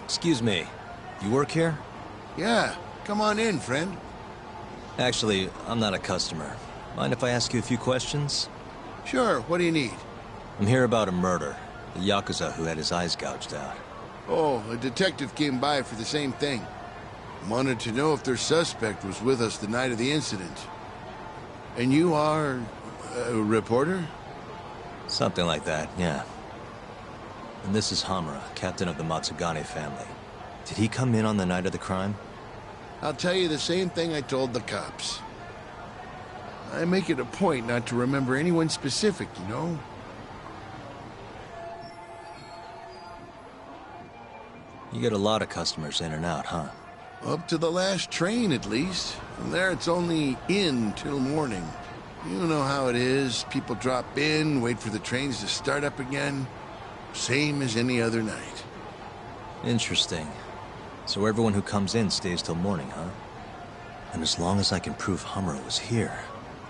Excuse me, you work here? Yeah, come on in, friend. Actually, I'm not a customer. Mind if I ask you a few questions? Sure, what do you need? I'm here about a murder. The Yakuza who had his eyes gouged out. Oh, a detective came by for the same thing. Wanted to know if their suspect was with us the night of the incident. And you are... a reporter? Something like that, yeah. And this is Hamura, captain of the Matsugane family. Did he come in on the night of the crime? I'll tell you the same thing I told the cops. I make it a point not to remember anyone specific, you know? You get a lot of customers in and out, huh? Up to the last train, at least. From there, it's only in till morning. You know how it is. People drop in, wait for the trains to start up again. Same as any other night. Interesting. So everyone who comes in stays till morning, huh? And as long as I can prove Hamura was here,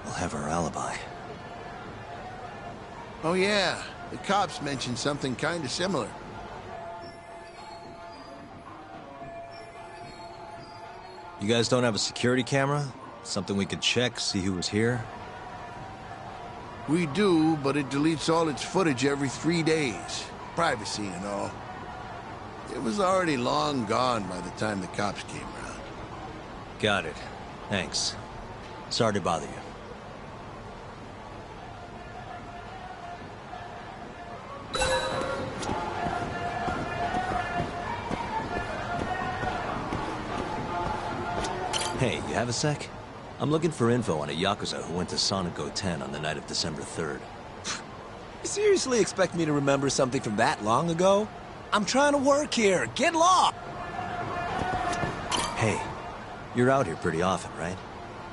we'll have our alibi. Oh yeah, the cops mentioned something kinda similar. You guys don't have a security camera? Something we could check, see who was here? We do, but it deletes all its footage every 3 days. Privacy and all. It was already long gone by the time the cops came around. Got it. Thanks. Sorry to bother you. Hey, you have a sec? I'm looking for info on a Yakuza who went to Sonico 10 on the night of December 3rd. You seriously expect me to remember something from that long ago? I'm trying to work here. Get lost! Hey, you're out here pretty often, right?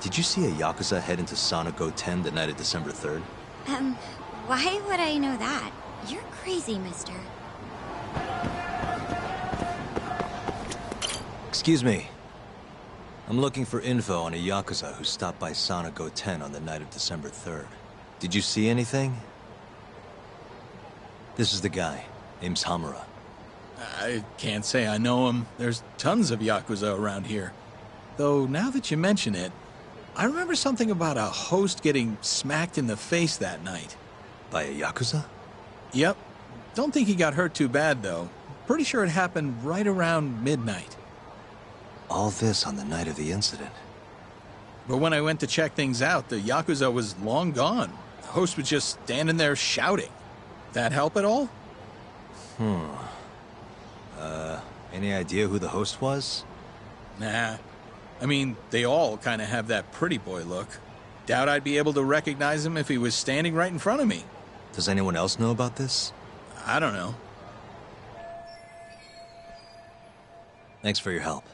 Did you see a Yakuza head into Sonico 10 the night of December 3rd? Why would I know that? You're crazy, mister. Excuse me. I'm looking for info on a Yakuza who stopped by Sonico 10 on the night of December 3rd. Did you see anything? This is the guy. Name's Hamura. I can't say I know him. There's tons of Yakuza around here. Though, now that you mention it, I remember something about a host getting smacked in the face that night. By a Yakuza? Yep. Don't think he got hurt too bad, though. Pretty sure it happened right around midnight. All this on the night of the incident. But when I went to check things out, the Yakuza was long gone. The host was just standing there shouting. That help at all? Any idea who the host was? Nah. I mean, they all kind of have that pretty boy look. Doubt I'd be able to recognize him if he was standing right in front of me. Does anyone else know about this? I don't know. Thanks for your help.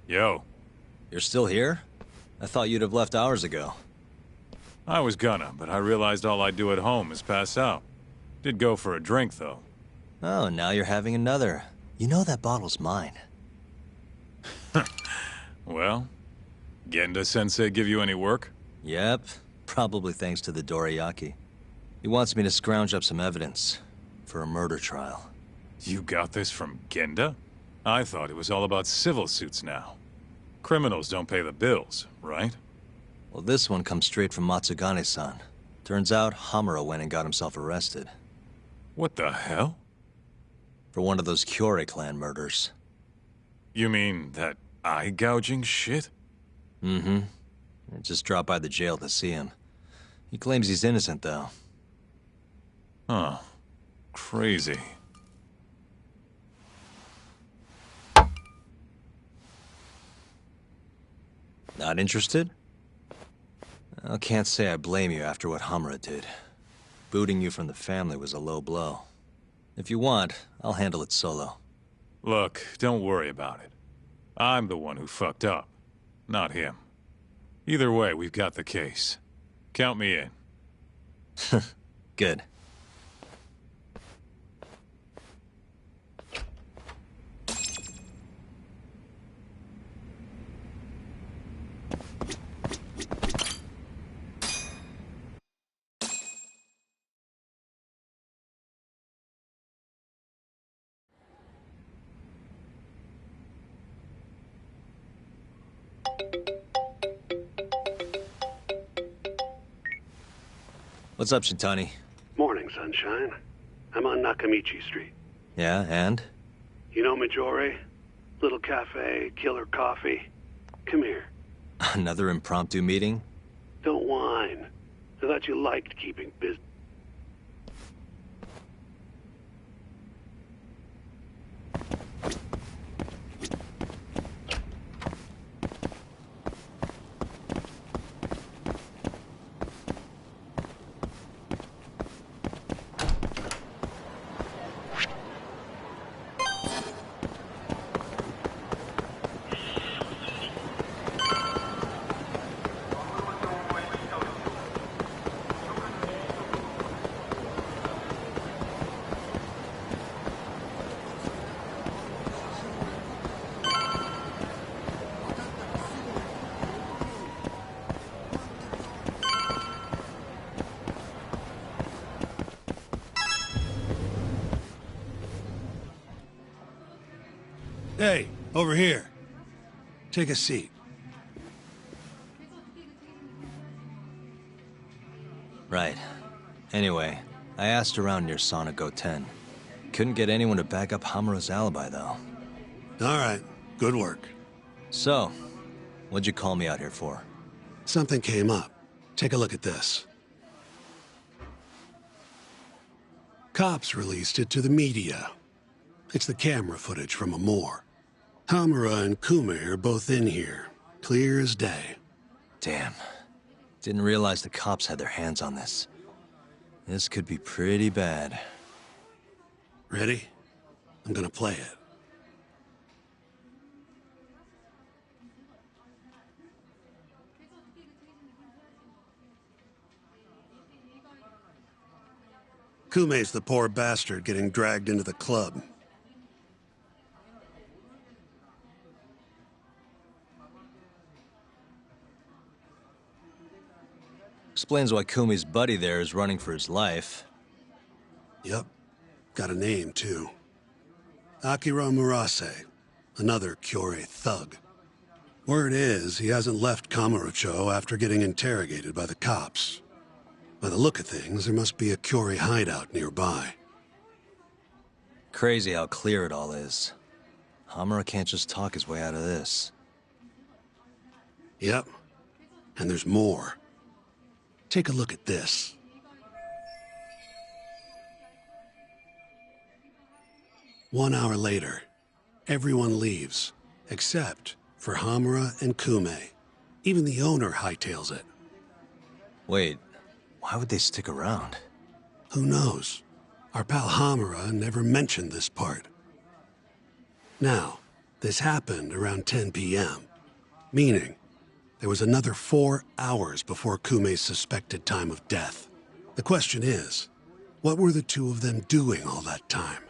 Yo. You're still here? I thought you'd have left hours ago. I was gonna, but I realized all I do at home is pass out. Did go for a drink, though. Oh, now you're having another. You know that bottle's mine. Well, Genda-sensei give you any work? Yep, probably thanks to the Dorayaki. He wants me to scrounge up some evidence for a murder trial. You got this from Genda? I thought it was all about civil suits now. Criminals don't pay the bills, right? Well, this one comes straight from Matsugane-san. Turns out Hamura went and got himself arrested. What the hell? For one of those Kyorei clan murders. You mean that eye-gouging shit? Mm-hmm. I just dropped by the jail to see him. He claims he's innocent, though. Huh. Crazy. Not interested? I can't say I blame you after what Hamura did. Booting you from the family was a low blow. If you want, I'll handle it solo. Look, don't worry about it. I'm the one who fucked up, not him. Either way, we've got the case. Count me in. Good. What's up, Shintani? Morning, sunshine. I'm on Nakamichi Street. Yeah, and? You know Majore? Little cafe, killer coffee. Come here. Another impromptu meeting? Don't whine. I thought you liked keeping busy. Hey, over here. Take a seat. Right. Anyway, I asked around near Sonigo 10. Couldn't get anyone to back up Hamura's alibi, though. All right, good work. So, what'd you call me out here for? Something came up. Take a look at this. Cops released it to the media. It's the camera footage from a moor. Hamura and Kume are both in here, clear as day. Damn. Didn't realize the cops had their hands on this. This could be pretty bad. Ready? I'm gonna play it. Kume's the poor bastard getting dragged into the club. Explains why Kumi's buddy there is running for his life. Yep. Got a name, too. Akira Murase, another Kyorei thug. Word is, he hasn't left Kamurocho after getting interrogated by the cops. By the look of things, there must be a Kyorei hideout nearby. Crazy how clear it all is. Hamura can't just talk his way out of this. Yep. And there's more. Take a look at this. One hour later, everyone leaves, except for Hamura and Kume. Even the owner hightails it. Wait, why would they stick around? Who knows? Our pal Hamura never mentioned this part. Now, this happened around 10 p.m., meaning there was another 4 hours before Kume's suspected time of death. The question is, what were the two of them doing all that time?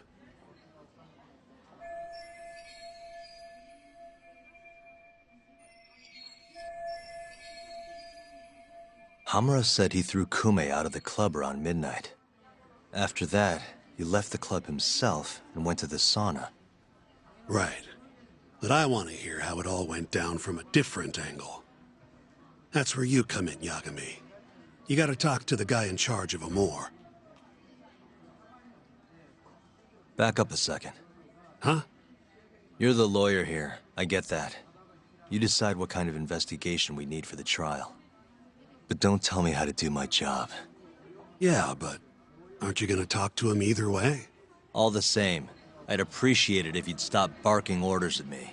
Hamura said he threw Kume out of the club around midnight. After that, he left the club himself and went to the sauna. Right. But I want to hear how it all went down from a different angle. That's where you come in, Yagami. You gotta talk to the guy in charge of Amor. Back up a second. Huh? You're the lawyer here, I get that. You decide what kind of investigation we need for the trial. But don't tell me how to do my job. Yeah, but aren't you gonna talk to him either way? All the same, I'd appreciate it if you'd stop barking orders at me.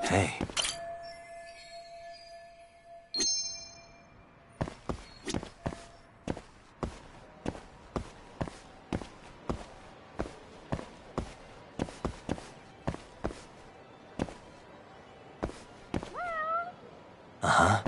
Hey. Uh-huh.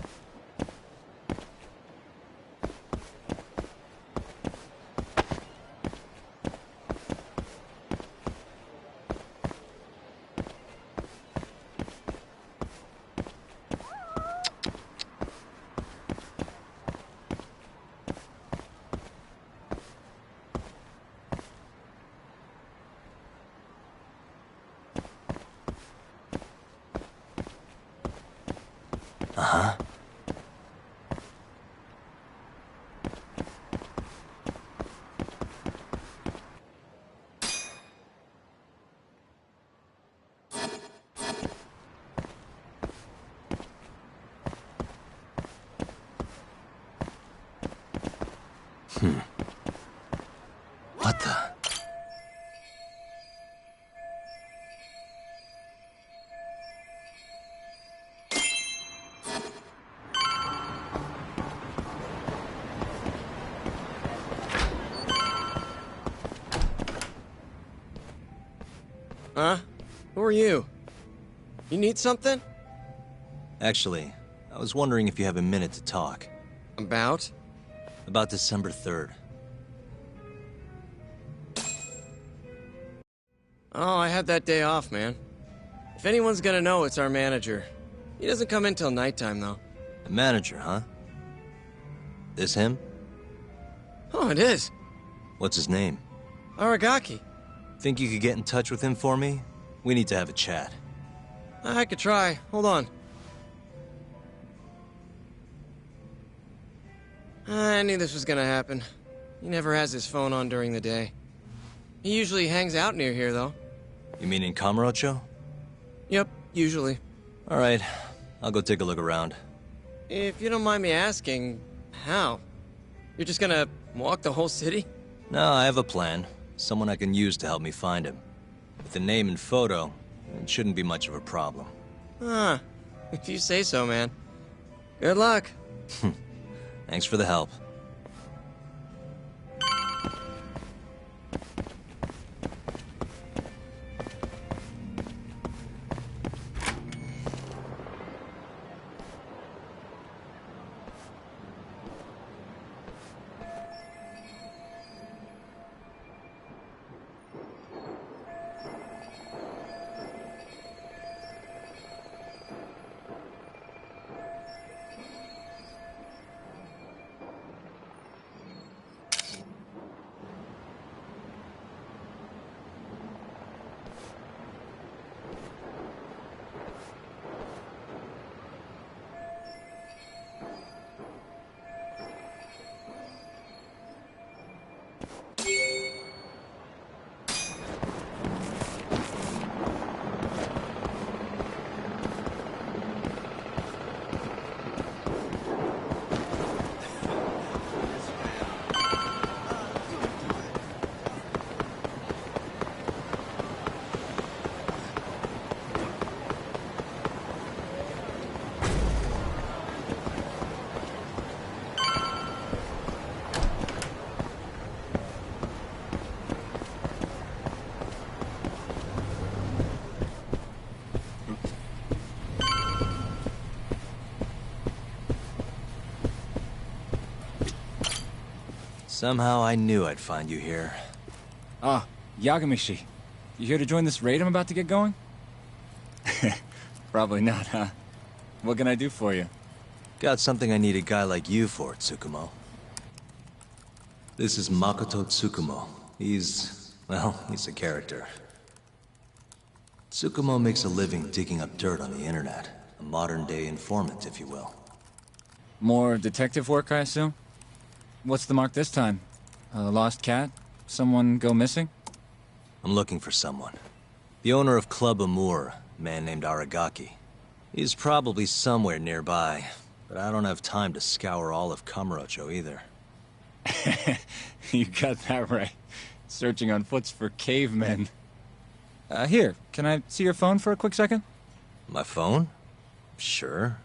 Uh-huh. What the? Huh? Who are you? You need something? Actually, I was wondering if you have a minute to talk. About? About December 3rd. Oh, I had that day off, man. If anyone's gonna know, it's our manager. He doesn't come in till nighttime, though. The manager, huh? This him? Oh, it is. What's his name? Aragaki. Think you could get in touch with him for me? We need to have a chat. I could try. Hold on. I knew this was gonna happen. He never has his phone on during the day. He usually hangs out near here, though. You mean in Kamurocho? Yep, usually. Alright, I'll go take a look around. If you don't mind me asking, how? You're just gonna walk the whole city? No, I have a plan. Someone I can use to help me find him. With the name and photo, it shouldn't be much of a problem. Huh. If you say so, man. Good luck. Thanks for the help. Somehow I knew I'd find you here. Ah, Yagamishi. You here to join this raid I'm about to get going? Probably not, huh? What can I do for you? Got something I need a guy like you for, Tsukumo. This is Makoto Tsukumo. He's a character. Tsukumo makes a living digging up dirt on the internet. A modern-day informant, if you will. More detective work, I assume? What's the mark this time? A lost cat? Someone go missing? I'm looking for someone. The owner of Club Amour, a man named Aragaki. He's probably somewhere nearby, but I don't have time to scour all of Kamurocho either. You got that right. Searching on foots for cavemen. Here, can I see your phone for a quick second? My phone? Sure.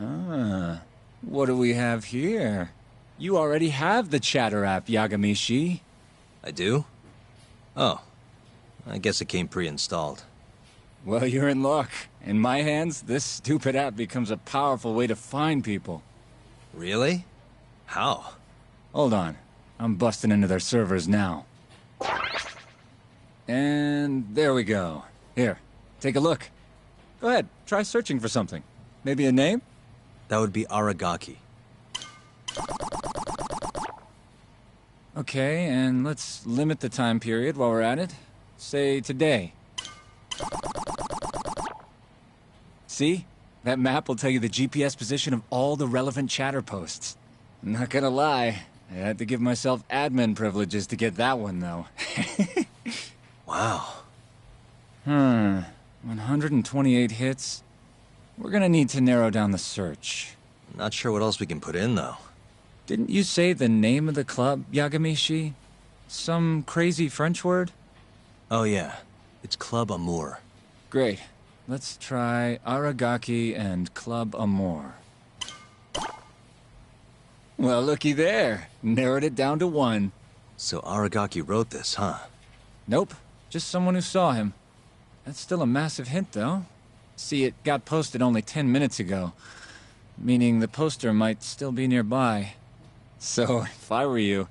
Ah, what do we have here? You already have the Chatter app, Yagamishi. I do? Oh. I guess it came pre-installed. Well, you're in luck. In my hands, this stupid app becomes a powerful way to find people. Really? How? Hold on. I'm busting into their servers now. And there we go. Here, take a look. Go ahead, try searching for something. Maybe a name? That would be Aragaki. Okay, and let's limit the time period while we're at it. Say today. See? That map will tell you the GPS position of all the relevant Chatter posts. Not gonna lie, I had to give myself admin privileges to get that one, though. Wow. 128 hits. We're gonna need to narrow down the search. Not sure what else we can put in, though. Didn't you say the name of the club, Yagamishi? Some crazy French word? Oh yeah, it's Club Amour. Great. Let's try Aragaki and Club Amour. Well, looky there. Narrowed it down to 1. So Aragaki wrote this, huh? Nope. Just someone who saw him. That's still a massive hint, though. See, it got posted only 10 minutes ago. Meaning the poster might still be nearby. So, if I were you,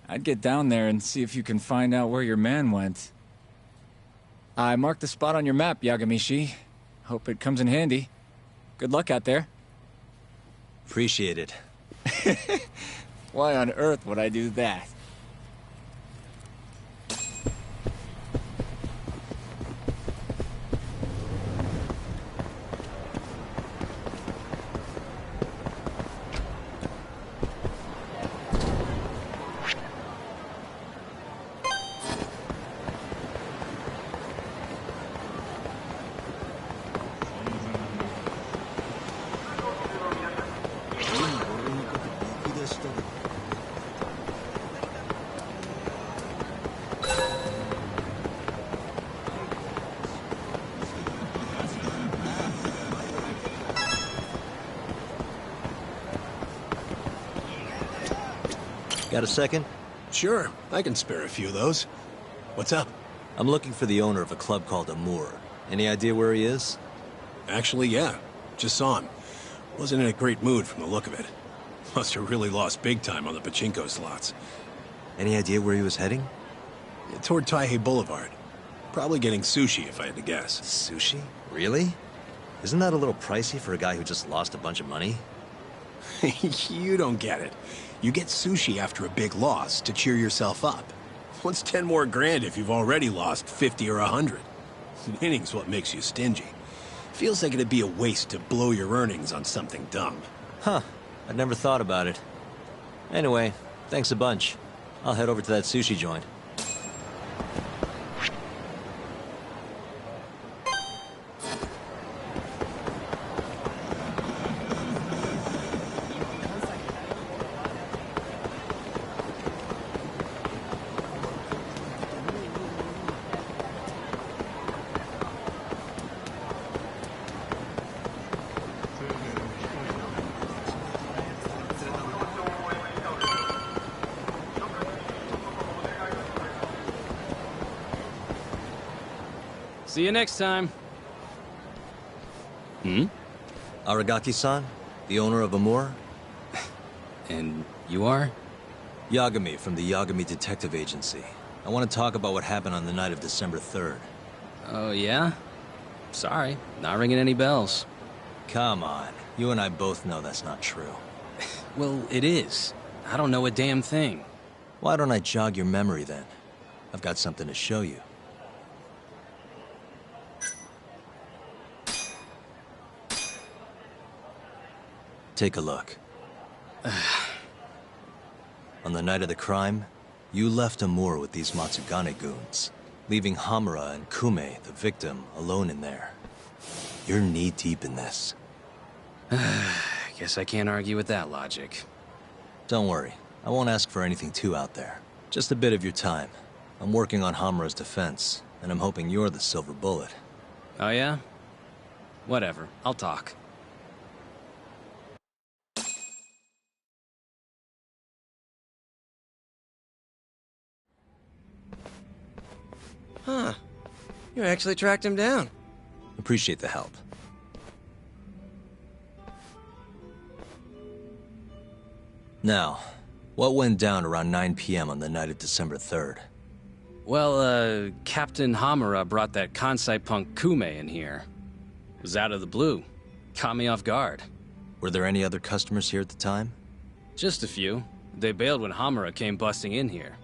I'd get down there and see if you can find out where your man went. I marked the spot on your map, Yagamishi. Hope it comes in handy. Good luck out there. Appreciate it. Why on earth would I do that? Got a second? Sure, I can spare a few of those. What's up? I'm looking for the owner of a club called Amour. Any idea where he is? Actually, yeah. Just saw him. Wasn't in a great mood from the look of it. Must have really lost big time on the pachinko slots. Any idea where he was heading? Toward Taihei Boulevard. Probably getting sushi, if I had to guess. Sushi? Really? Isn't that a little pricey for a guy who just lost a bunch of money? You don't get it. You get sushi after a big loss to cheer yourself up. What's 10 more grand if you've already lost 50 or 100? Winning's what makes you stingy. Feels like it'd be a waste to blow your earnings on something dumb. Huh. I'd never thought about it. Anyway, thanks a bunch. I'll head over to that sushi joint. See you next time. Aragaki-san, the owner of Amur? And you are? Yagami from the Yagami Detective Agency. I want to talk about what happened on the night of December 3rd. Oh, yeah? Sorry, not ringing any bells. Come on, you and I both know that's not true. Well, it is. I don't know a damn thing. Why don't I jog your memory then? I've got something to show you. Take a look. On the night of the crime, you left Amur with these Matsugane goons, leaving Hamura and Kume, the victim, alone in there. You're knee-deep in this. Guess I can't argue with that logic. Don't worry, I won't ask for anything too out there. Just a bit of your time. I'm working on Hamura's defense, and I'm hoping you're the silver bullet. Oh, yeah? Whatever, I'll talk. Huh. You actually tracked him down. Appreciate the help. Now, what went down around 9 p.m. on the night of December 3rd? Well, Captain Hamura brought that Kansai punk Kume in here. It was out of the blue. Caught me off guard. Were there any other customers here at the time? Just a few. They bailed when Hamura came busting in here.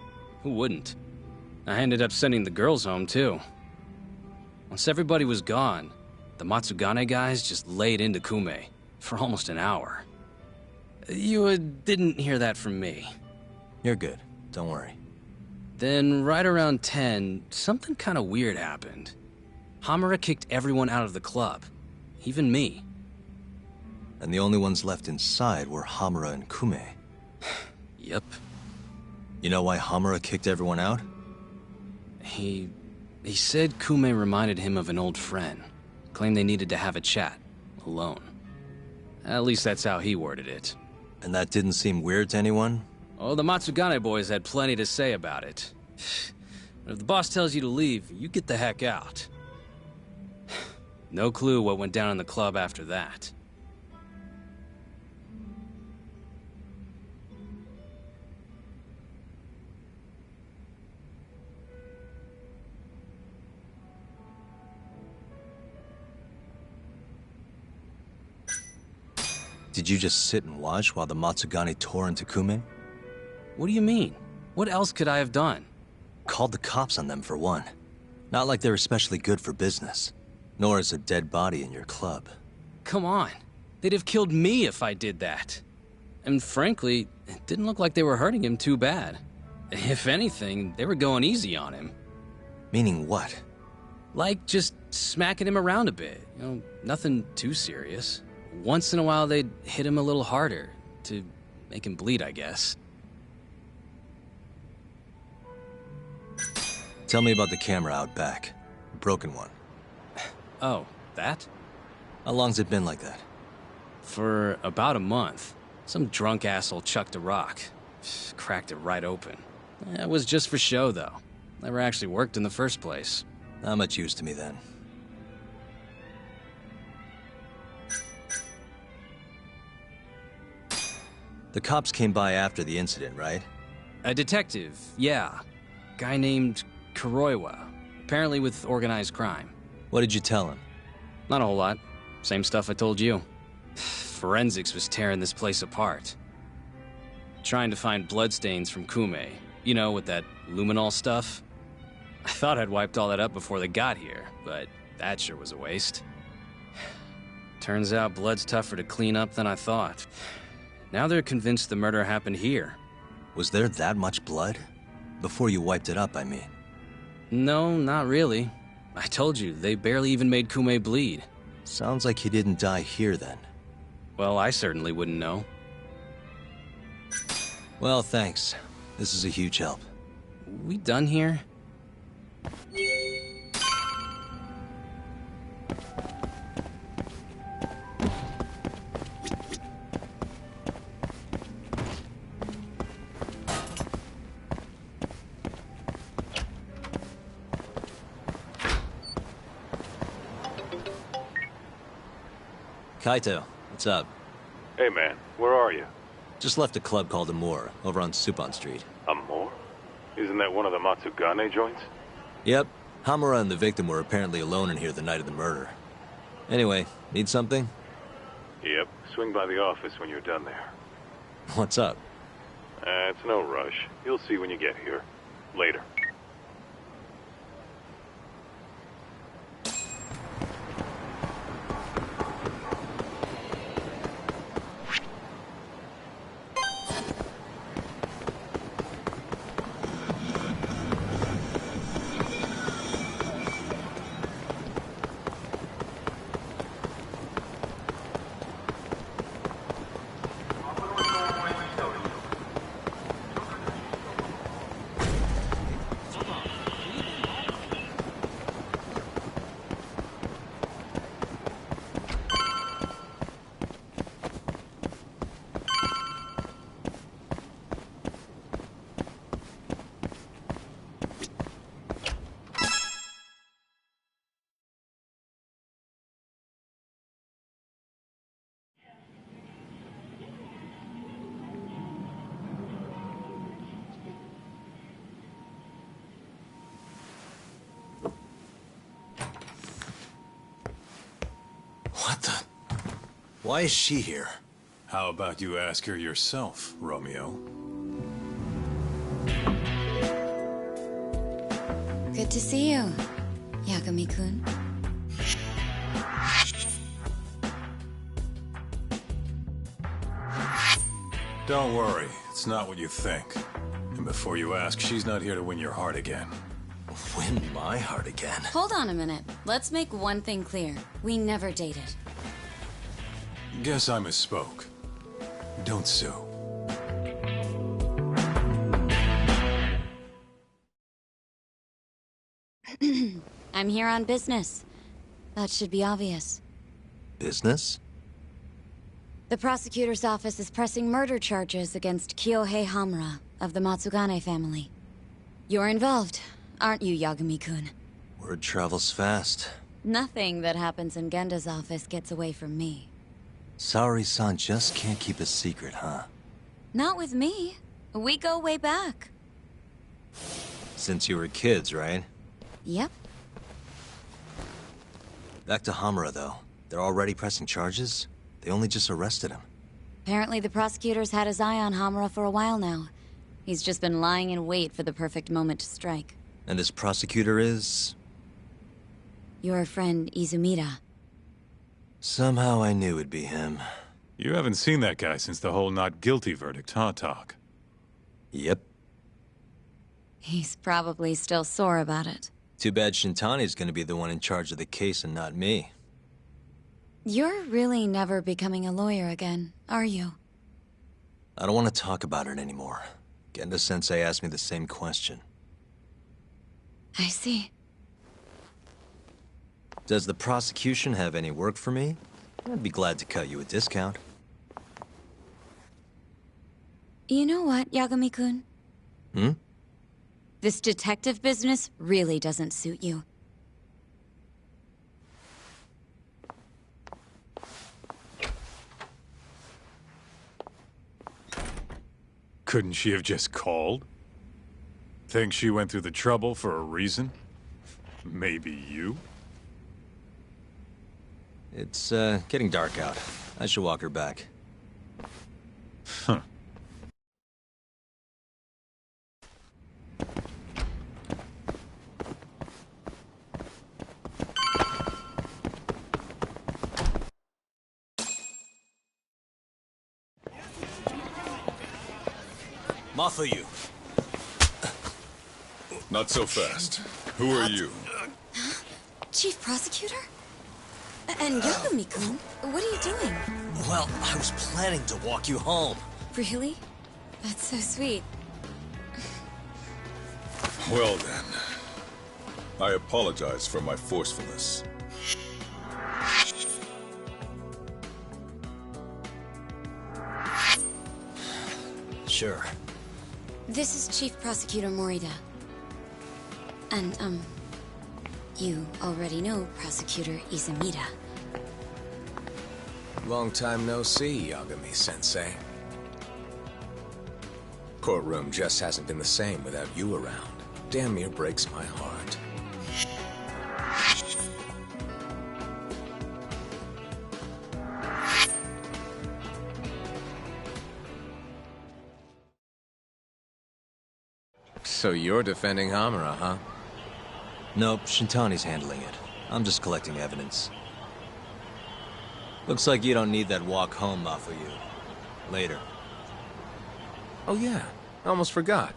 Who wouldn't? I ended up sending the girls home, too. Once everybody was gone, the Matsugane guys just laid into Kume for almost an hour. You didn't hear that from me. You're good. Don't worry. Then, right around 10, something kind of weird happened. Hamura kicked everyone out of the club. Even me. And the only ones left inside were Hamura and Kume. Yep. You know why Hamura kicked everyone out? He said Kume reminded him of an old friend. Claimed they needed to have a chat. Alone. At least that's how he worded it. And that didn't seem weird to anyone? Oh, the Matsugane boys had plenty to say about it. But if the boss tells you to leave, you get the heck out. No clue what went down in the club after that. Did you just sit and watch while the Matsugane tore into Kume? What do you mean? What else could I have done? Called the cops on them for one. Not like they're especially good for business. Nor is a dead body in your club. Come on. They'd have killed me if I did that. And frankly, it didn't look like they were hurting him too bad. If anything, they were going easy on him. Meaning what? Like just smacking him around a bit. You know, nothing too serious. Once in a while, they'd hit him a little harder to make him bleed, I guess. Tell me about the camera out back. The broken one. Oh, that? How long's it been like that? For about a month. Some drunk asshole chucked a rock. Cracked it right open. It was just for show, though. Never actually worked in the first place. Not much use to me then. The cops came by after the incident, right? A detective, yeah. Guy named Kuroiwa. Apparently with organized crime. What did you tell him? Not a whole lot. Same stuff I told you. Forensics was tearing this place apart. Trying to find bloodstains from Kume. You know, with that luminol stuff. I thought I'd wiped all that up before they got here, but that sure was a waste. Turns out blood's tougher to clean up than I thought. Now they're convinced the murder happened here. Was there that much blood? Before you wiped it up, I mean. No, not really. I told you, they barely even made Kume bleed. Sounds like he didn't die here then. Well, I certainly wouldn't know. Well, thanks. This is a huge help. We done here? Kaito, what's up? Hey man, where are you? Just left a club called Amur, over on Supon Street. Amor? Isn't that one of the Matsugane joints? Yep. Hamura and the victim were apparently alone in here the night of the murder. Anyway, need something? Yep. Swing by the office when you're done there. What's up? It's no rush. You'll see when you get here. Later. What the? Why is she here? How about you ask her yourself, Romeo? Good to see you, Yagami-kun. Don't worry, it's not what you think. And before you ask, she's not here to win your heart again. Win my heart again? Hold on a minute. Let's make one thing clear. We never dated. Guess I misspoke. Don't sue. I'm here on business. That should be obvious. Business? The prosecutor's office is pressing murder charges against Kyohei Hamura of the Matsugane family. You're involved, aren't you, Yagami-kun? Word travels fast. Nothing that happens in Genda's office gets away from me. Saori-san just can't keep a secret, huh? Not with me. We go way back. Since you were kids, right? Yep. Back to Hamura, though. They're already pressing charges? They only just arrested him. Apparently the prosecutor's had his eye on Hamura for a while now. He's just been lying in wait for the perfect moment to strike. And this prosecutor is? Your friend Izumida. Somehow I knew it'd be him. You haven't seen that guy since the whole not guilty verdict, huh, Talk? Yep. He's probably still sore about it. Too bad Shintani's gonna be the one in charge of the case and not me. You're really never becoming a lawyer again, are you? I don't want to talk about it anymore. Genda-sensei asked me the same question. I see. Does the prosecution have any work for me? I'd be glad to cut you a discount. You know what, Yagami-kun? Hmm? This detective business really doesn't suit you. Couldn't she have just called? Think she went through the trouble for a reason? Maybe you? It's, getting dark out. I should walk her back. Huh. Mafuyu. Not so fast. Who are you? Chief Prosecutor? And Yagami-kun, what are you doing? Well, I was planning to walk you home. Really? That's so sweet. Well then. I apologize for my forcefulness. Sure. This is Chief Prosecutor Morida. And, you already know Prosecutor Izumida. Long time no see, Yagami-sensei. Courtroom just hasn't been the same without you around. Damn near breaks my heart. So you're defending Hamura, huh? Nope, Shintani's handling it. I'm just collecting evidence. Looks like you don't need that walk home, Mafuyu. Later. Oh yeah, I almost forgot.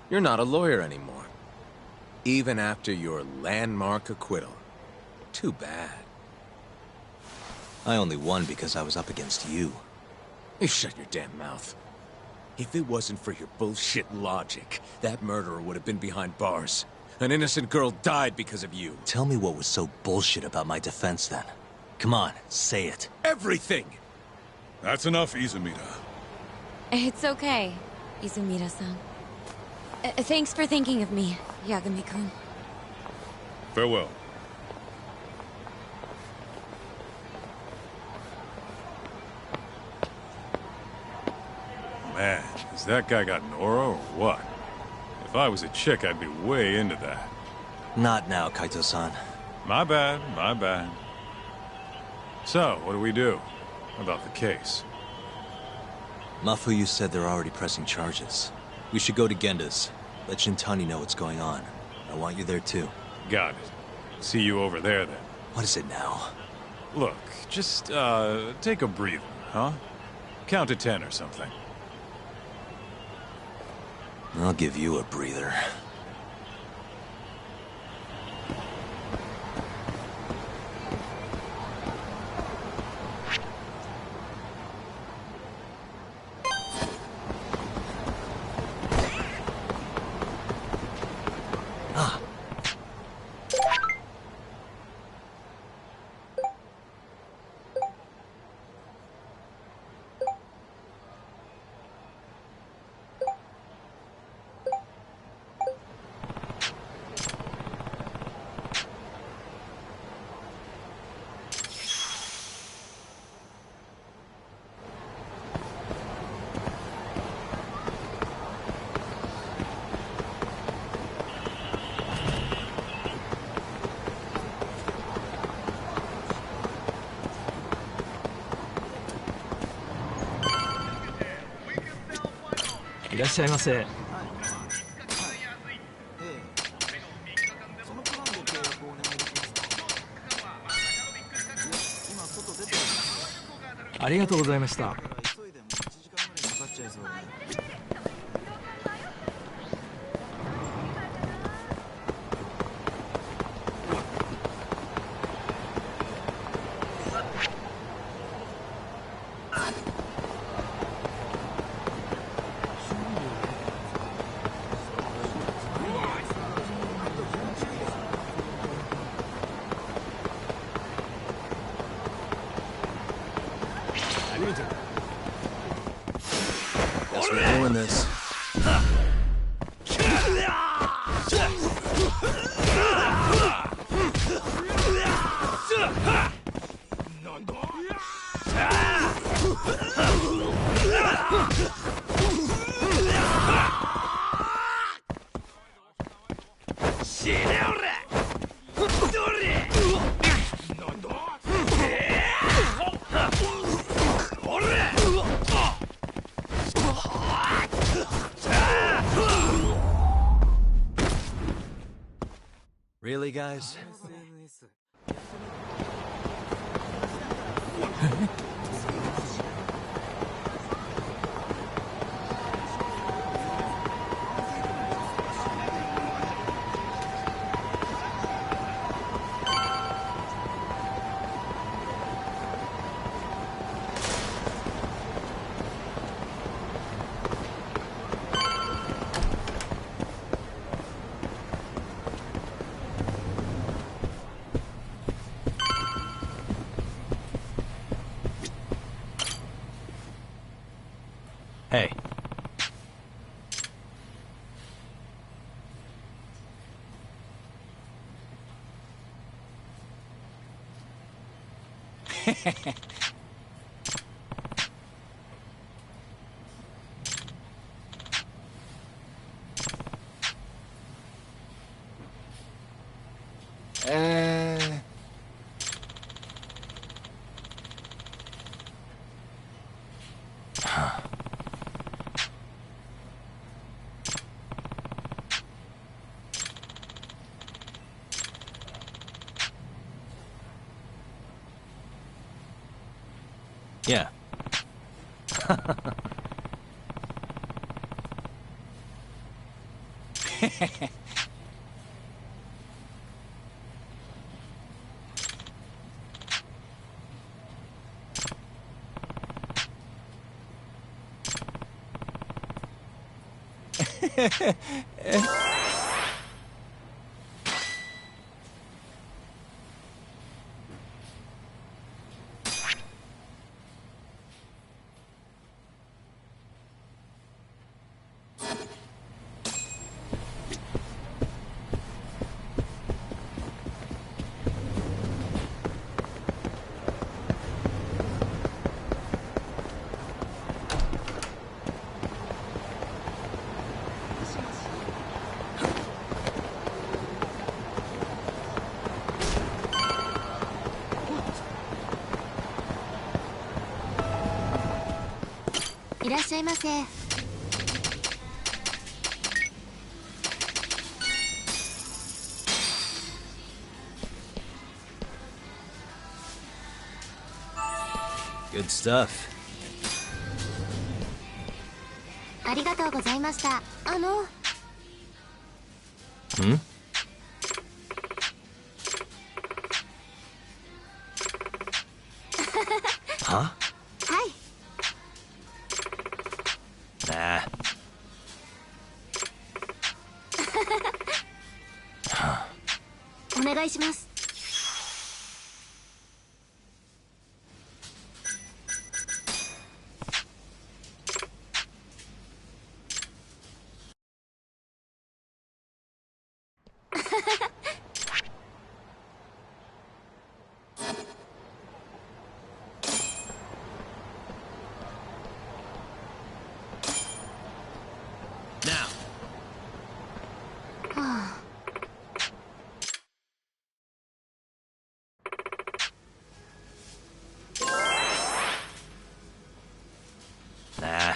You're not a lawyer anymore. Even after your landmark acquittal. Too bad. I only won because I was up against you. You shut your damn mouth. If it wasn't for your bullshit logic, that murderer would have been behind bars. An innocent girl died because of you. Tell me what was so bullshit about my defense then. Come on, say it. Everything! That's enough, Izumida. It's okay, Izumida-san. Thanks for thinking of me, Yagami-kun. Farewell. Man, has that guy got Nora or what? If I was a chick, I'd be way into that. Not now, Kaito-san. My bad, my bad. So, what do we do about the case? Mafuyu said they're already pressing charges. We should go to Genda's. Let Shintani know what's going on. I want you there too. Got it. See you over there then. What is it now? Look, just, take a breather, huh? Count to 10 or something. I'll give you a breather.いらっしゃいませ。ありがとうございました。Guess we're doing this. Really, guys? Hey. Yeah. Good stuff. ありがとうございました。Hmm? は? はい。Nah. Huh. お願いします。Nah.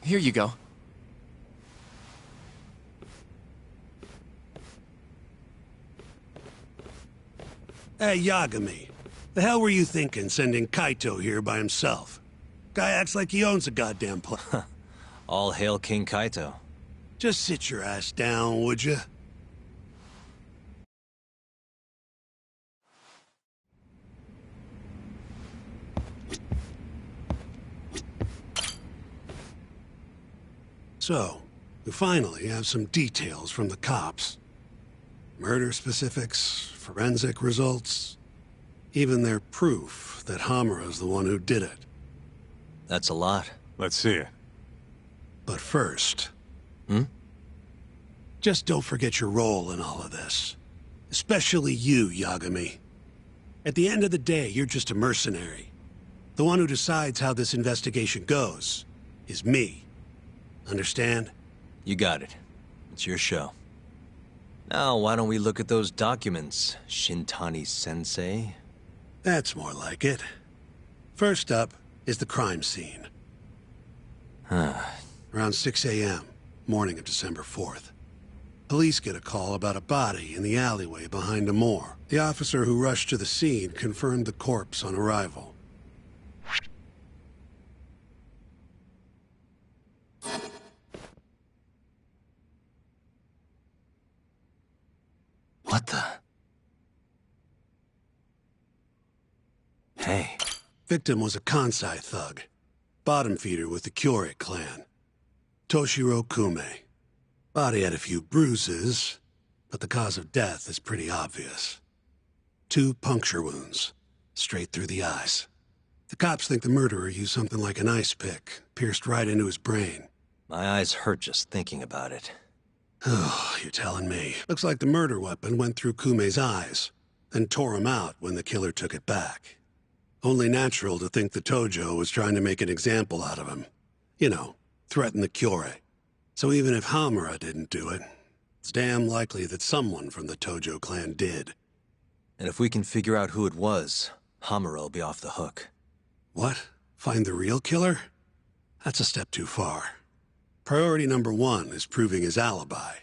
Here you go. Hey, Yagami. The hell were you thinking sending Kaito here by himself? Guy acts like he owns a goddamn place. All hail King Kaito. Just sit your ass down, would you? So, we finally have some details from the cops. Murder specifics, forensic results, even their proof that Hamura's the one who did it. That's a lot. Let's see it. But first... Hmm? Just don't forget your role in all of this. Especially you, Yagami. At the end of the day, you're just a mercenary. The one who decides how this investigation goes is me. Understand? You got it. It's your show. Now, why don't we look at those documents, Shintani-sensei? That's more like it. First up is the crime scene. Around 6 a.m., morning of December 4th. Police get a call about a body in the alleyway behind a moor. The officer who rushed to the scene confirmed the corpse on arrival. What the? Hey. Victim was a Kansai thug. Bottom feeder with the Kyorei clan. Toshiro Kume. Body had a few bruises, but the cause of death is pretty obvious. 2 puncture wounds, straight through the eyes. The cops think the murderer used something like an ice pick, pierced right into his brain. My eyes hurt just thinking about it. Oh, you're telling me. Looks like the murder weapon went through Kume's eyes, then tore him out when the killer took it back. Only natural to think the Tojo was trying to make an example out of him. You know, threaten the Kyorei. So even if Hamura didn't do it, It's damn likely that someone from the Tojo clan did. And if we can figure out who it was, Hamura will be off the hook. What? Find the real killer? That's a step too far. Priority number 1 is proving his alibi.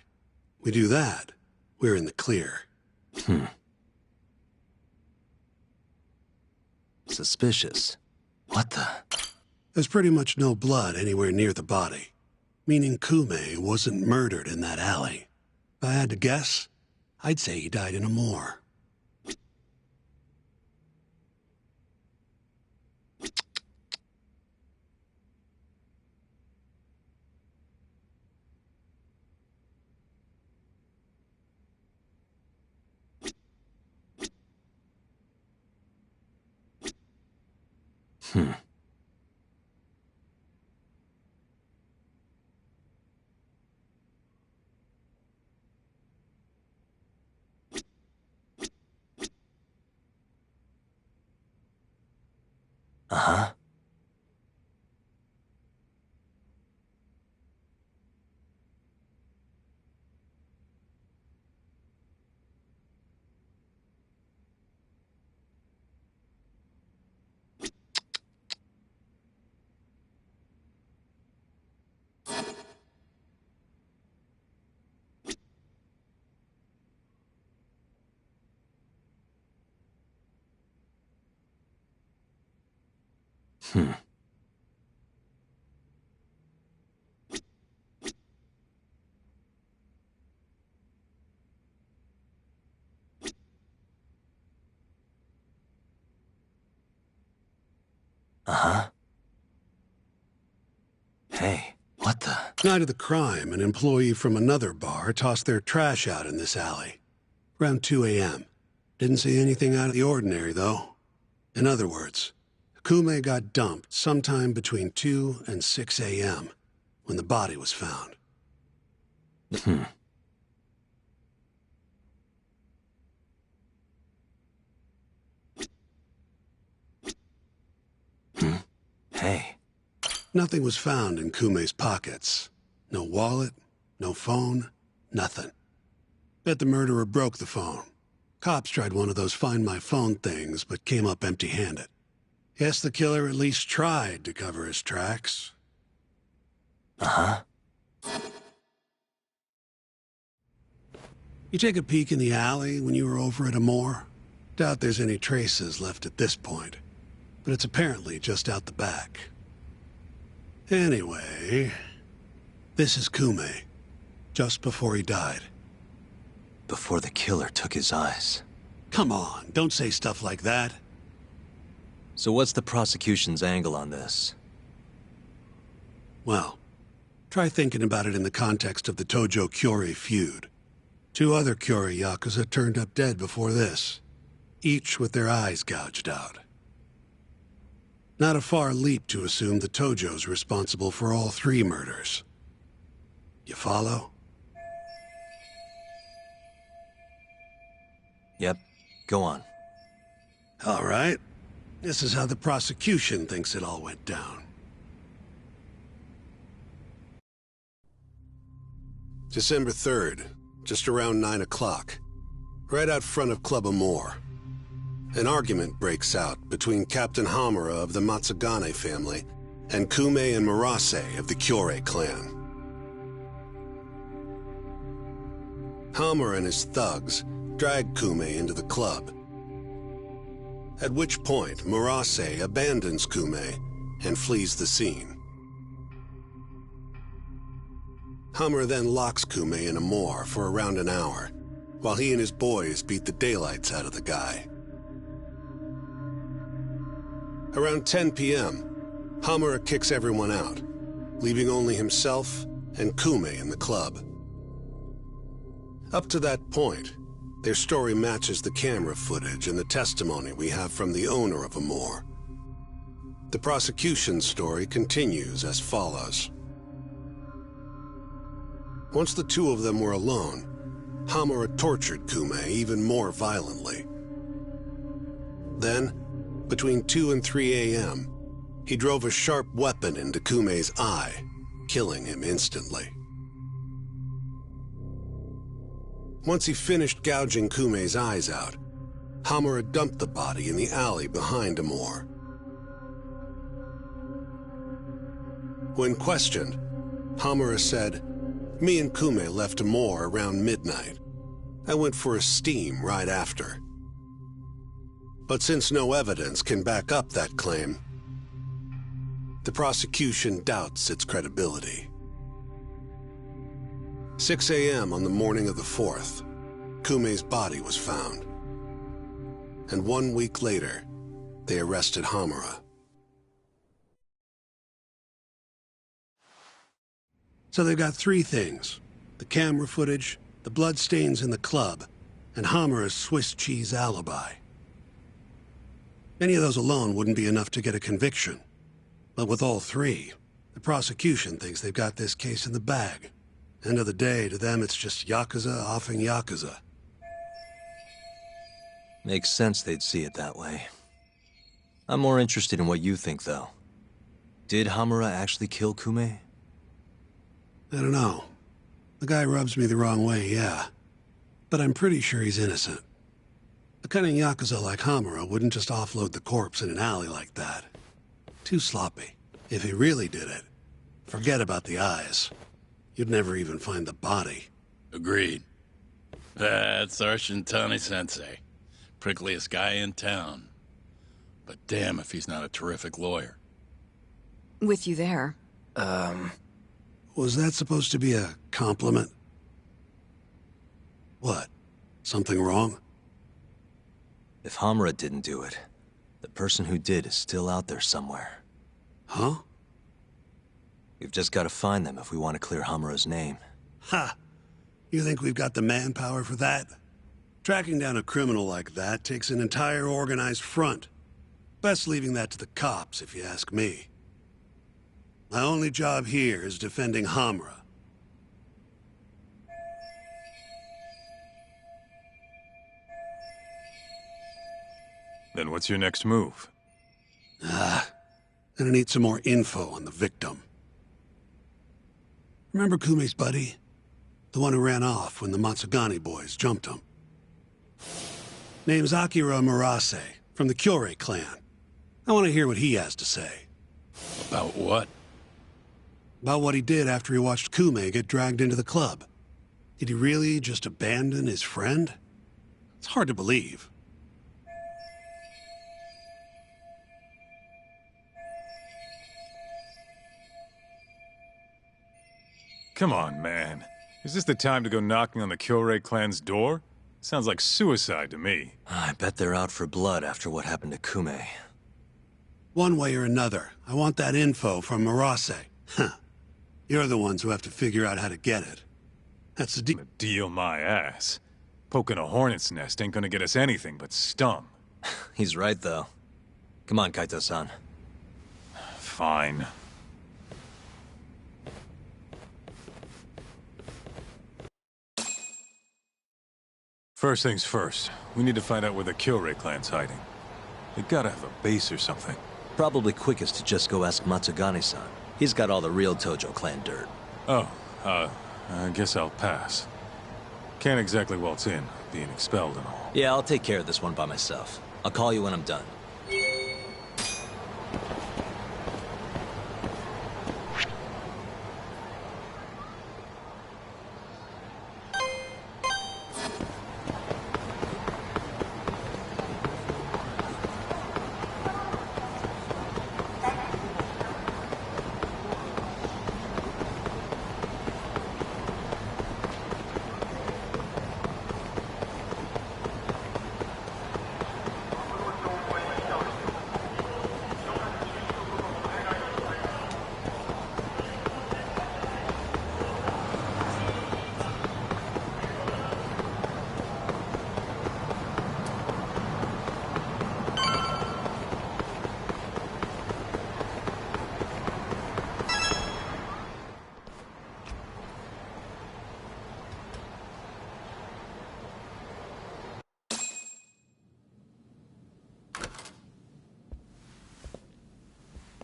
We do that, we're in the clear. Suspicious. What the? There's pretty much no blood anywhere near the body, meaning Kume wasn't murdered in that alley. If I had to guess, I'd say he died in a moor. Uh-huh. Uh-huh. Hey, what the? Night of the crime, an employee from another bar tossed their trash out in this alley. Around 2 a.m. Didn't see anything out of the ordinary, though. In other words, Kume got dumped sometime between 2 and 6 a.m. when the body was found. Hey. Nothing was found in Kume's pockets. No wallet, no phone, nothing. Bet the murderer broke the phone. Cops tried one of those Find My Phone things, but came up empty-handed. Guess the killer at least tried to cover his tracks. Uh-huh. You take a peek in the alley when you were over at Amor? Doubt there's any traces left at this point, but it's apparently just out the back. Anyway, this is Kume, just before he died. Before the killer took his eyes. Come on, don't say stuff like that. So what's the prosecution's angle on this? Well, try thinking about it in the context of the Tojo-Kyorei feud. 2 other Kyorei Yakuza turned up dead before this, each with their eyes gouged out. Not a far leap to assume the Tojo's responsible for all 3 murders. You follow? Yep, go on. All right. This is how the prosecution thinks it all went down. December 3rd, just around 9 o'clock, right out front of Club Amor. An argument breaks out between Captain Hamura of the Matsugane family and Kume and Murase of the Kyorei clan. Hamura and his thugs drag Kume into the club, at which point Murase abandons Kume and flees the scene. Hamura then locks Kume in Amor for around an hour, while he and his boys beat the daylights out of the guy. Around 10 p.m., Hamura kicks everyone out, leaving only himself and Kume in the club. Up to that point, their story matches the camera footage and the testimony we have from the owner of Amor. The prosecution's story continues as follows. Once the 2 of them were alone, Hamura tortured Kume even more violently. Then, between 2 and 3 a.m., he drove a sharp weapon into Kume's eye, killing him instantly. Once he finished gouging Kume's eyes out, Hamura dumped the body in the alley behind Amor. When questioned, Hamura said, "Me and Kume left Amor around midnight. I went for a steam right after." But since no evidence can back up that claim, the prosecution doubts its credibility. 6 a.m. on the morning of the 4th, Kume's body was found. And 1 week later, they arrested Hamura. So they've got three things: the camera footage, the bloodstains in the club, and Hamura's Swiss cheese alibi. Any of those alone wouldn't be enough to get a conviction. But with all three, the prosecution thinks they've got this case in the bag. End of the day, to them it's just Yakuza offing Yakuza. Makes sense they'd see it that way. I'm more interested in what you think, though. Did Hamura actually kill Kume? I don't know. The guy rubs me the wrong way, yeah. But I'm pretty sure he's innocent. A cunning Yakuza like Hamura wouldn't just offload the corpse in an alley like that. Too sloppy. If he really did it, forget about the eyes. You'd never even find the body. Agreed. That's our Shintani-sensei. Prickliest guy in town. But damn if he's not a terrific lawyer. With you there. Was that supposed to be a compliment? What? Something wrong? If Hamura didn't do it, the person who did is still out there somewhere. Huh? We've just got to find them if we want to clear Hamura's name. Ha! You think we've got the manpower for that? Tracking down a criminal like that takes an entire organized front. Best leaving that to the cops, if you ask me. My only job here is defending Hamura. Then what's your next move? Gonna need some more info on the victim. Remember Kume's buddy? The one who ran off when the Matsugane boys jumped him. Name's Akira Murase, from the Kyorei clan. I want to hear what he has to say. About what? About what he did after he watched Kume get dragged into the club. Did he really just abandon his friend? It's hard to believe. Come on, man. Is this the time to go knocking on the Kyorei clan's door? Sounds like suicide to me. I bet they're out for blood after what happened to Kume. One way or another, I want that info from Murase. Huh. You're the ones who have to figure out how to get it. That's the deal. Deal my ass. Poking a hornet's nest ain't gonna get us anything but stung. He's right, though. Come on, Kaito-san. Fine. First things first, we need to find out where the Kyorei clan's hiding. They gotta have a base or something. Probably quickest to just go ask Matsugane-san. He's got all the real Tojo clan dirt. Oh, I guess I'll pass. Can't exactly waltz in, being expelled and all. Yeah, I'll take care of this one by myself. I'll call you when I'm done.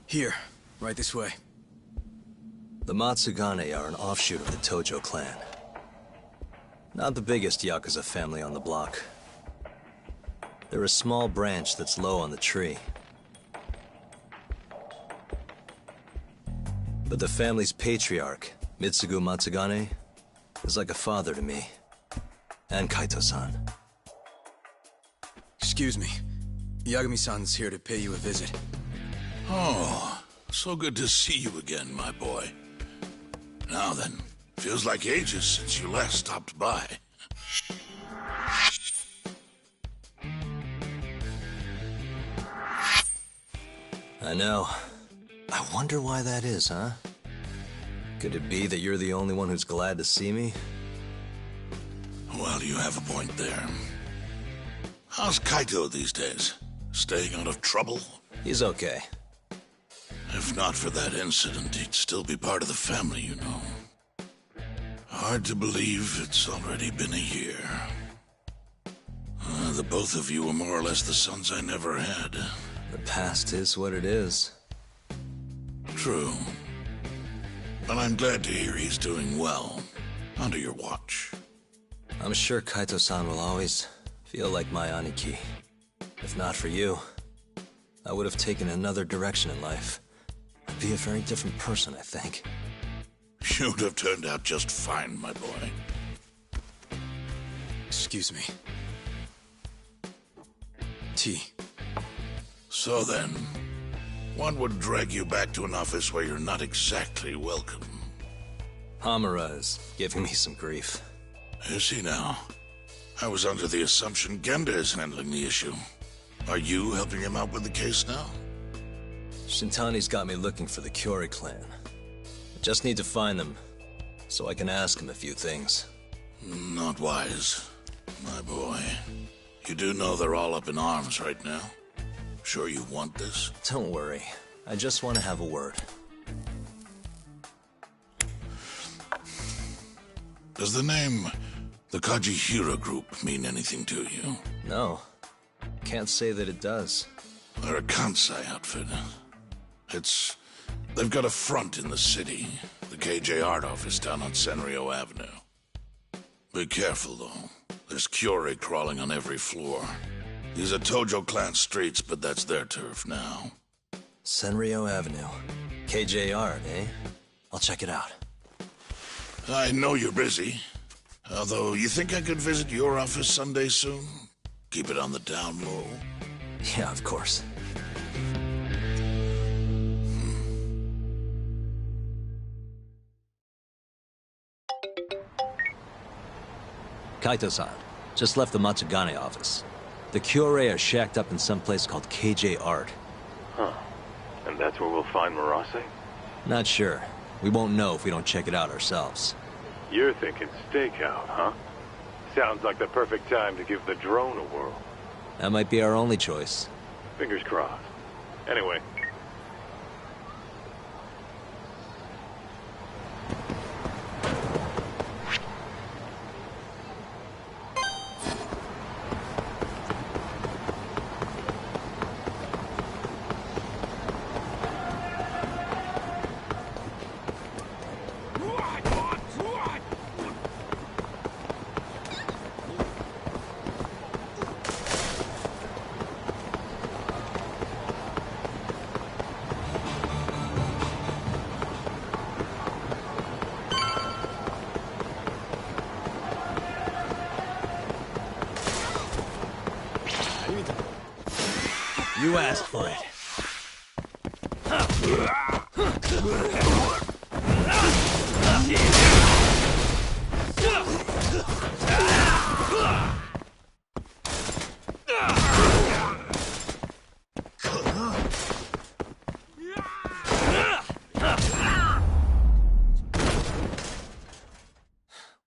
Here, right this way. The Matsugane are an offshoot of the Tojo clan. Not the biggest Yakuza family on the block. They're a small branch that's low on the tree. But the family's patriarch, Mitsugu Matsugane, is like a father to me. And Kaito-san. Excuse me. Yagami-san's here to pay you a visit. Oh, so good to see you again, my boy. Now then, feels like ages since you last stopped by. I know. I wonder why that is, huh? Could it be that you're the only one who's glad to see me? Well, you have a point there. How's Kaito these days? Staying out of trouble? He's okay. If not for that incident, he'd still be part of the family, you know. Hard to believe it's already been a year. The both of you are more or less the sons I never had. The past is what it is. True. But I'm glad to hear he's doing well. Under your watch. I'm sure Kaito-san will always feel like my Aniki. If not for you, I would have taken another direction in life. I'd be a very different person, I think. You'd have turned out just fine, my boy. Excuse me. Tea. So then, one would drag you back to an office where you're not exactly welcome. Hamura is giving me some grief. Is he now? I was under the assumption Genda is handling the issue. Are you helping him out with the case now? Shintani's got me looking for the Kyori clan. I just need to find them, so I can ask him a few things. Not wise, my boy. You do know they're all up in arms right now? Sure you want this? Don't worry. I just want to have a word. Does the name the Kajihira Group mean anything to you? No. Can't say that it does. They're a Kansai outfit. They've got a front in the city. The KJ Art office down on Senryo Avenue. Be careful, though. There's Kyori crawling on every floor. These are Tojo clan streets, but that's their turf now. Senryo Avenue. KJ Art, eh? I'll check it out. I know you're busy. Although, you think I could visit your office Sunday soon? Keep it on the down low. Yeah, of course. Kaito-san, just left the Matsugane office. The Kyori are shacked up in some place called KJ Art. Huh. And that's where we'll find Murase? Not sure. We won't know if we don't check it out ourselves. You're thinking stakeout, huh? Sounds like the perfect time to give the drone a whirl. That might be our only choice. Fingers crossed. Anyway. You asked for it.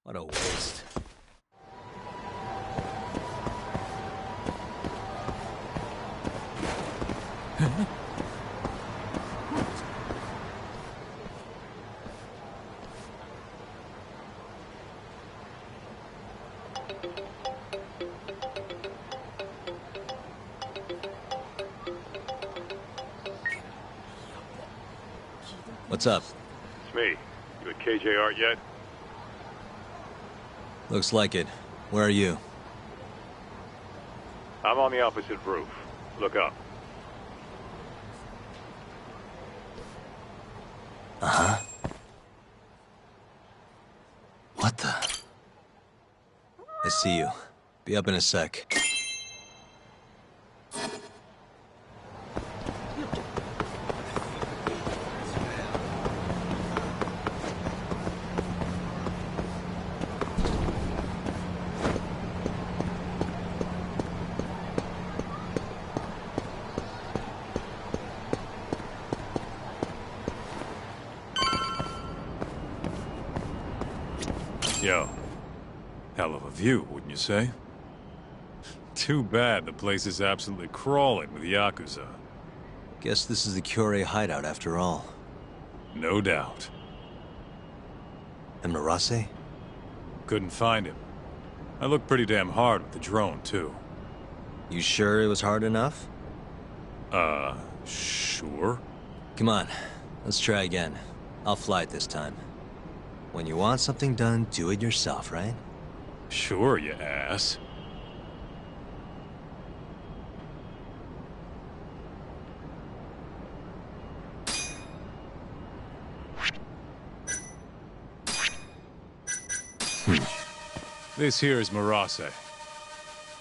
What a waste. What's up? It's me. You at KJ Art yet? Looks like it. Where are you? I'm on the opposite roof. Look up. Uh-huh. What the? I see you. Be up in a sec. Yo. Hell of a view, wouldn't you say? Too bad the place is absolutely crawling with Yakuza. Guess this is the Kyorei hideout after all. No doubt. And Marase? Couldn't find him. I looked pretty damn hard with the drone, too. You sure it was hard enough? Sure. Come on, let's try again. I'll fly it this time. When you want something done, do it yourself, right? Sure, you ass. This here is Marase.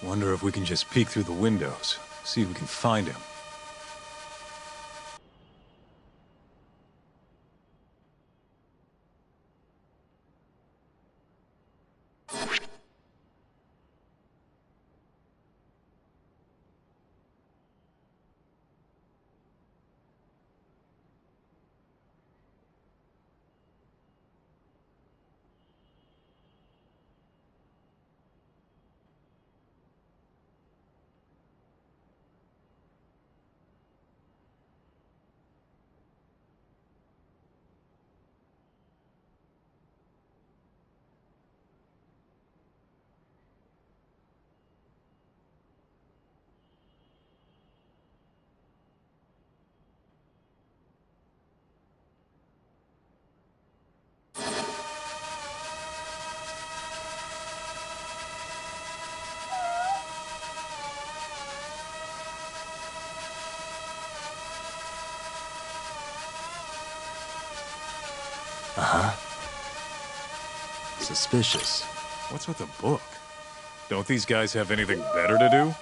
Wonder if we can just peek through the windows, see if we can find him. Uh-huh. Suspicious. What's with the book? Don't these guys have anything better to do?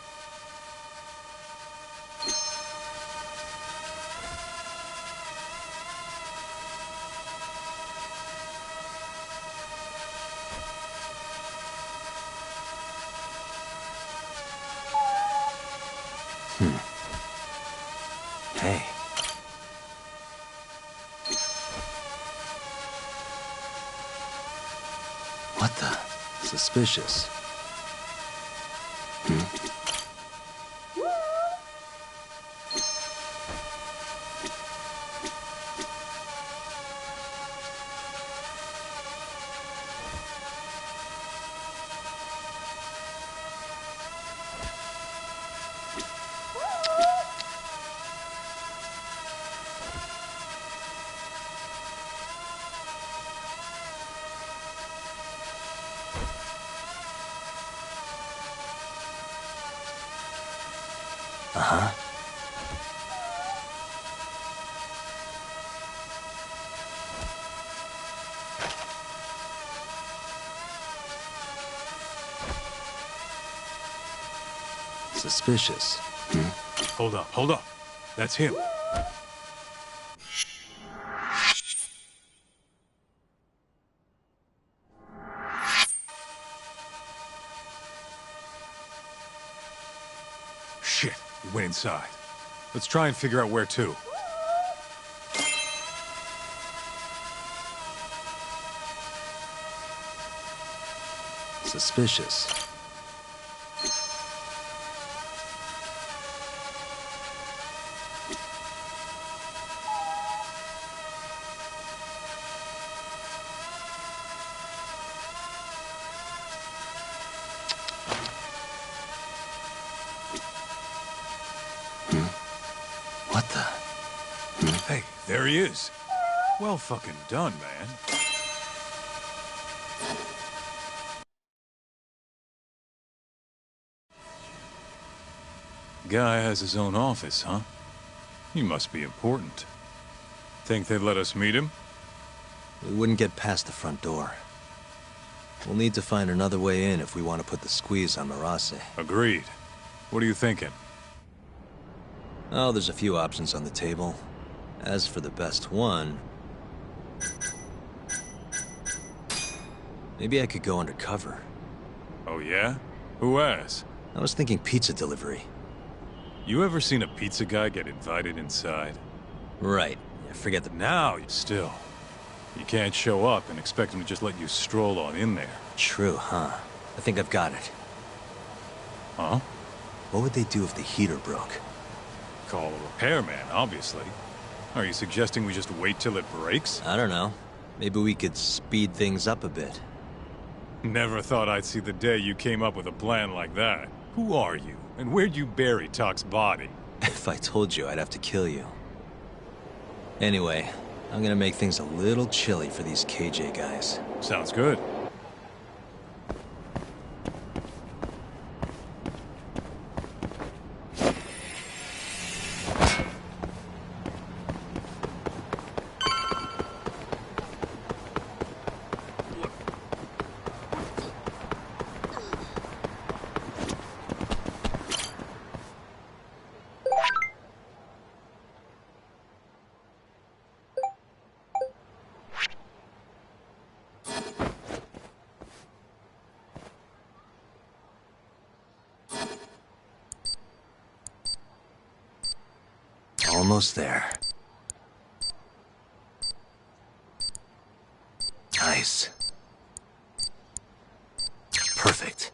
Hey. What the? Suspicious. Uh-huh. Suspicious. Hold up, hold up. That's him. Shit, he went inside. Let's try and figure out where to. Suspicious. What the? Hey, there he is. Well fucking done, man. Guy has his own office, huh? He must be important. Think they'd let us meet him? We wouldn't get past the front door. We'll need to find another way in if we want to put the squeeze on Marase. Agreed. What are you thinking? Oh, there's a few options on the table. As for the best one... maybe I could go undercover. Oh yeah? Who has? I was thinking pizza delivery. You ever seen a pizza guy get invited inside? Right. Yeah, forget the... Now, still. You can't show up and expect him to just let you stroll on in there. True, huh? I think I've got it. Huh? What would they do if the heater broke? Call a repairman, obviously. Are you suggesting we just wait till it breaks? I don't know. Maybe we could speed things up a bit. Never thought I'd see the day you came up with a plan like that. Who are you? And where'd you bury Talk's body? If I told you, I'd have to kill you. Anyway, I'm gonna make things a little chilly for these KJ guys. Sounds good. Almost there. Nice. Perfect.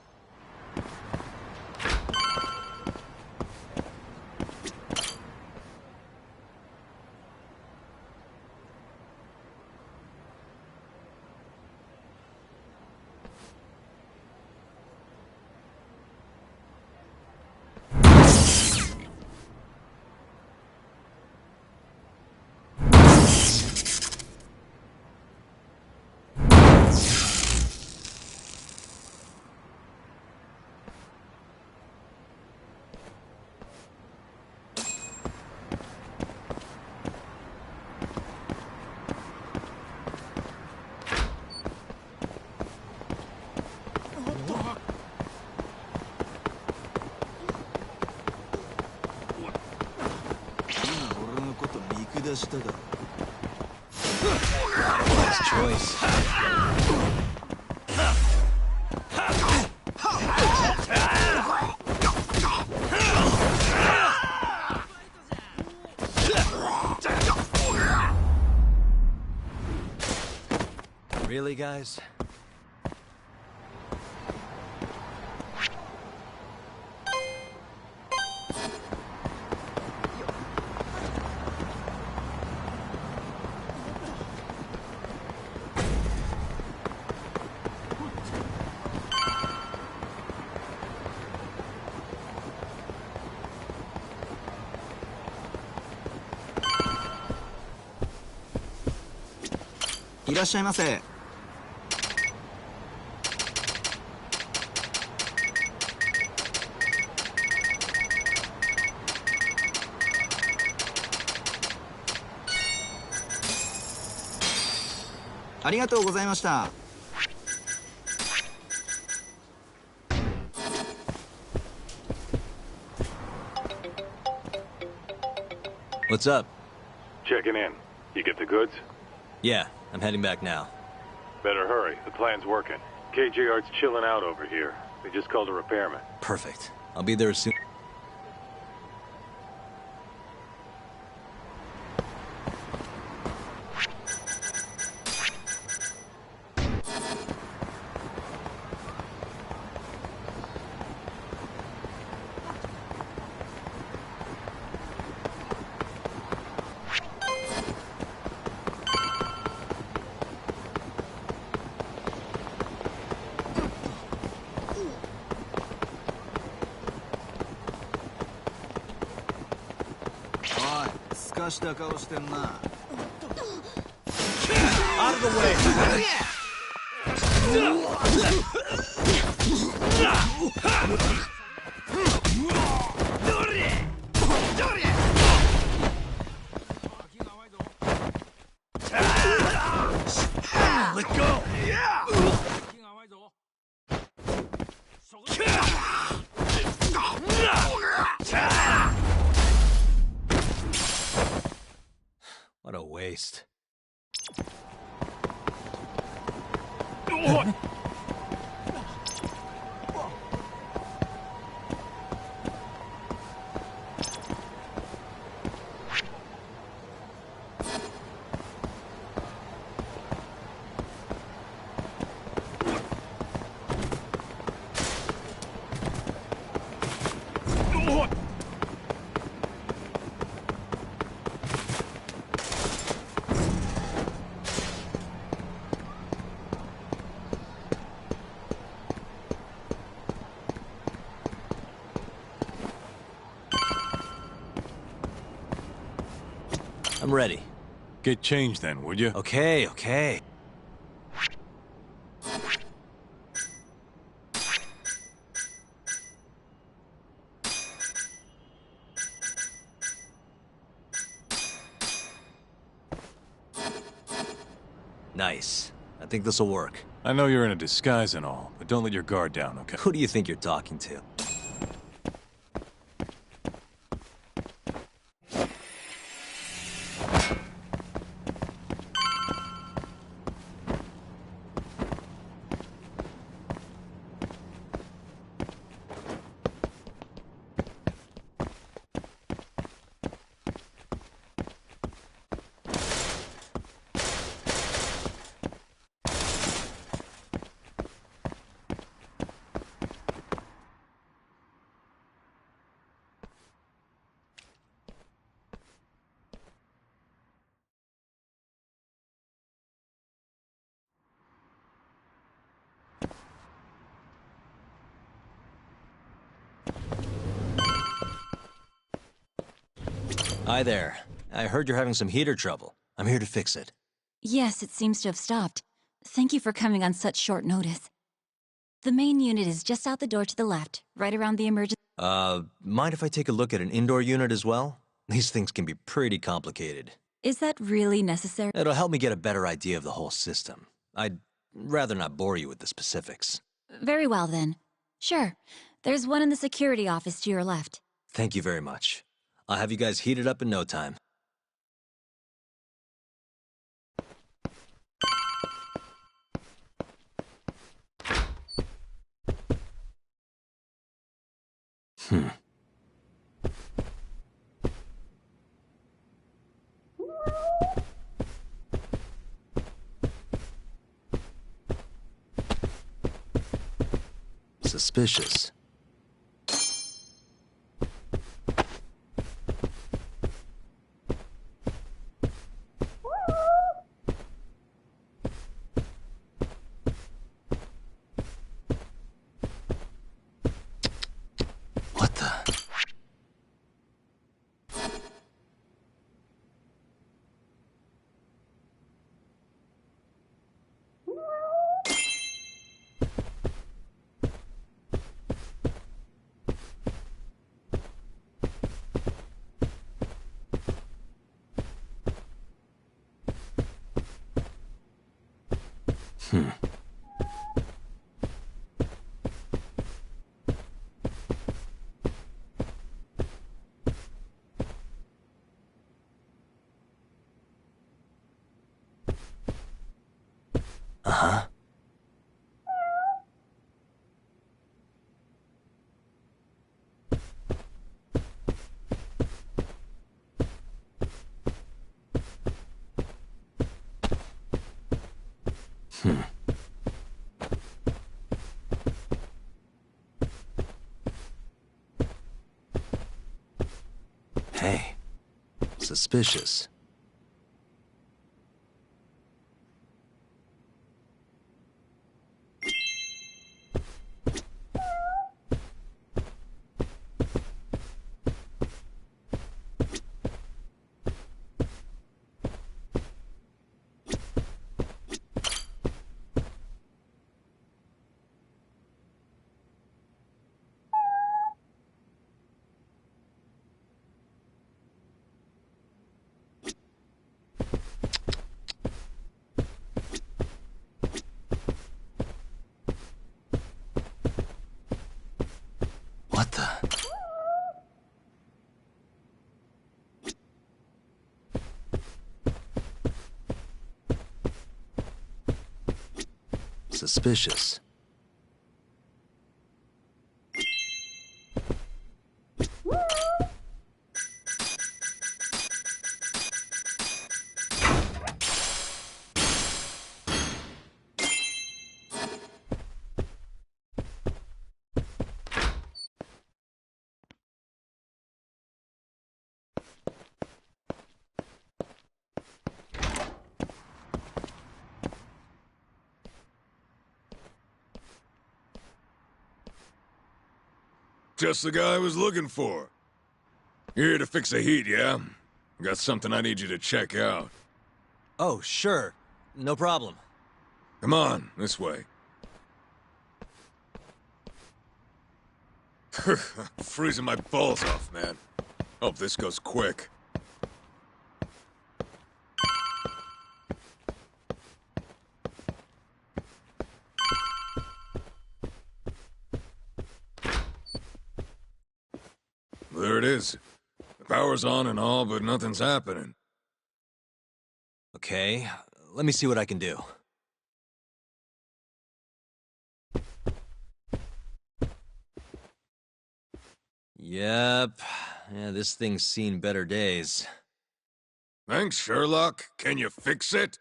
Nice choice. Really, guys?いらっしゃいませ。ありがとうございました。What's up? Checking in. You get the goods? Yeah, I'm heading back now. Better hurry. The plan's working. KJR's chilling out over here. They just called a repairman. Perfect. I'll be there as soon.した顔してんな。Out of the way. Let go! What a waste. I'm ready. Get changed then, would you? Okay, okay. Nice. I think this'll work. I know you're in a disguise and all, but don't let your guard down, okay? Who do you think you're talking to? Hi there. I heard you're having some heater trouble. I'm here to fix it. Yes, it seems to have stopped. Thank you for coming on such short notice. The main unit is just out the door to the left, right around the emergency. Mind if I take a look at an indoor unit as well? These things can be pretty complicated. Is that really necessary? It'll help me get a better idea of the whole system. I'd rather not bore you with the specifics. Very well, then. Sure. There's one in the security office to your left. Thank you very much. I'll have you guys heated up in no time. Suspicious. What the? Uh-huh. Hey, suspicious. Suspicious. Just the guy I was looking for. You're here to fix the heat, yeah? Got something I need you to check out. Oh, sure. No problem. Come on, this way. Freezing my balls off, man. Hope this goes quick. There it is. The power's on and all, but nothing's happening. Okay, let me see what I can do. Yep. Yeah, this thing's seen better days. Thanks, Sherlock. Can you fix it?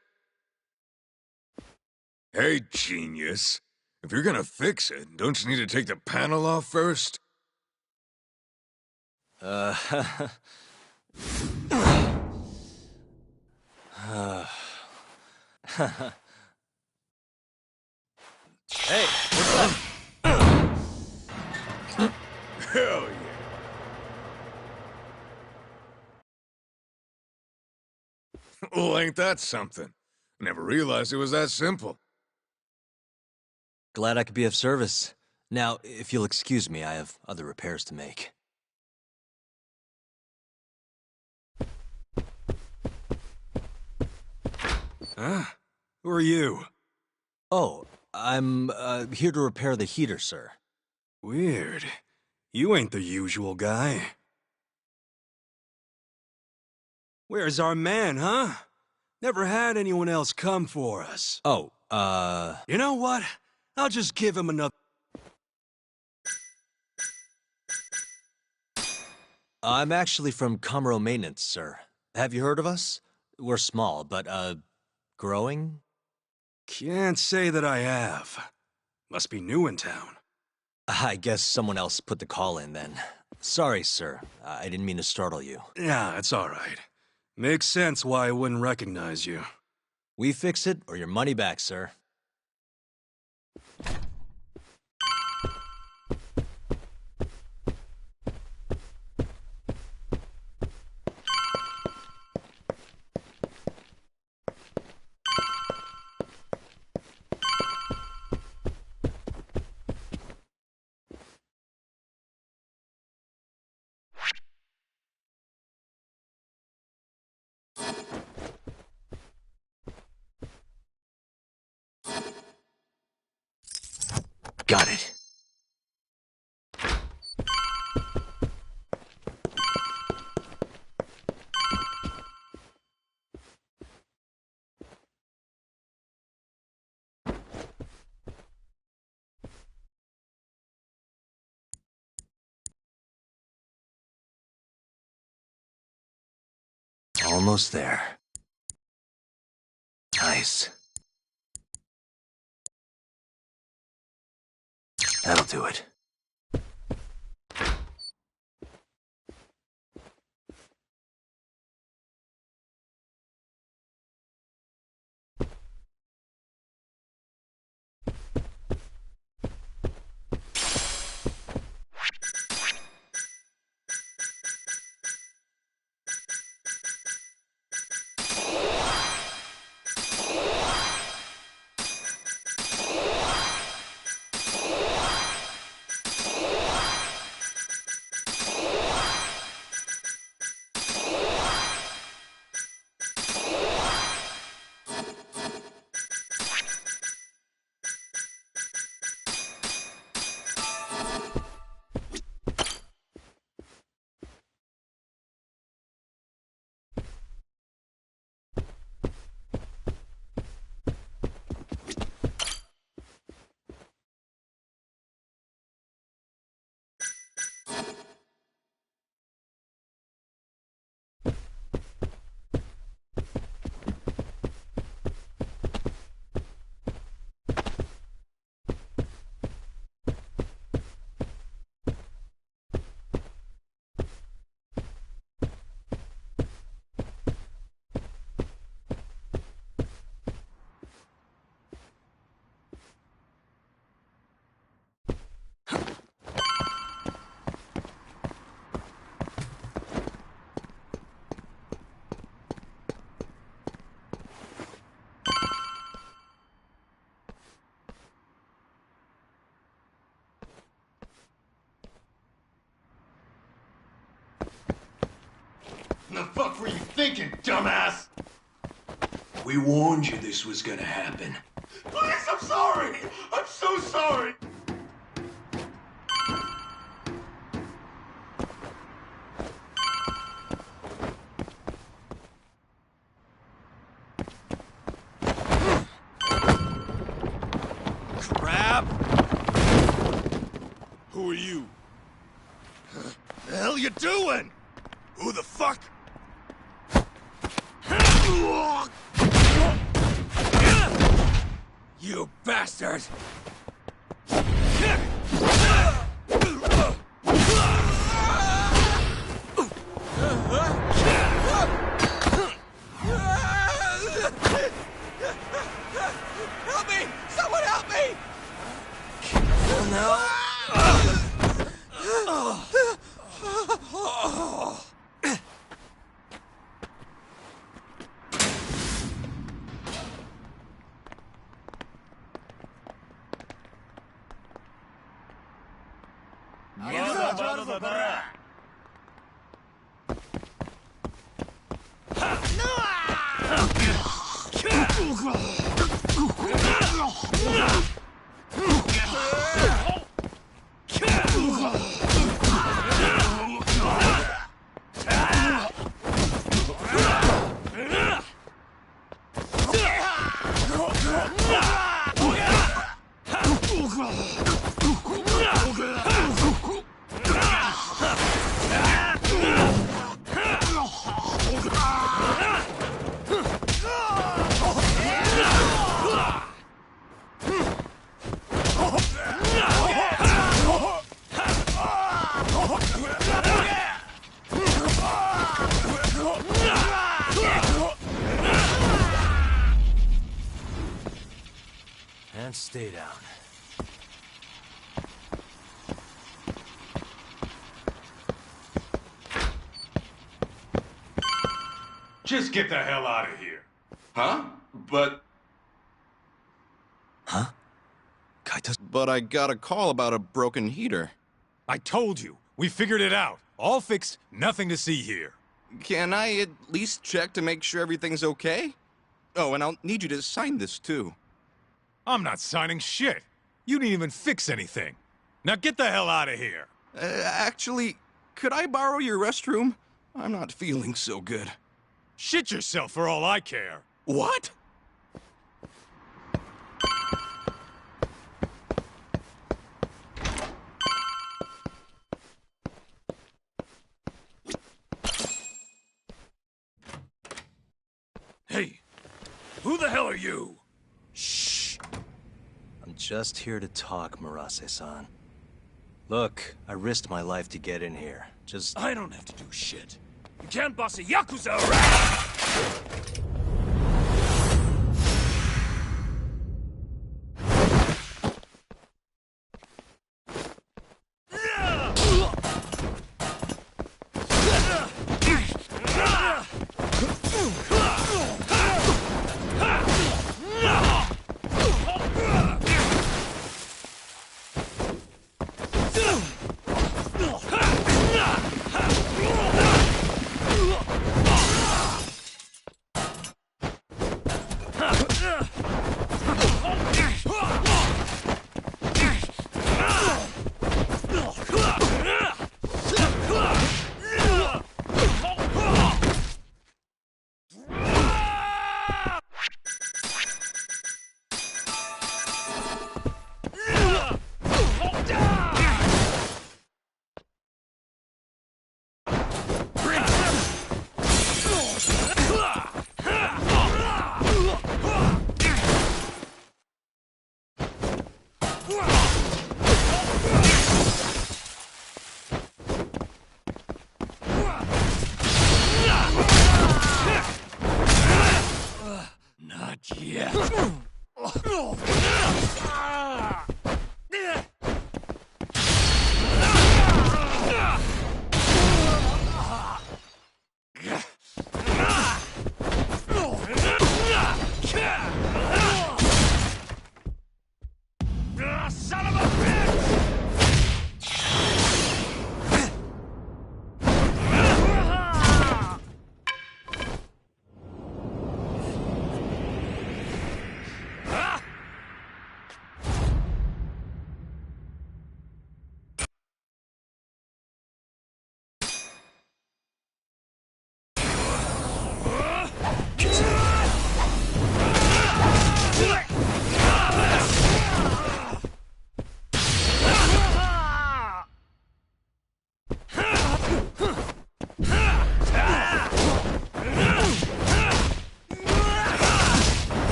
Hey, genius. If you're gonna fix it, don't you need to take the panel off first? Hey, what's up? Hell yeah. Well, ain't that something? Never realized it was that simple. Glad I could be of service. Now, if you'll excuse me, I have other repairs to make. Huh? Who are you? Oh, I'm, here to repair the heater, sir. Weird. You ain't the usual guy. Where's our man, huh? Never had anyone else come for us. Oh, You know what? I'll just give him another... I'm actually from Kamuro Maintenance, sir. Have you heard of us? We're small, but, growing? Can't say that I have. Must be new in town. I guess someone else put the call in then. Sorry, sir. I didn't mean to startle you. Yeah, it's all right. Makes sense why I wouldn't recognize you. We fix it, or your money back, sir. Got it. Almost there. Nice. That'll do it. the fuck were you thinking, dumbass? We warned you this was gonna happen. Please, I'm sorry! I'm so sorry! Crap! Who are you? The hell you doing? Who the fuck? You bastard! Help me! Someone help me! Oh no! And stay down. Just get the hell out of here. Huh? But... Huh? Kaito's... But I got a call about a broken heater. I told you. We figured it out. All fixed, nothing to see here. Can I at least check to make sure everything's okay? Oh, and I'll need you to sign this, too. I'm not signing shit. You didn't even fix anything. Now get the hell out of here. Actually, could I borrow your restroom? I'm not feeling so good. Shit yourself for all I care. What? Hey, who the hell are you? Shh. I'm just here to talk, Murase-san. Look, I risked my life to get in here. Just... I don't have to do shit. You can't boss a Yakuza around!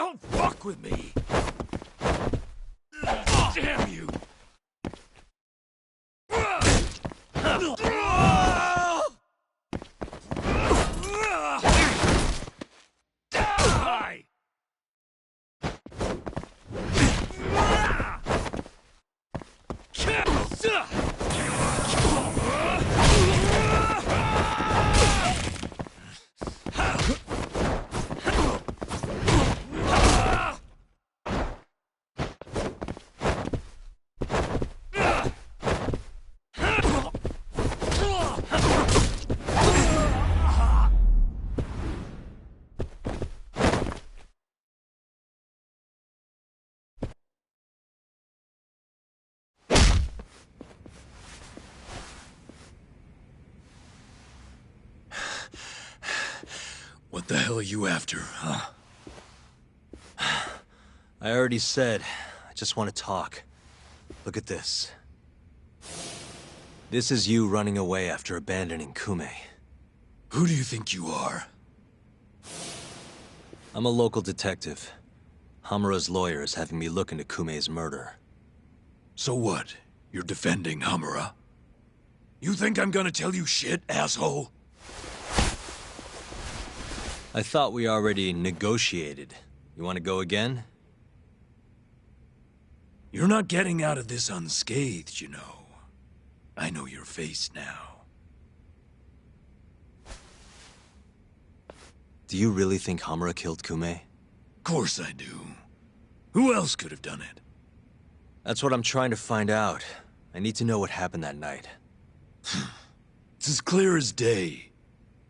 Don't fuck with me! Damn you! Die! What the hell are you after, huh? I already said, I just want to talk. Look at this. This is you running away after abandoning Kume. Who do you think you are? I'm a local detective. Hamura's lawyer is having me look into Kume's murder. So what? You're defending Hamura? You think I'm gonna tell you shit, asshole? I thought we already negotiated. You want to go again? You're not getting out of this unscathed, you know. I know your face now. Do you really think Hamura killed Kume? Course I do. Who else could have done it? That's what I'm trying to find out. I need to know what happened that night. It's as clear as day.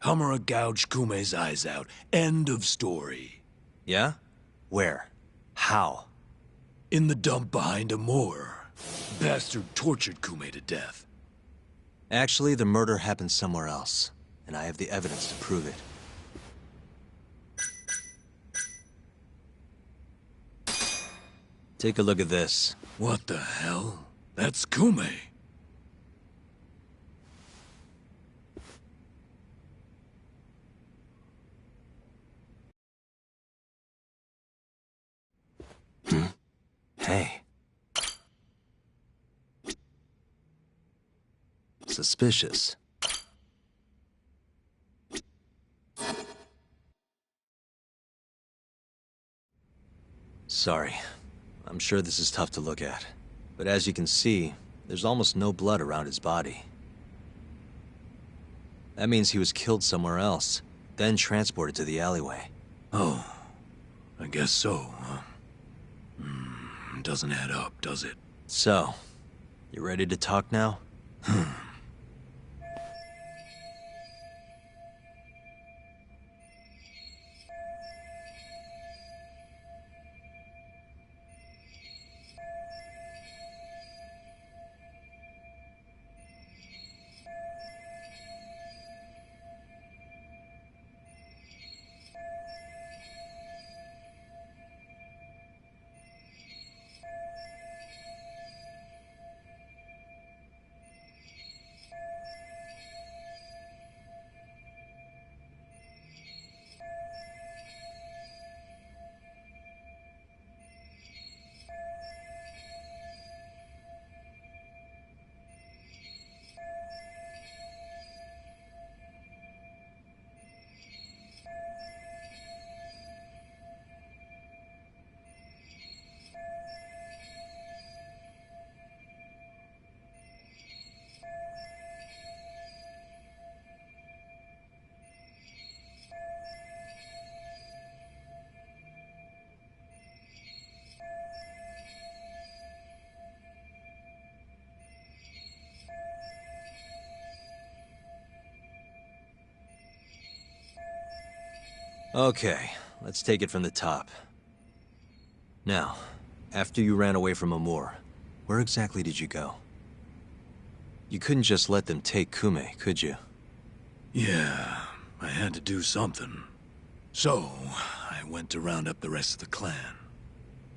Hamura gouged Kume's eyes out. End of story. Yeah? Where? How? In the dump behind Amur. Bastard tortured Kume to death. Actually, the murder happened somewhere else, and I have the evidence to prove it. Take a look at this. What the hell? That's Kume. Hey. Suspicious. Sorry. I'm sure this is tough to look at. But as you can see, there's almost no blood around his body. That means he was killed somewhere else, then transported to the alleyway. Oh, I guess so, huh? Doesn't add up, does it? So, you ready to talk now? Okay, let's take it from the top. Now, after you ran away from Amur, where exactly did you go? You couldn't just let them take Kume, could you? Yeah, I had to do something. So, I went to round up the rest of the clan.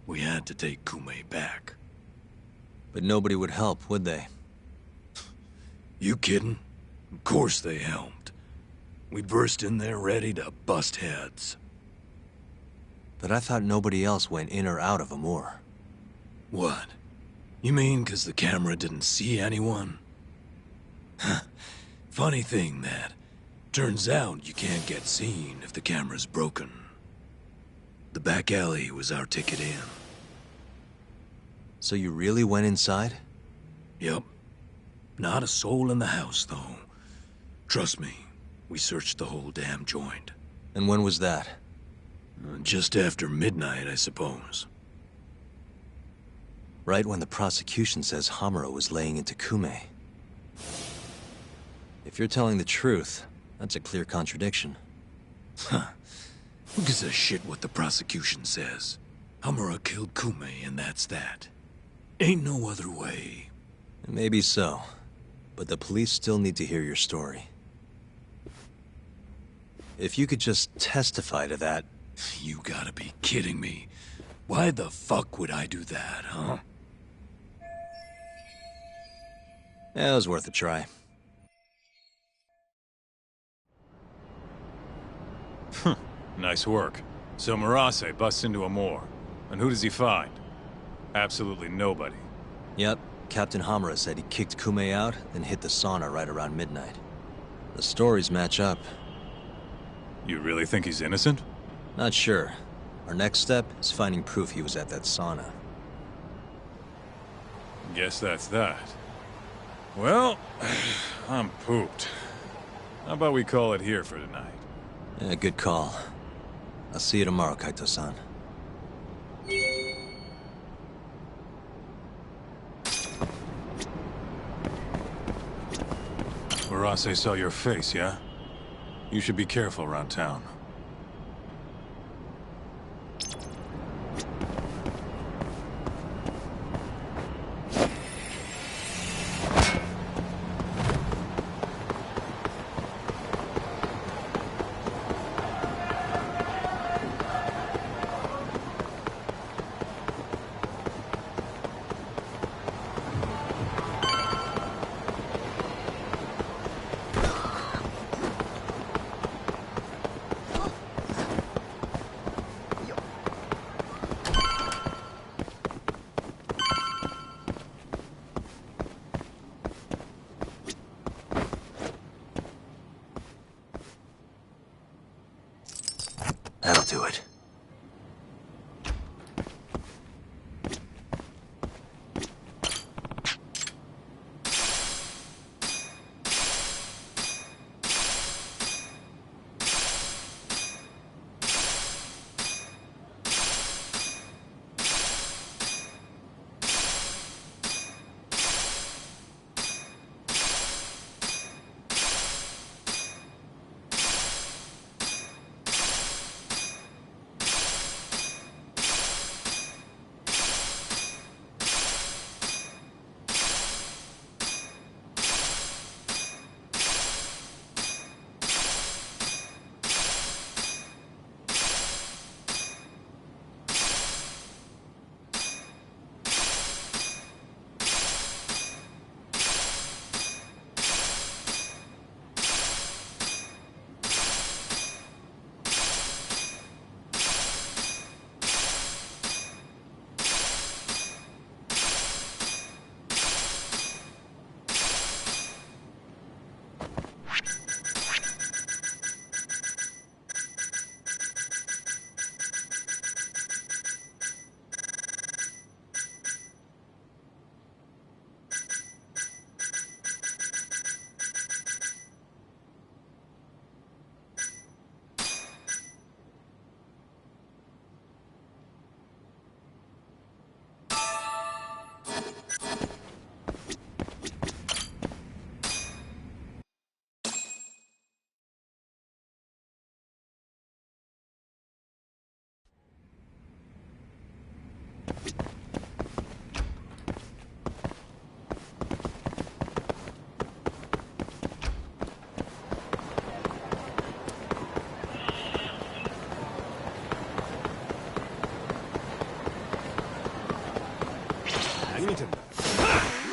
We had to take Kume back. But nobody would help, would they? You kidding? Of course they helped. We burst in there ready to bust heads. But I thought nobody else went in or out of Amur. What? You mean 'cause the camera didn't see anyone? Funny thing, that. Turns out you can't get seen if the camera's broken. The back alley was our ticket in. So you really went inside? Yep. Not a soul in the house, though. Trust me, we searched the whole damn joint. And when was that? Just after midnight, I suppose. Right when the prosecution says Hamura was laying into Kume. If you're telling the truth, that's a clear contradiction. Huh. Who gives a shit what the prosecution says? Hamura killed Kume, and that's that. Ain't no other way. Maybe so, but the police still need to hear your story. If you could just testify to that... You gotta be kidding me. Why the fuck would I do that, huh? Yeah, it was worth a try. Nice work. So Murase busts into Amur. And who does he find? Absolutely nobody. Yep. Captain Hamura said he kicked Kume out, then hit the sauna right around midnight. The stories match up. You really think he's innocent? Not sure. Our next step is finding proof he was at that sauna. Guess that's that. Well, I'm pooped. How about we call it here for tonight? Yeah, good call. I'll see you tomorrow, Kaito-san. Murase saw your face, yeah? You should be careful around town. That'll do it.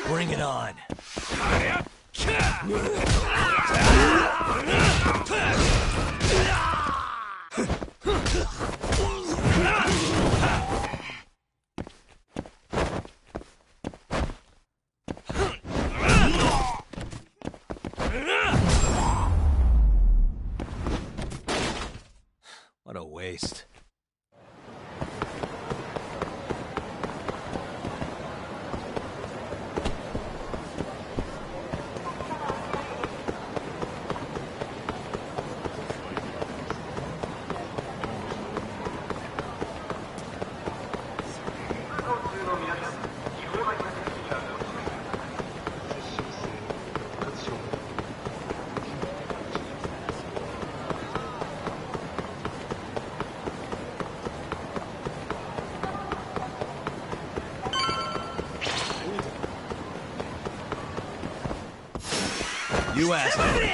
Bring it on. waste. You asked for it.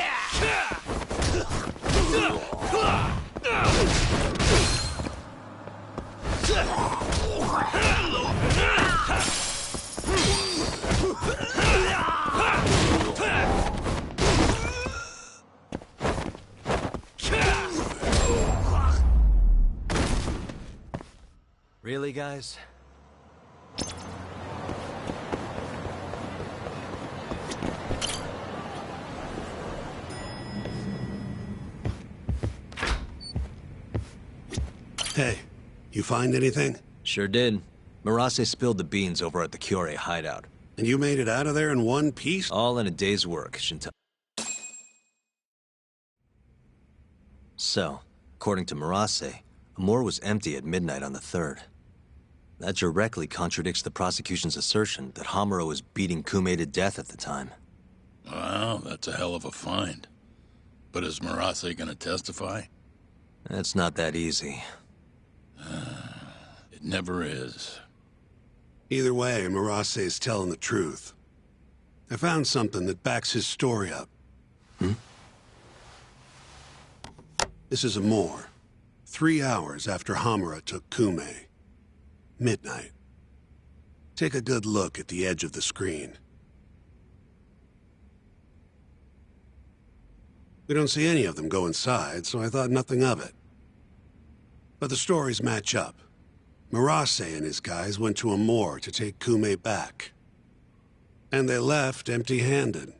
Really, guys? Hey, you find anything? Sure did. Marase spilled the beans over at the Kyorei hideout. And you made it out of there in one piece? All in a day's work, Shinta. So, according to Marase, Amur was empty at midnight on the 3rd. That directly contradicts the prosecution's assertion that Hamura was beating Kume to death at the time. Wow, that's a hell of a find. But is Marase gonna testify? It's not that easy. It never is. Either way, Marase is telling the truth. I found something that backs his story up. This is Amur. 3 hours after Hamura took Kume. Midnight. Take a good look at the edge of the screen. We don't see any of them go inside, so I thought nothing of it. But the stories match up. Marase and his guys went to Amur to take Kume back. And they left empty-handed.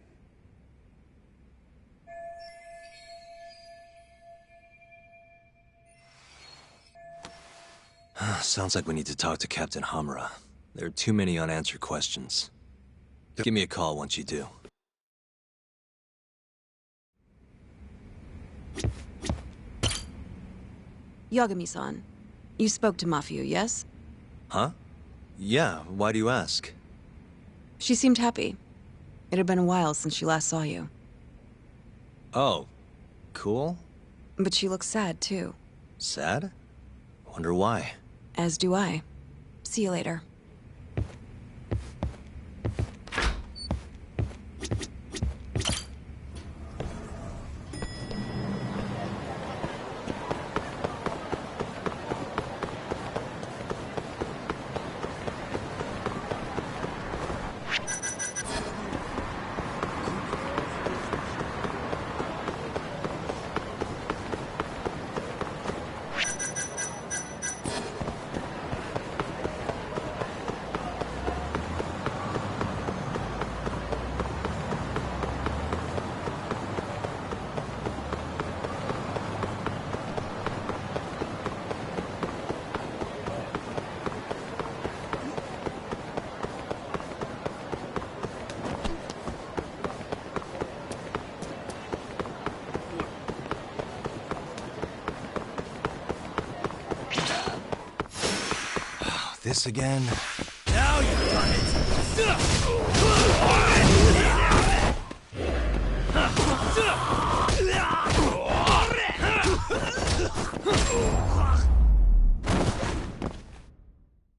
Sounds like we need to talk to Captain Hamura. There are too many unanswered questions. Give me a call once you do. Yagami-san, you spoke to Mafio, yes? Huh? Yeah, why do you ask? She seemed happy. It had been a while since she last saw you. Oh, cool. But she looks sad, too. Sad? Wonder why. As do I. See you later. This again? Now you've done it!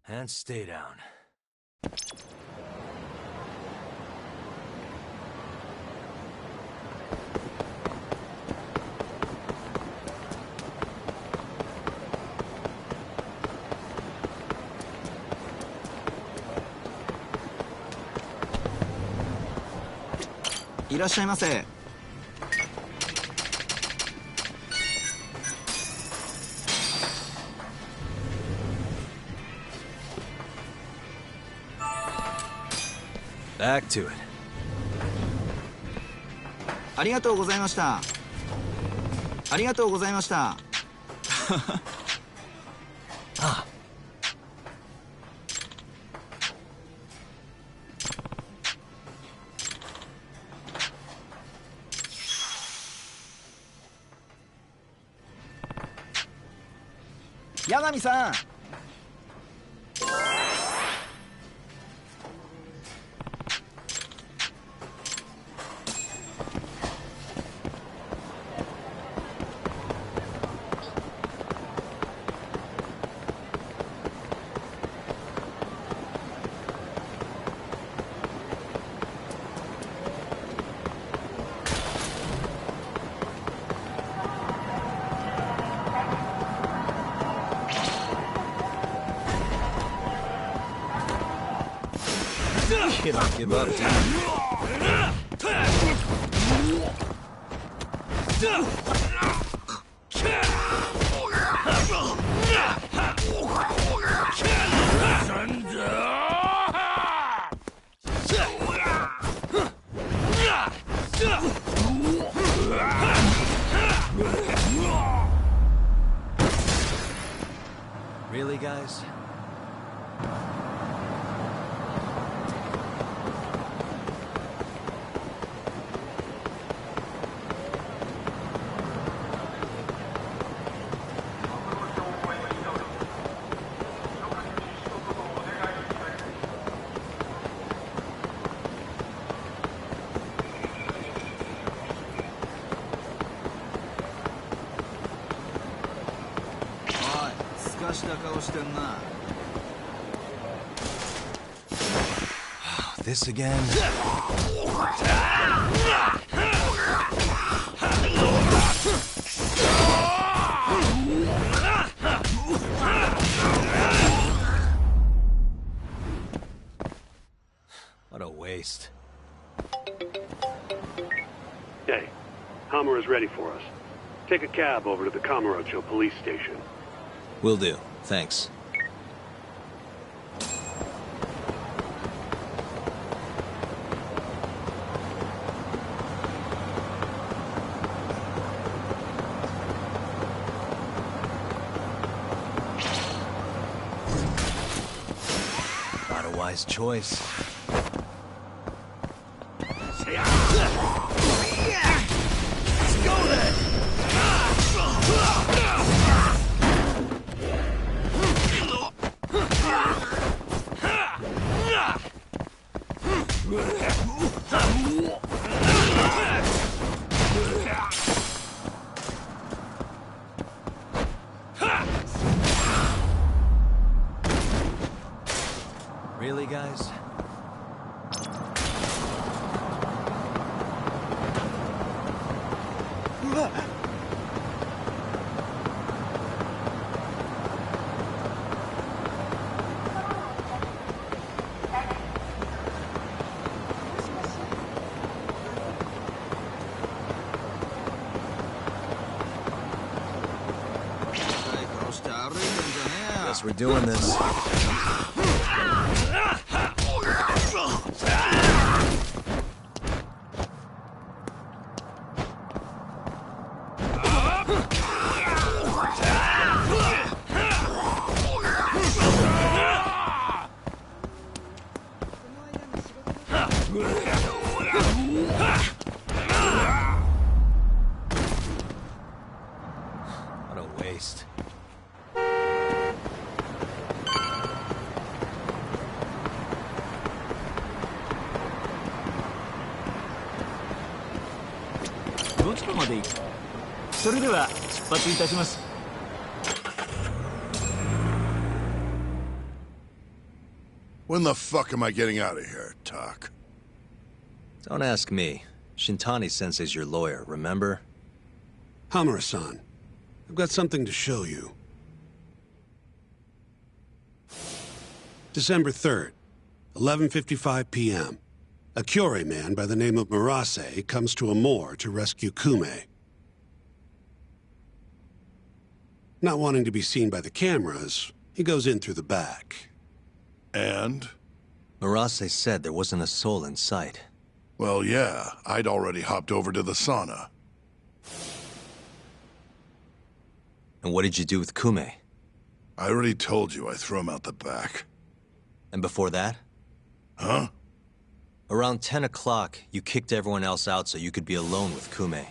And stay down.いらっしゃいませ。Back to it. ありがとうございました。ありがとうございました。八神さん。You don't give up, Really, guys? This again? What a waste. Hey, Hamura's ready for us. Take a cab over to the Kamurocho police station. Will do. Thanks. Not a wise choice. Let's go then! Really, guys? Guess we're doing this. What a waste. When the fuck am I getting out of here, Tak? Don't ask me. Shintani-sensei's your lawyer, remember? Hamura-san, I've got something to show you. December 3rd, 11:55 p.m. A Kyorei man by the name of Murase comes to Amur to rescue Kume. Not wanting to be seen by the cameras, he goes in through the back. And? Murase said there wasn't a soul in sight. Well, yeah. I'd already hopped over to the sauna. And what did you do with Kume? I already told you I threw him out the back. And before that? Huh? Around 10 o'clock, you kicked everyone else out so you could be alone with Kume.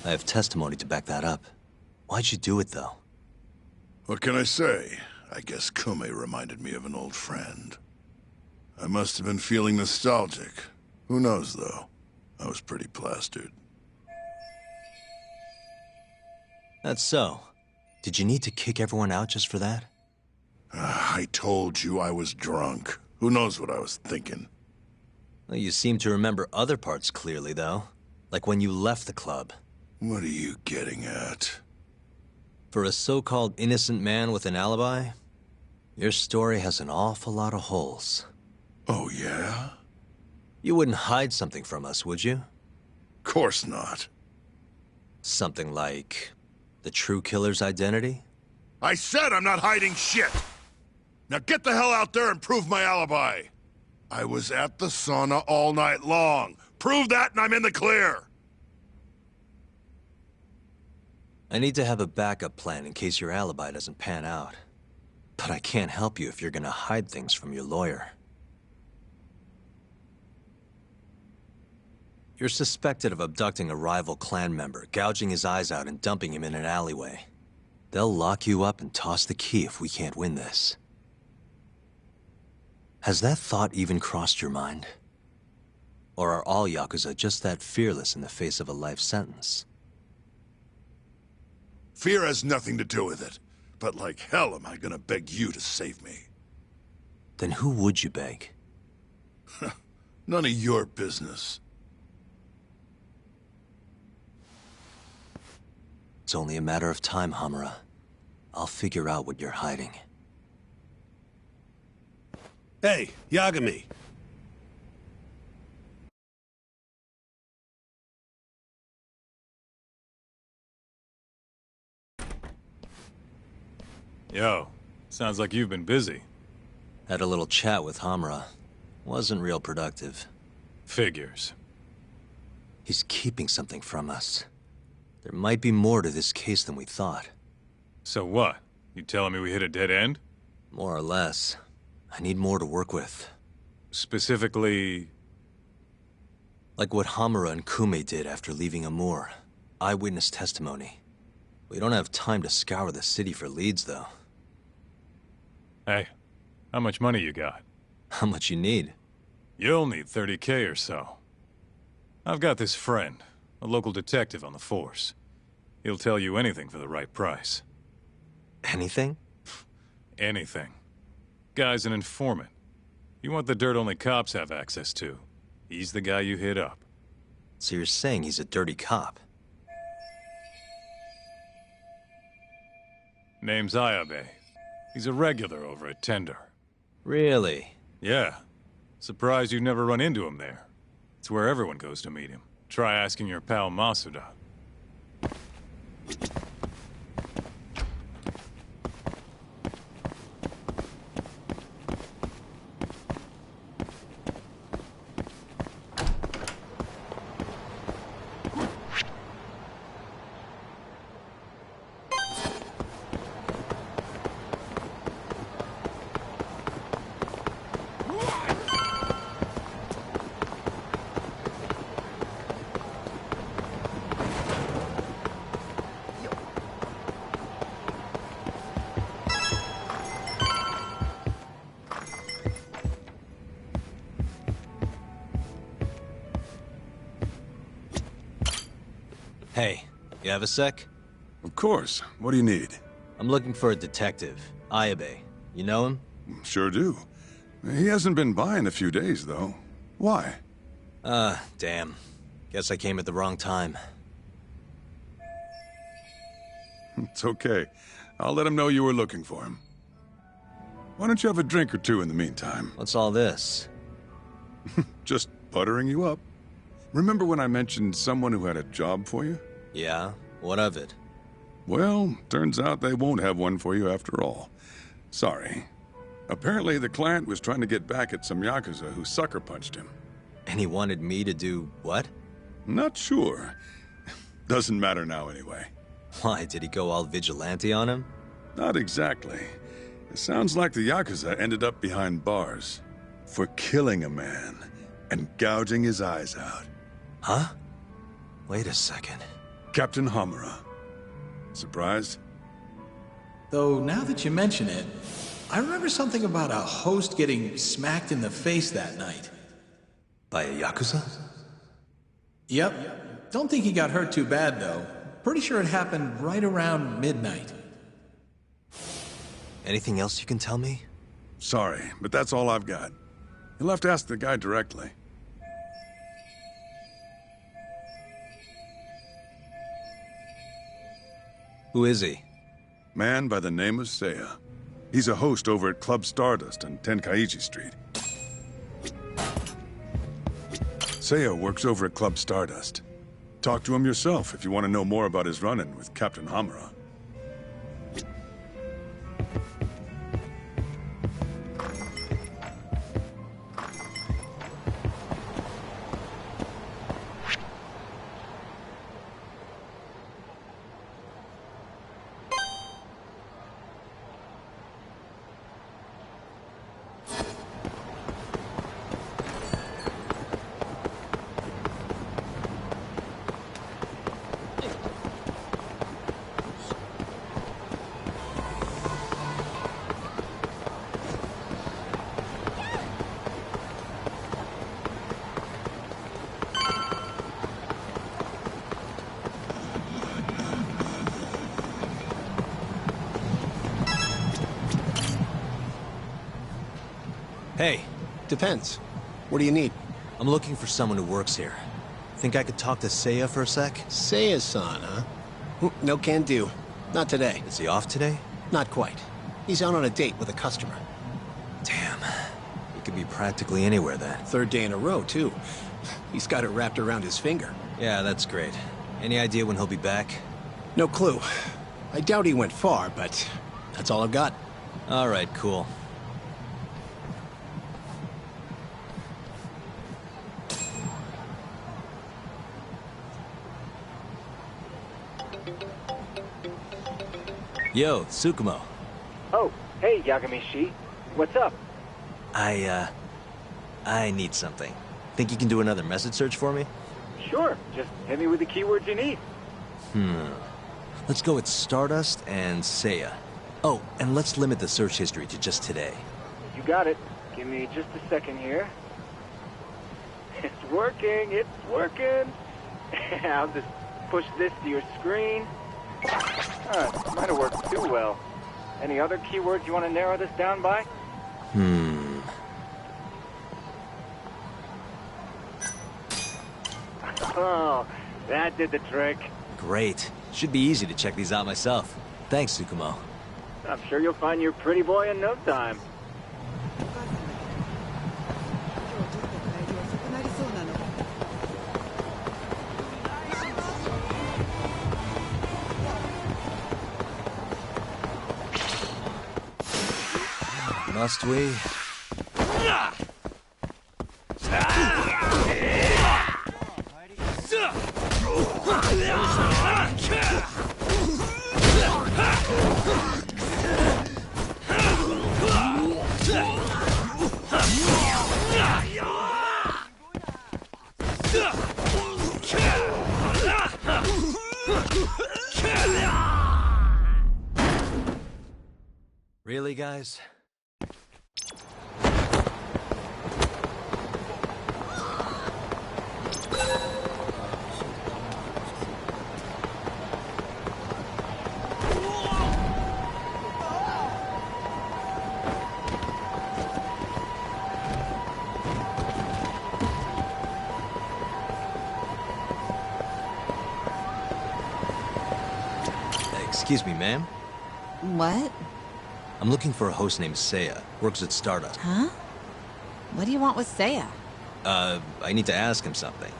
I have testimony to back that up. Why'd you do it, though? What can I say? I guess Kume reminded me of an old friend. I must have been feeling nostalgic. Who knows, though? I was pretty plastered. That's so. Did you need to kick everyone out just for that? I told you I was drunk. Who knows what I was thinking? Well, you seem to remember other parts clearly, though. Like when you left the club. What are you getting at? For a so-called innocent man with an alibi, your story has an awful lot of holes. Oh, yeah? You wouldn't hide something from us, would you? Course not. Something like the true killer's identity? I said I'm not hiding shit! Now get the hell out there and prove my alibi! I was at the sauna all night long. Prove that and I'm in the clear! I need to have a backup plan in case your alibi doesn't pan out. But I can't help you if you're gonna hide things from your lawyer. You're suspected of abducting a rival clan member, gouging his eyes out and dumping him in an alleyway. They'll lock you up and toss the key if we can't win this. Has that thought even crossed your mind? Or are all Yakuza just that fearless in the face of a life sentence? Fear has nothing to do with it. But like hell am I gonna beg you to save me. Then who would you beg? None of your business. It's only a matter of time, Hamura. I'll figure out what you're hiding. Hey, Yagami. Yo, sounds like you've been busy. Had a little chat with Hamura. Wasn't real productive. Figures. He's keeping something from us. There might be more to this case than we thought. So what? You telling me we hit a dead end? More or less. I need more to work with. Specifically... like what Hamura and Kume did after leaving Amur. Eyewitness testimony. We don't have time to scour the city for leads, though. Hey, how much money you got? How much you need? You'll need 30K or so. I've got this friend, a local detective on the force. He'll tell you anything for the right price. Anything? Anything. Guy's an informant. You want the dirt only cops have access to. He's the guy you hit up. So you're saying he's a dirty cop? Name's Ayabe. He's a regular over at Tender. Really? Yeah. Surprised you've never run into him there. It's where everyone goes to meet him. Try asking your pal Masuda. Hey, you have a sec? Of course. What do you need? I'm looking for a detective. Ayabe. You know him? Sure do. He hasn't been by in a few days, though. Why? Damn. Guess I came at the wrong time. It's okay. I'll let him know you were looking for him. Why don't you have a drink or two in the meantime? What's all this? Just buttering you up. Remember when I mentioned someone who had a job for you? Yeah? What of it? Well, turns out they won't have one for you after all. Sorry. Apparently the client was trying to get back at some Yakuza who sucker punched him. And he wanted me to do what? Not sure. Doesn't matter now anyway. Why, did he go all vigilante on him? Not exactly. It sounds like the Yakuza ended up behind bars for killing a man and gouging his eyes out. Huh? Wait a second. Captain Hamura. Surprised? Though now that you mention it, I remember something about a host getting smacked in the face that night. By a Yakuza? Yep. Don't think he got hurt too bad, though. Pretty sure it happened right around midnight. Anything else you can tell me? Sorry, but that's all I've got. You'll have to ask the guy directly. Who is he? Man by the name of Seiya. He's a host over at Club Stardust on Tenkaichi Street. Seiya works over at Club Stardust. Talk to him yourself if you want to know more about his run-in with Captain Hamura. Hey. Depends. What do you need? I'm looking for someone who works here. Think I could talk to Seiya for a sec? Seiya-san, huh? No can do. Not today. Is he off today? Not quite. He's out on a date with a customer. Damn. He could be practically anywhere then. Third day in a row, too. He's got it wrapped around his finger. Yeah, that's great. Any idea when he'll be back? No clue. I doubt he went far, but that's all I've got. All right, cool. Yo, Tsukumo. Oh, hey, Yagami-shi. What's up? I need something. Think you can do another message search for me? Sure, just hit me with the keywords you need. Let's go with Stardust and Seiya. Oh, and let's limit the search history to just today. You got it. Give me just a second here. It's working, it's working. I'll just push this to your screen. Might have worked too well. Any other keywords you want to narrow this down by? Oh, that did the trick. Great. Should be easy to check these out myself. Thanks, Tsukumo. I'm sure you'll find your pretty boy in no time. Must we? Really, guys? Excuse me, ma'am? What? I'm looking for a host named Seiya. Works at Stardust. Huh? What do you want with Seiya? I need to ask him something.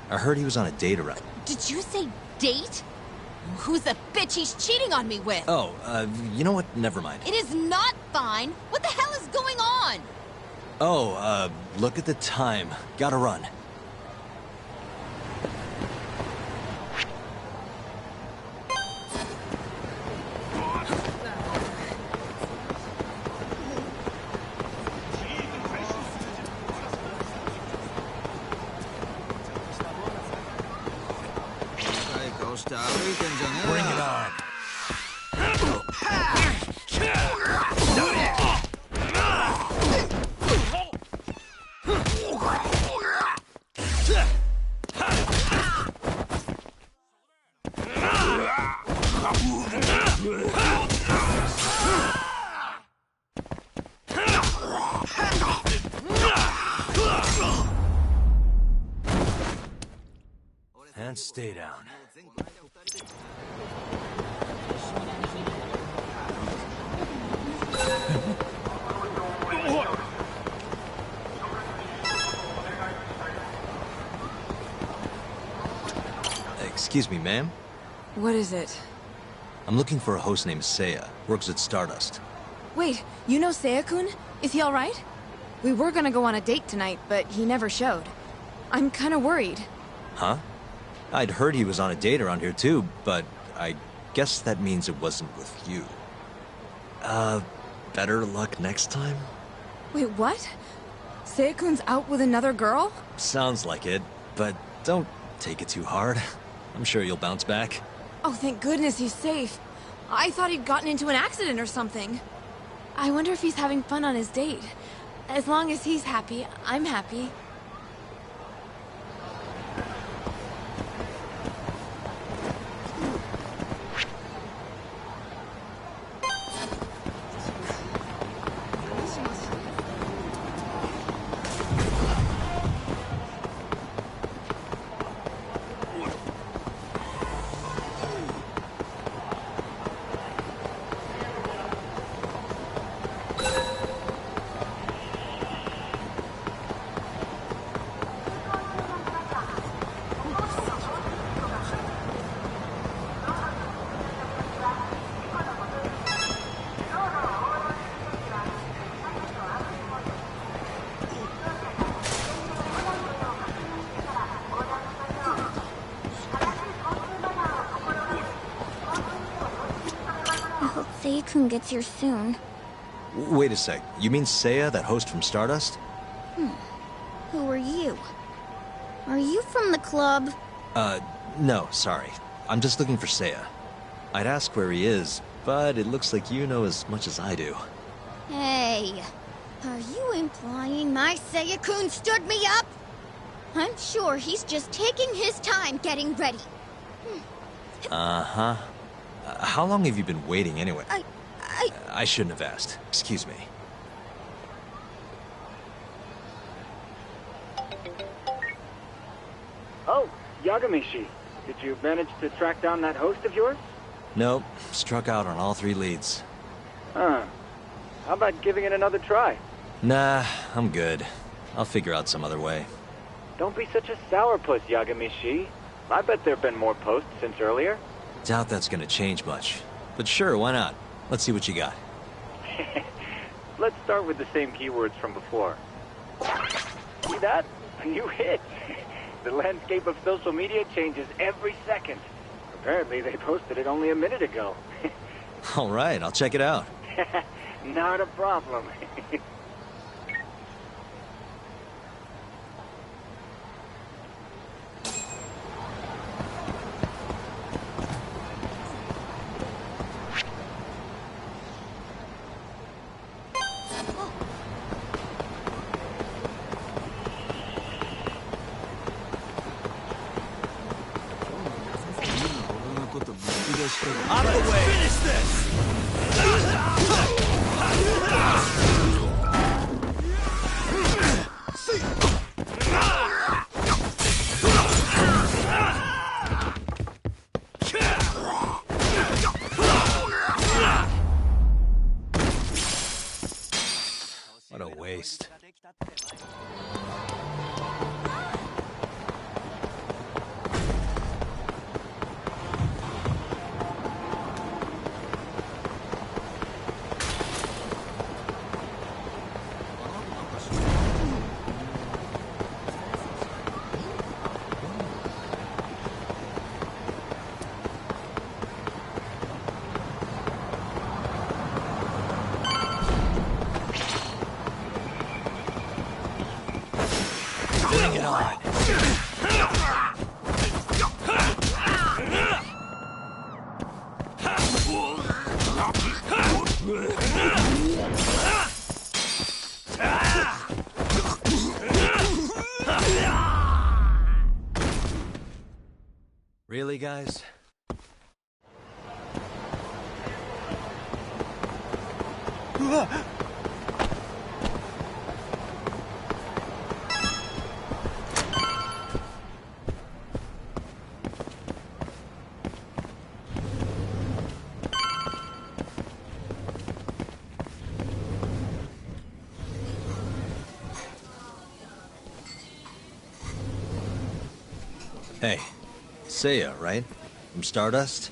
I heard he was on a date around. Did you say date? Who's the bitch he's cheating on me with? Oh, you know what? Never mind. It is not fine. What the hell is going on? Oh, look at the time. Gotta run. Bring it on. and stay down. Excuse me, ma'am? What is it? I'm looking for a host named Seiya. Works at Stardust. Wait, you know Seiya-kun? Is he alright? We were gonna go on a date tonight, but he never showed. I'm kinda worried. Huh? I'd heard he was on a date around here too, but I guess that means it wasn't with you. Better luck next time? Wait, what? Seiya-kun's out with another girl? Sounds like it, but don't take it too hard. I'm sure you'll bounce back. Oh, thank goodness he's safe. I thought he'd gotten into an accident or something. I wonder if he's having fun on his date. As long as he's happy, I'm happy. Seiya-kun gets here soon. Wait a sec. You mean Seiya, that host from Stardust? Who are you? Are you from the club? No, sorry. I'm just looking for Seiya. I'd ask where he is, but it looks like you know as much as I do. Hey, are you implying my Seiya-kun stood me up? I'm sure he's just taking his time getting ready. Uh-huh. How long have you been waiting anyway? I I shouldn't have asked. Excuse me. Oh, Yagamishi. Did you manage to track down that host of yours? Nope. Struck out on all 3 leads. Huh. How about giving it another try? Nah, I'm good. I'll figure out some other way. Don't be such a sourpuss, Yagamishi. I bet there have been more posts since earlier. Doubt that's gonna change much. But sure, why not? Let's see what you got. Let's start with the same keywords from before. See that? You hit. The landscape of social media changes every second. Apparently they posted it only a minute ago. All right, I'll check it out. Not a problem. Out of the way! Finish this! What a waste. Bring it on. Really, guys? Hey, Seiya, right? From Stardust?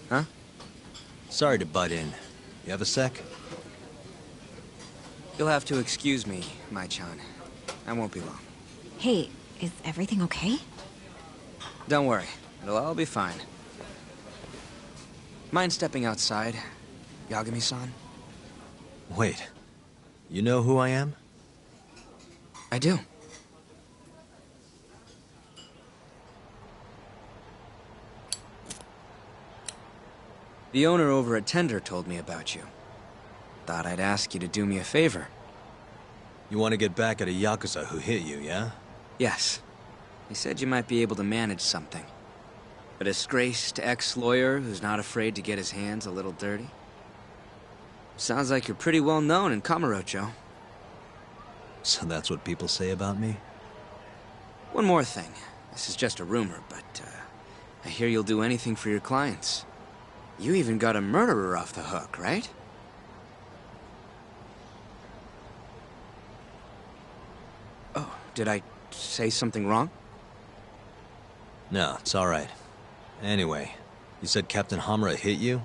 Huh? Sorry to butt in. You have a sec? You'll have to excuse me, Mai-chan. I won't be long. Hey, is everything okay? Don't worry. It'll all be fine. Mind stepping outside, Yagami-san? Wait. You know who I am? I do. The owner over at Tender told me about you. Thought I'd ask you to do me a favor. You want to get back at a Yakuza who hit you, yeah? Yes. He said you might be able to manage something. A disgraced ex-lawyer who's not afraid to get his hands a little dirty. Sounds like you're pretty well known in Kamurocho. So that's what people say about me? One more thing. This is just a rumor, but I hear you'll do anything for your clients. You even got a murderer off the hook, right? Oh, did I say something wrong? No, it's all right. Anyway, you said Captain Hamura hit you?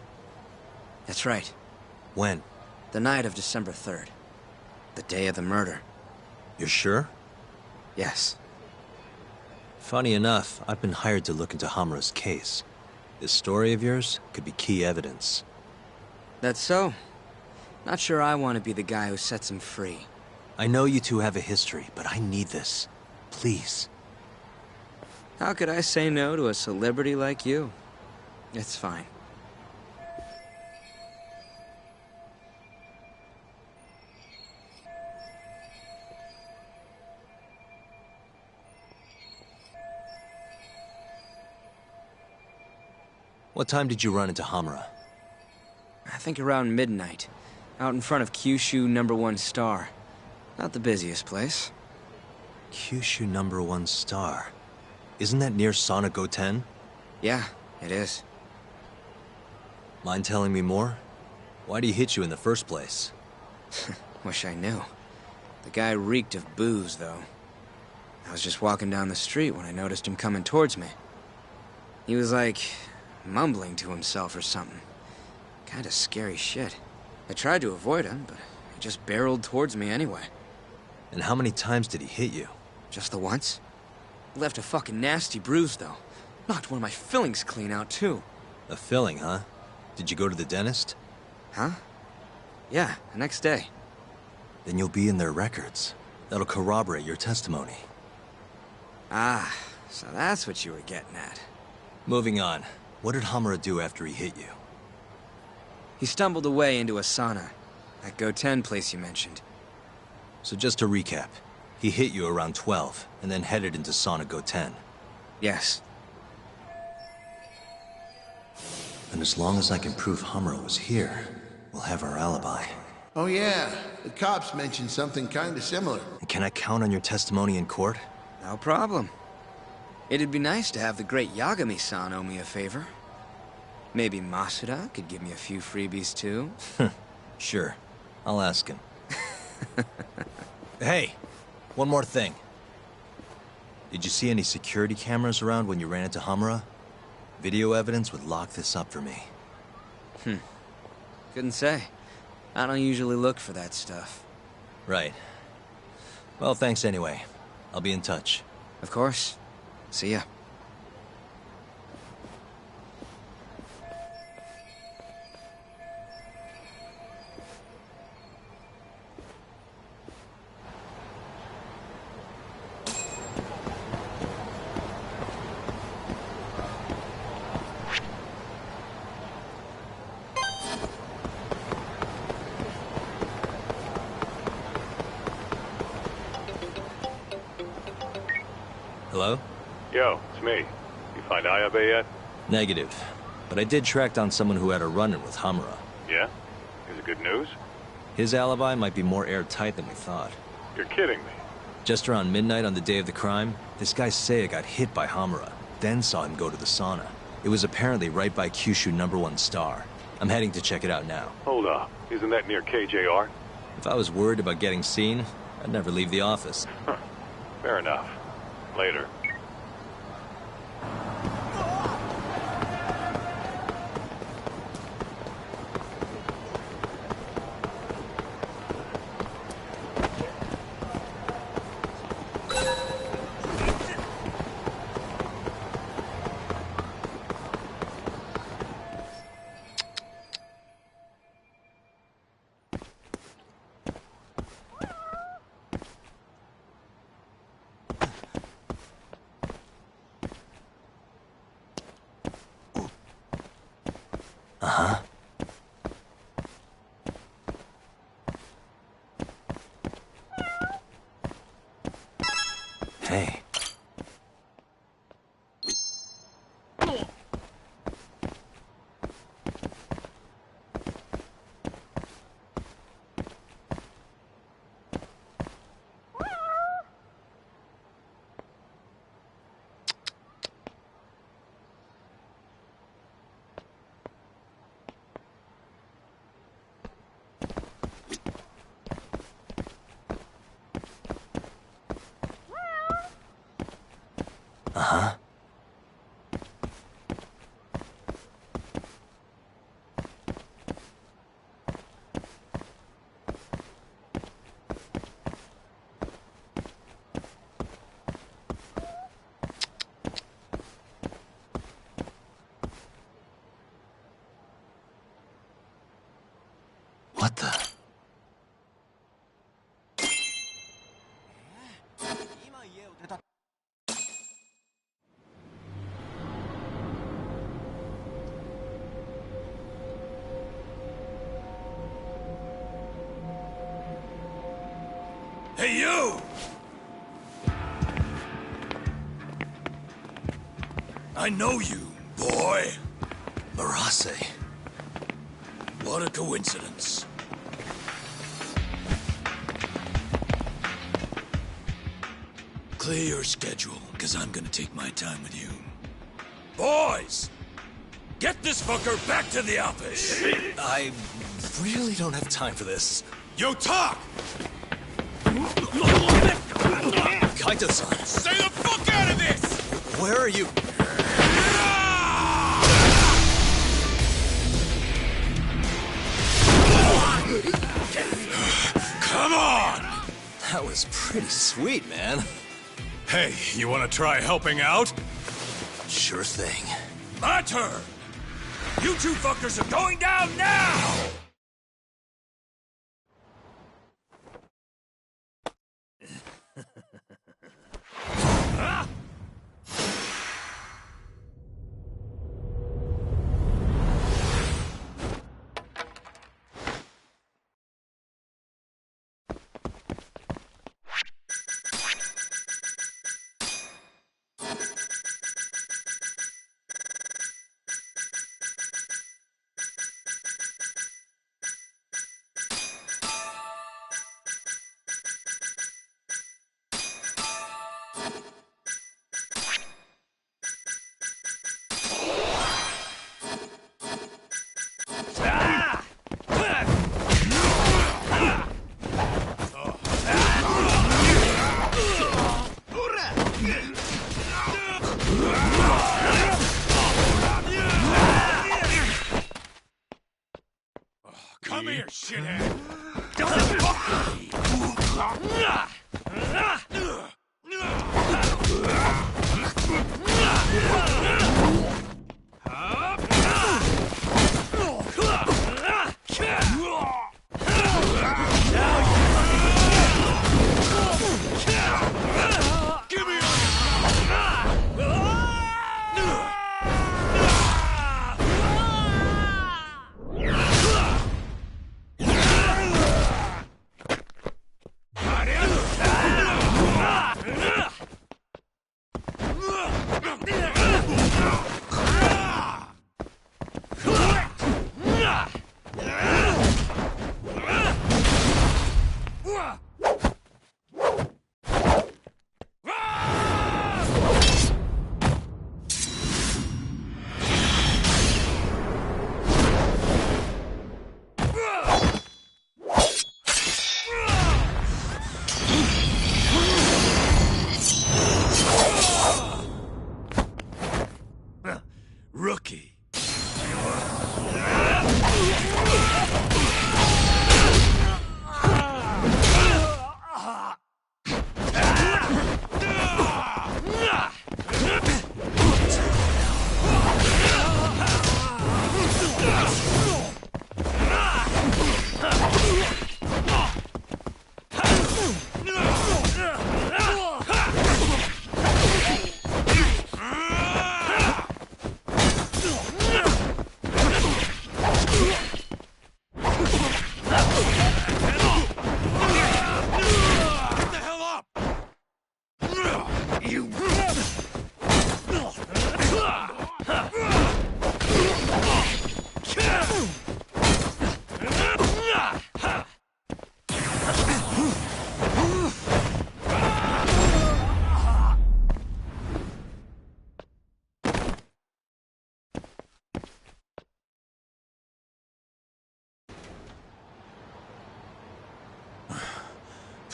That's right. When? The night of December 3rd. The day of the murder. You're sure? Yes. Funny enough, I've been hired to look into Hamura's case. This story of yours could be key evidence. That's so? Not sure I want to be the guy who sets him free. I know you two have a history, but I need this. Please. How could I say no to a celebrity like you? It's fine. What time did you run into Hamura? I think around midnight. Out in front of Kyushu #1 Star. Not the busiest place. Kyushu #1 Star? Isn't that near Sana Goten? Yeah, it is. Mind telling me more? Why'd he hit you in the first place? Wish I knew. The guy reeked of booze, though. I was just walking down the street when I noticed him coming towards me. He was like mumbling to himself or something. Kinda scary shit. I tried to avoid him, but he just barreled towards me anyway. And how many times did he hit you? Just the once. Left a fucking nasty bruise, though. Knocked one of my fillings clean out, too. A filling, huh? Did you go to the dentist? Huh? Yeah, the next day. Then you'll be in their records. That'll corroborate your testimony. Ah, so that's what you were getting at. Moving on. What did Hamura do after he hit you? He stumbled away into a sauna. That Goten place you mentioned. So just to recap, he hit you around 12, and then headed into Sana Goten. Yes. And as long as I can prove Hamura was here, we'll have our alibi. Oh yeah, the cops mentioned something kinda similar. And can I count on your testimony in court? No problem. It'd be nice to have the great Yagami-san owe me a favor. Maybe Masuda could give me a few freebies, too? Sure. I'll ask him. Hey, one more thing. Did you see any security cameras around when you ran into Hamura? Video evidence would lock this up for me. Couldn't say. I don't usually look for that stuff. Right. Well, thanks anyway. I'll be in touch. Of course. See ya. Hello? Yo, it's me. You find Ayabe yet? Negative. But I did track down someone who had a run-in with Hamura. Yeah? Is it good news? His alibi might be more airtight than we thought. You're kidding me. Just around midnight on the day of the crime, this guy Seiya got hit by Hamura, then saw him go to the sauna. It was apparently right by Kyushu #1 Star. I'm heading to check it out now. Hold up. Isn't that near KJR? If I was worried about getting seen, I'd never leave the office. Fair enough. Later. Uh-huh. Hey. Uh-huh. What the? Hey, you! I know you, boy. Marase. What a coincidence. Clear your schedule, because I'm gonna take my time with you. Boys! Get this fucker back to the office! I really don't have time for this. Yo, talk! Kaito-san! Stay the fuck out of this! Where are you? Come on! That was pretty sweet, man. Hey, you wanna try helping out? Sure thing. My turn! You two fuckers are going down now! Come here, shithead! Don't fuck with me!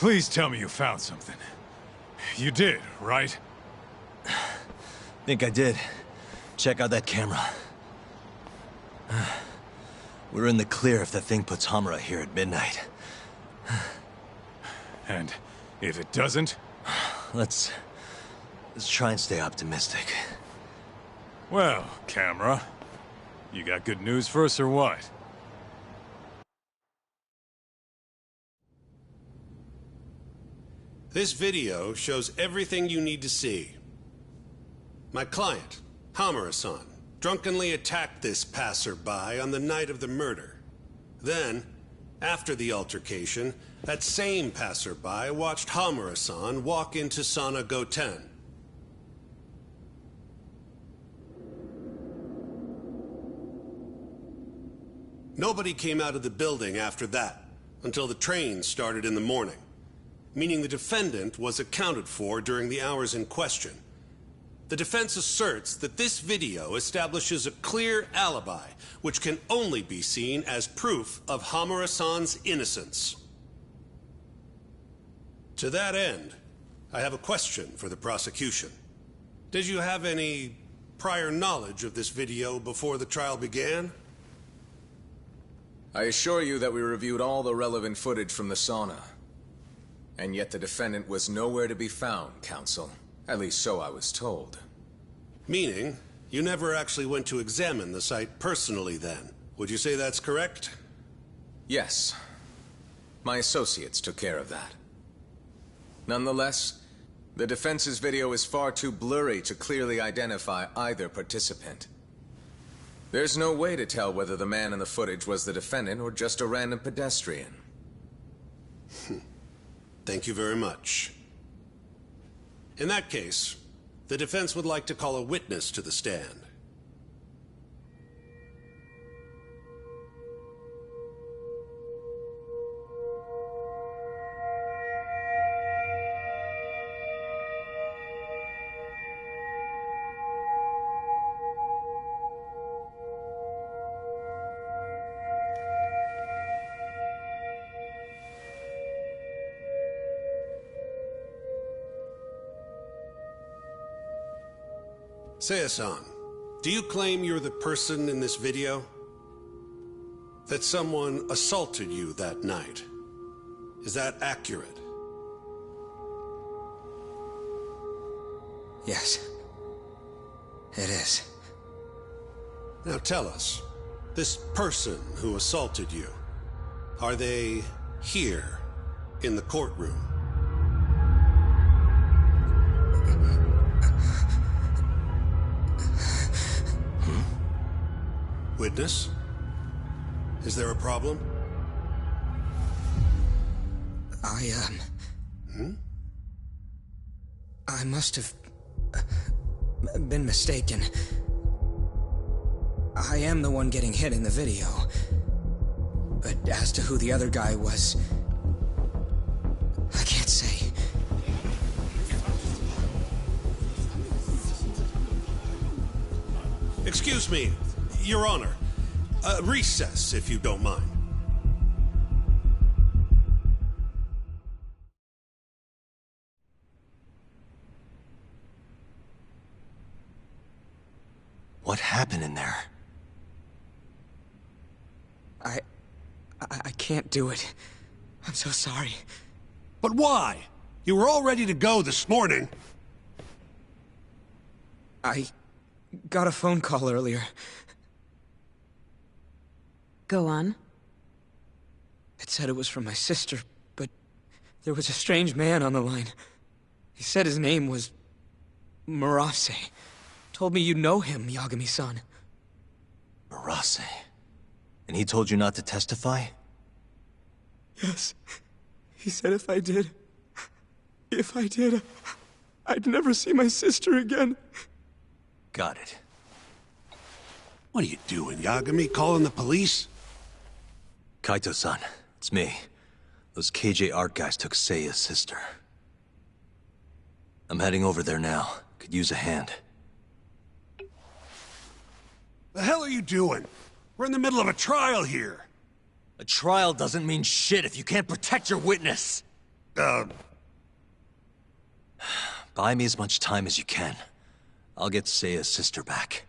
Please tell me you found something. You did, right? Think I did. Check out that camera. We're in the clear if the thing puts Hamura here at midnight. And if it doesn't? Let's try and stay optimistic. Well, camera, you got good news for us or what? This video shows everything you need to see. My client, Hamura-san, drunkenly attacked this passerby on the night of the murder. Then, after the altercation, that same passerby watched Hamura-san walk into Sana Goten. Nobody came out of the building after that, until the train started in the morning, meaning the defendant was accounted for during the hours in question. The defense asserts that this video establishes a clear alibi, which can only be seen as proof of Hamura-san's innocence. To that end, I have a question for the prosecution. Did you have any prior knowledge of this video before the trial began? I assure you that we reviewed all the relevant footage from the sauna. And yet the defendant was nowhere to be found, counsel. At least so I was told. Meaning, you never actually went to examine the site personally then. Would you say that's correct? Yes. My associates took care of that. Nonetheless, the defense's video is far too blurry to clearly identify either participant. There's no way to tell whether the man in the footage was the defendant or just a random pedestrian. Thank you very much. In that case, the defense would like to call a witness to the stand. Seiya-san, do you claim you're the person in this video? That someone assaulted you that night? Is that accurate? Yes. It is. Now tell us, this person who assaulted you, are they here in the courtroom? Witness? Is there a problem? I must have been mistaken. I am the one getting hit in the video. But as to who the other guy was, I can't say. Excuse me, Your Honor. Recess, if you don't mind. What happened in there? I can't do it. I'm so sorry. But why? You were all ready to go this morning. I got a phone call earlier. Go on. It said it was from my sister, but there was a strange man on the line. He said his name was Murase. Told me you know him, Yagami-san. Murase? And he told you not to testify? Yes. He said if I did, I'd never see my sister again. Got it. What are you doing, Yagami? Calling the police? Kaito-san, it's me. Those KJ art guys took Seiya's sister. I'm heading over there now. Could use a hand. The hell are you doing? We're in the middle of a trial here. A trial doesn't mean shit if you can't protect your witness. Buy me as much time as you can. I'll get Seiya's sister back.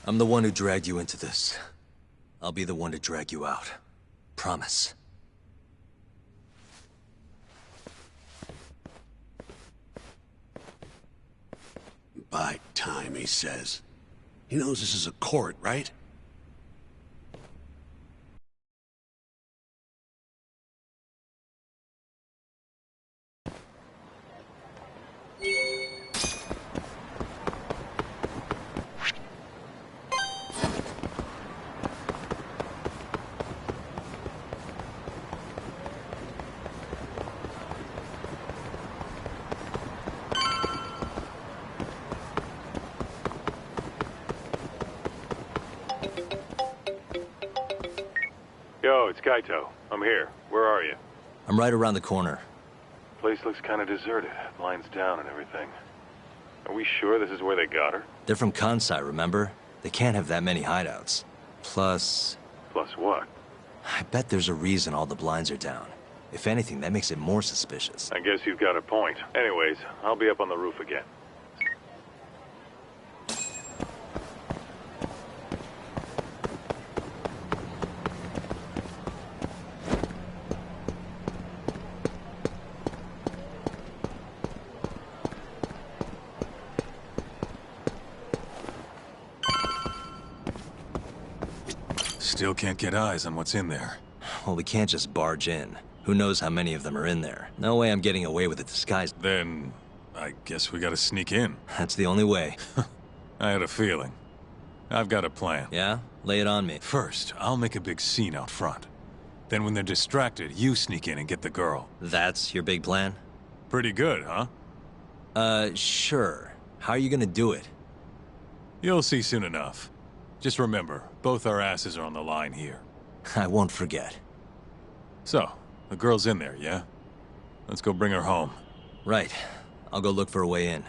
I'm the one who dragged you into this. I'll be the one to drag you out. Promise. Buy time, he says. He knows this is a court, right? Yo, it's Kaito. I'm here. Where are you? I'm right around the corner. Place looks kind of deserted. Blinds down and everything. Are we sure this is where they got her? They're from Kansai, remember? They can't have that many hideouts. Plus... Plus what? I bet there's a reason all the blinds are down. If anything, that makes it more suspicious. I guess you've got a point. Anyways, I'll be up on the roof again. Still can't get eyes on what's in there. Well, we can't just barge in. Who knows how many of them are in there? No way I'm getting away with a disguise. Then, I guess we gotta sneak in. That's the only way. I had a feeling. I've got a plan. Yeah? Lay it on me. First, I'll make a big scene out front. Then when they're distracted, you sneak in and get the girl. That's your big plan? Pretty good, huh? Sure. How are you gonna do it? You'll see soon enough. Just remember, both our asses are on the line here. I won't forget. So, the girl's in there, yeah? Let's go bring her home. Right. I'll go look for a way in.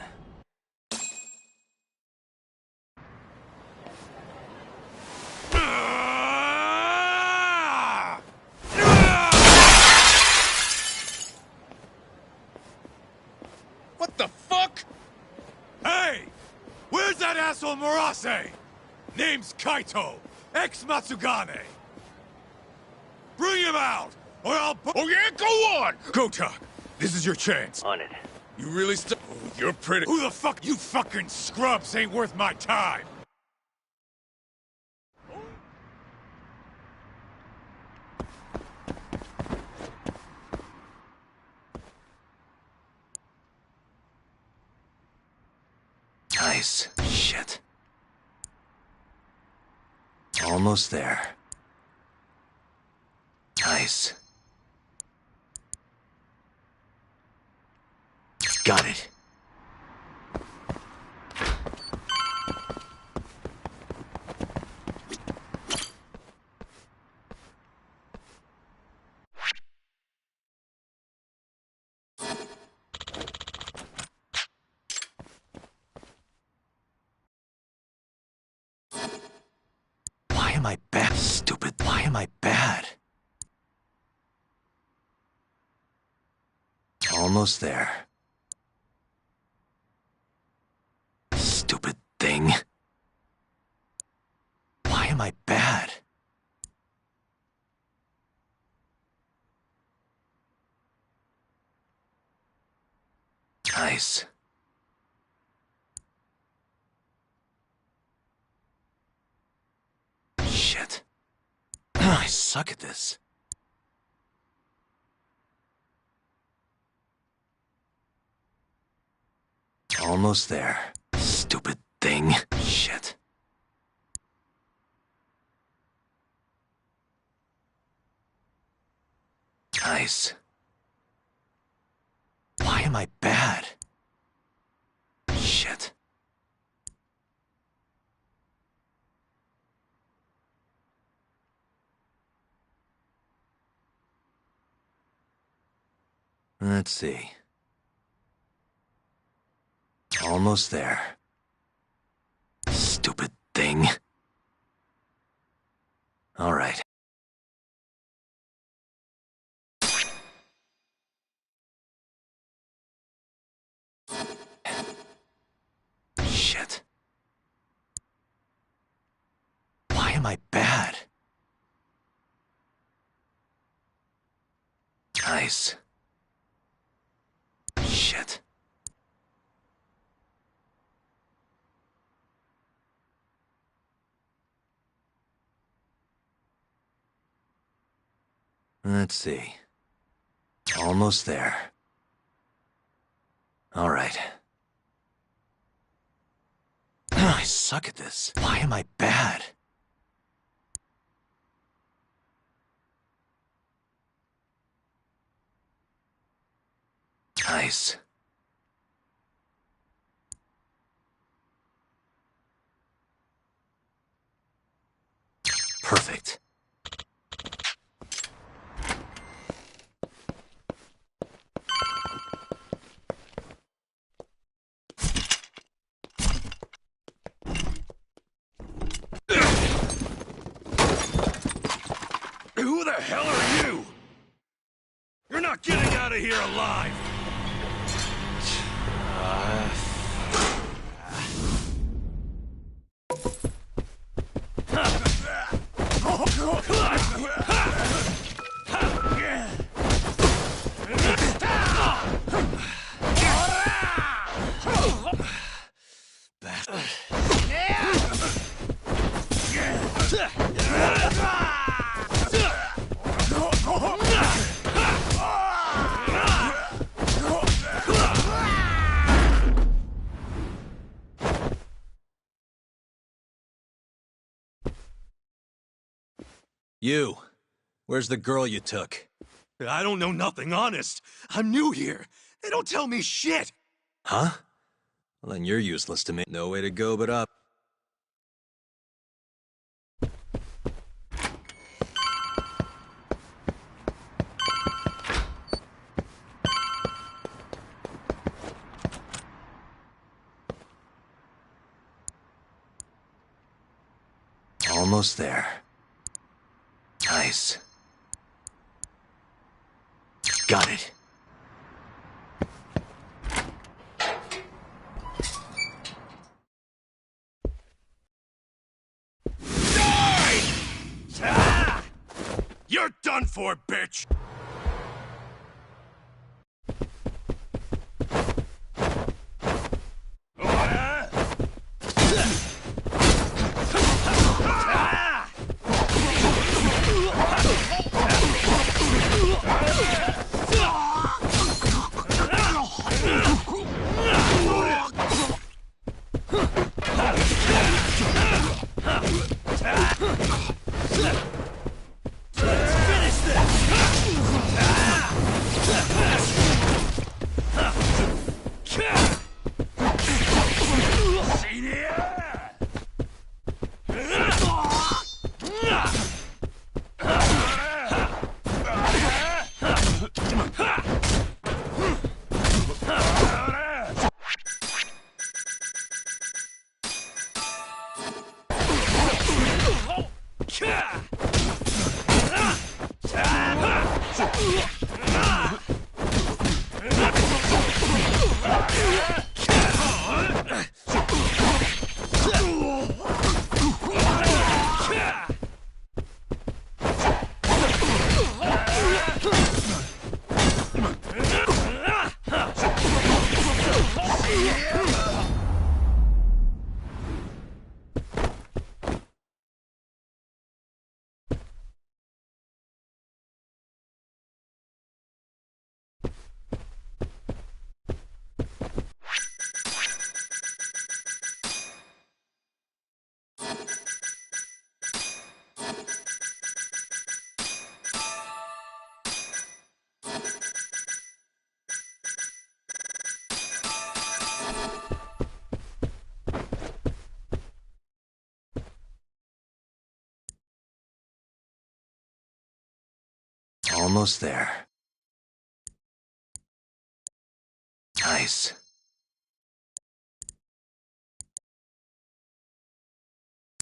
What the fuck? Hey! Where's that asshole Murase? Name's Kaito, ex-Matsugane. Bring him out, or I'll... Oh yeah, go on! Gota, this is your chance. On it. You really Oh, you're pretty. Who the fuck? You fucking scrubs ain't worth my time. Nice. Shit. Almost there. Nice. Got it. Why am I bad? Stupid. Why am I bad? Almost there. Stupid thing. Why am I bad? Nice. Shit. I suck at this. Almost there. Stupid thing. Shit. Nice. Why am I bad? Shit. Let's see. Almost there. Stupid thing. All right. am I bad? Nice. Shit. Let's see. Almost there. All right. I suck at this. Why am I bad? Nice. Perfect. Who the hell are you? You're not getting out of here alive! You. Where's the girl you took? I don't know nothing, honest. I'm new here. They don't tell me shit. Huh? Well, then you're useless to me. No way to go but up. Almost there. Nice. Got it. You're done for, bitch! Almost there. Nice.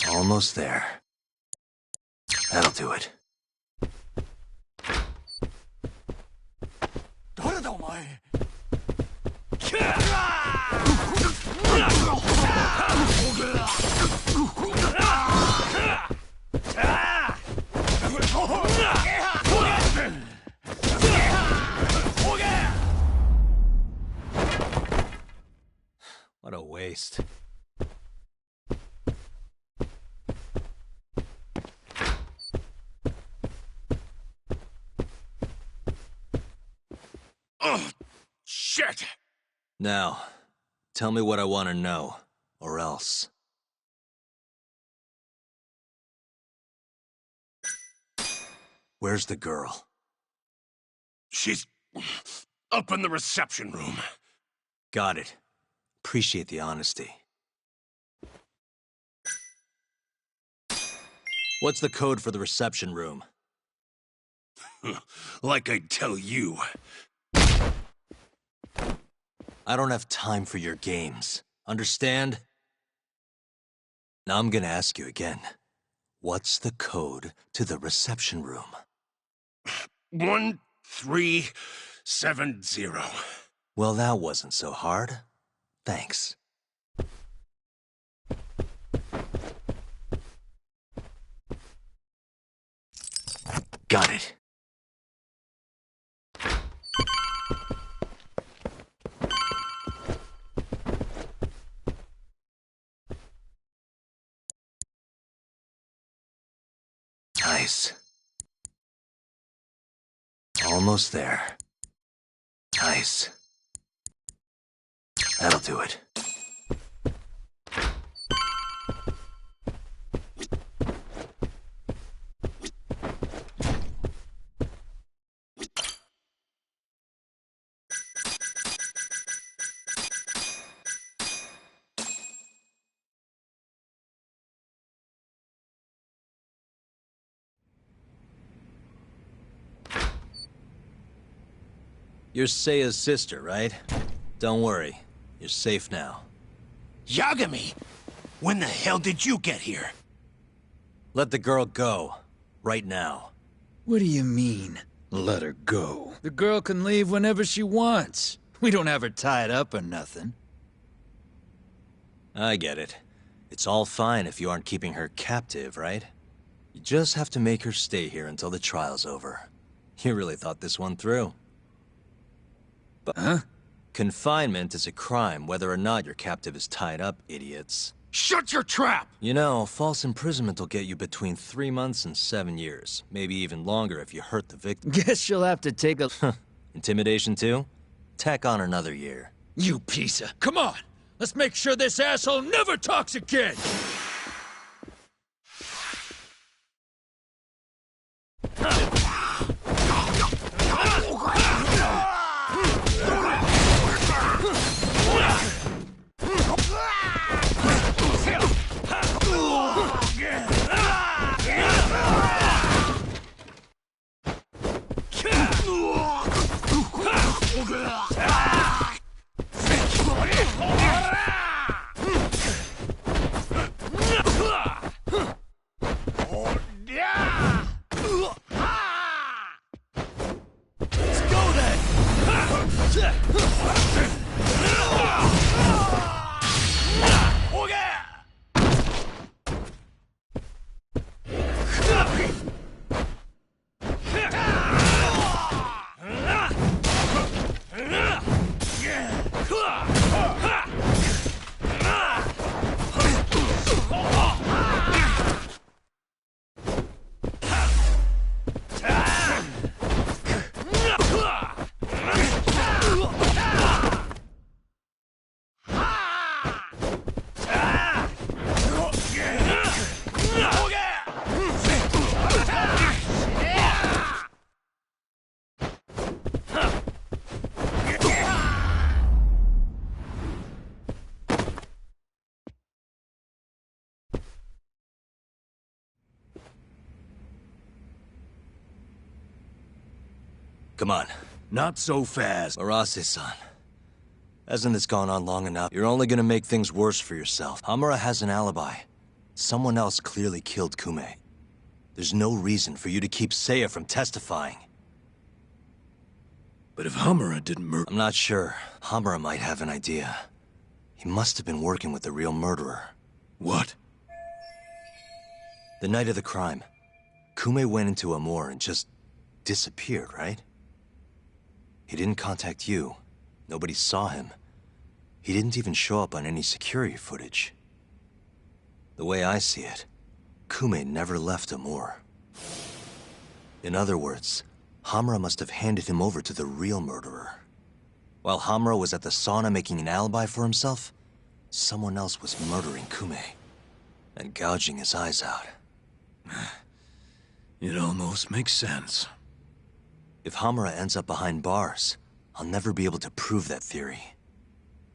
Almost there. That'll do it. 誰だお前 Nice. waste. Oh, shit! Now, tell me what I want to know, or else. Where's the girl? She's up in the reception room. Got it. Appreciate the honesty. What's the code for the reception room? Like I'd tell you. I don't have time for your games. Understand? Now I'm gonna ask you again. What's the code to the reception room? 1370. Well, that wasn't so hard. Thanks. Got it. Nice. Almost there. Nice. That'll do it. You're Seiya's sister, right? Don't worry. You're safe now. Yagami! When the hell did you get here? Let the girl go. Right now. What do you mean, let her go? The girl can leave whenever she wants. We don't have her tied up or nothing. I get it. It's all fine if you aren't keeping her captive, right? You just have to make her stay here until the trial's over. You really thought this one through. But confinement is a crime whether or not your captive is tied up, idiots. Shut your trap! You know, false imprisonment will get you between 3 months and 7 years. Maybe even longer if you hurt the victim. Guess you'll have to take a... Intimidation too? Tack on another year. You piece of... Come on! Let's make sure this asshole never talks again! Come on. Not so fast. Arase-san. Hasn't this gone on long enough? You're only gonna make things worse for yourself. Hamura has an alibi. Someone else clearly killed Kume. There's no reason for you to keep Seiya from testifying. But if Hamura didn't murder... I'm not sure. Hamura might have an idea. He must have been working with the real murderer. What? The night of the crime, Kume went into Amur and just disappeared, right? He didn't contact you. Nobody saw him. He didn't even show up on any security footage. The way I see it, Kume never left Amur. In other words, Hamura must have handed him over to the real murderer. While Hamura was at the sauna making an alibi for himself, someone else was murdering Kume and gouging his eyes out. It almost makes sense. If Hamura ends up behind bars, I'll never be able to prove that theory.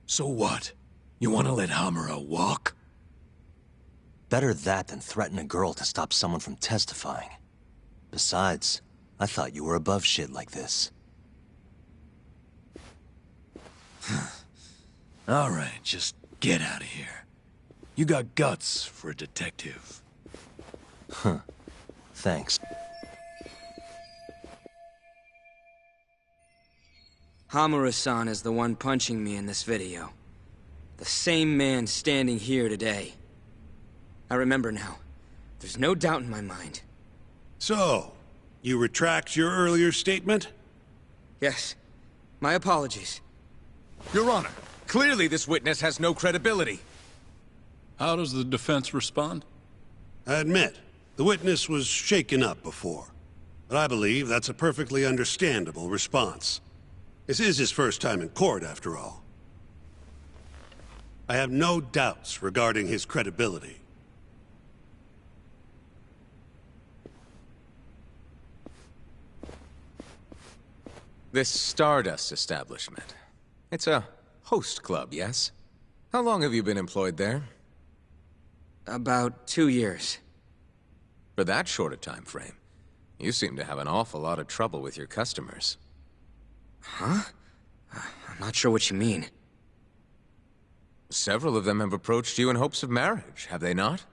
So what? You want to let Hamura walk? Better that than threaten a girl to stop someone from testifying. Besides, I thought you were above shit like this. All right, just get out of here. You got guts for a detective. Huh. Thanks. Hamura-san is the one punching me in this video. The same man standing here today. I remember now. There's no doubt in my mind. So, you retract your earlier statement? Yes. My apologies. Your Honor, clearly this witness has no credibility. How does the defense respond? I admit, the witness was shaken up before. But I believe that's a perfectly understandable response. This is his first time in court, after all. I have no doubts regarding his credibility. This Stardust establishment. It's a host club, yes? How long have you been employed there? About 2 years. For that short a time frame, you seem to have an awful lot of trouble with your customers. Huh? I'm not sure what you mean. Several of them have approached you in hopes of marriage, have they not?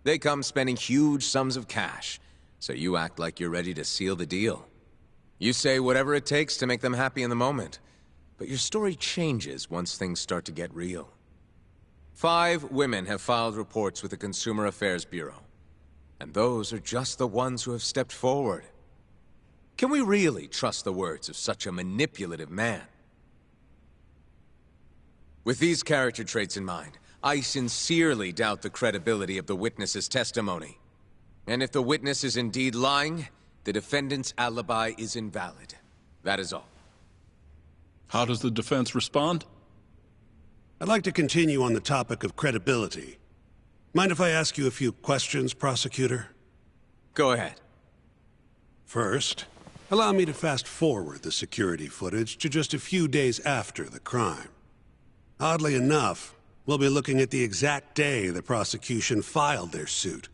They come spending huge sums of cash, so you act like you're ready to seal the deal. You say whatever it takes to make them happy in the moment, but your story changes once things start to get real. 5 women have filed reports with the Consumer Affairs Bureau, and those are just the ones who have stepped forward. Can we really trust the words of such a manipulative man? With these character traits in mind, I sincerely doubt the credibility of the witness's testimony. And if the witness is indeed lying, the defendant's alibi is invalid. That is all. How does the defense respond? I'd like to continue on the topic of credibility. Mind if I ask you a few questions, prosecutor? Go ahead. First, allow me to fast forward the security footage to just a few days after the crime. Oddly enough, we'll be looking at the exact day the prosecution filed their suit.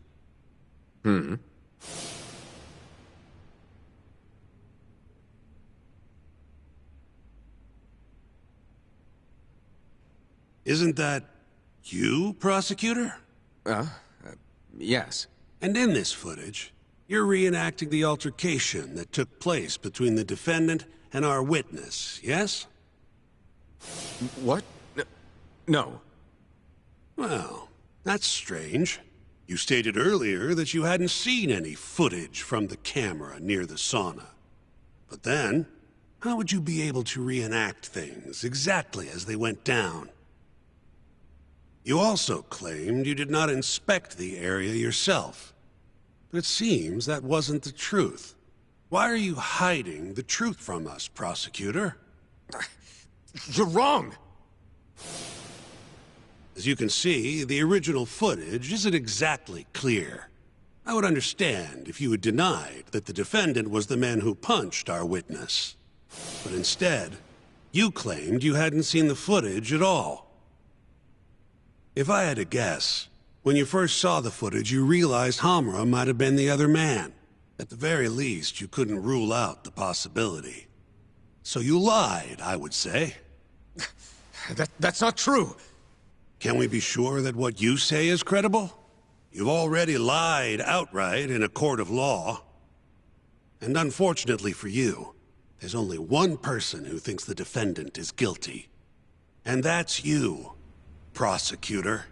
Isn't that you, prosecutor? Yes. And in this footage, you're reenacting the altercation that took place between the defendant and our witness, yes? What? No. Well, that's strange. You stated earlier that you hadn't seen any footage from the camera near the sauna. But then, how would you be able to reenact things exactly as they went down? You also claimed you did not inspect the area yourself. But it seems that wasn't the truth. Why are you hiding the truth from us, prosecutor? You're wrong! As you can see, the original footage isn't exactly clear. I would understand if you had denied that the defendant was the man who punched our witness. But instead, you claimed you hadn't seen the footage at all. If I had to guess, when you first saw the footage, you realized Hamura might have been the other man. At the very least, you couldn't rule out the possibility. So you lied, I would say. That's not true! Can we be sure that what you say is credible? You've already lied outright in a court of law. And unfortunately for you, there's only one person who thinks the defendant is guilty. And that's you, prosecutor.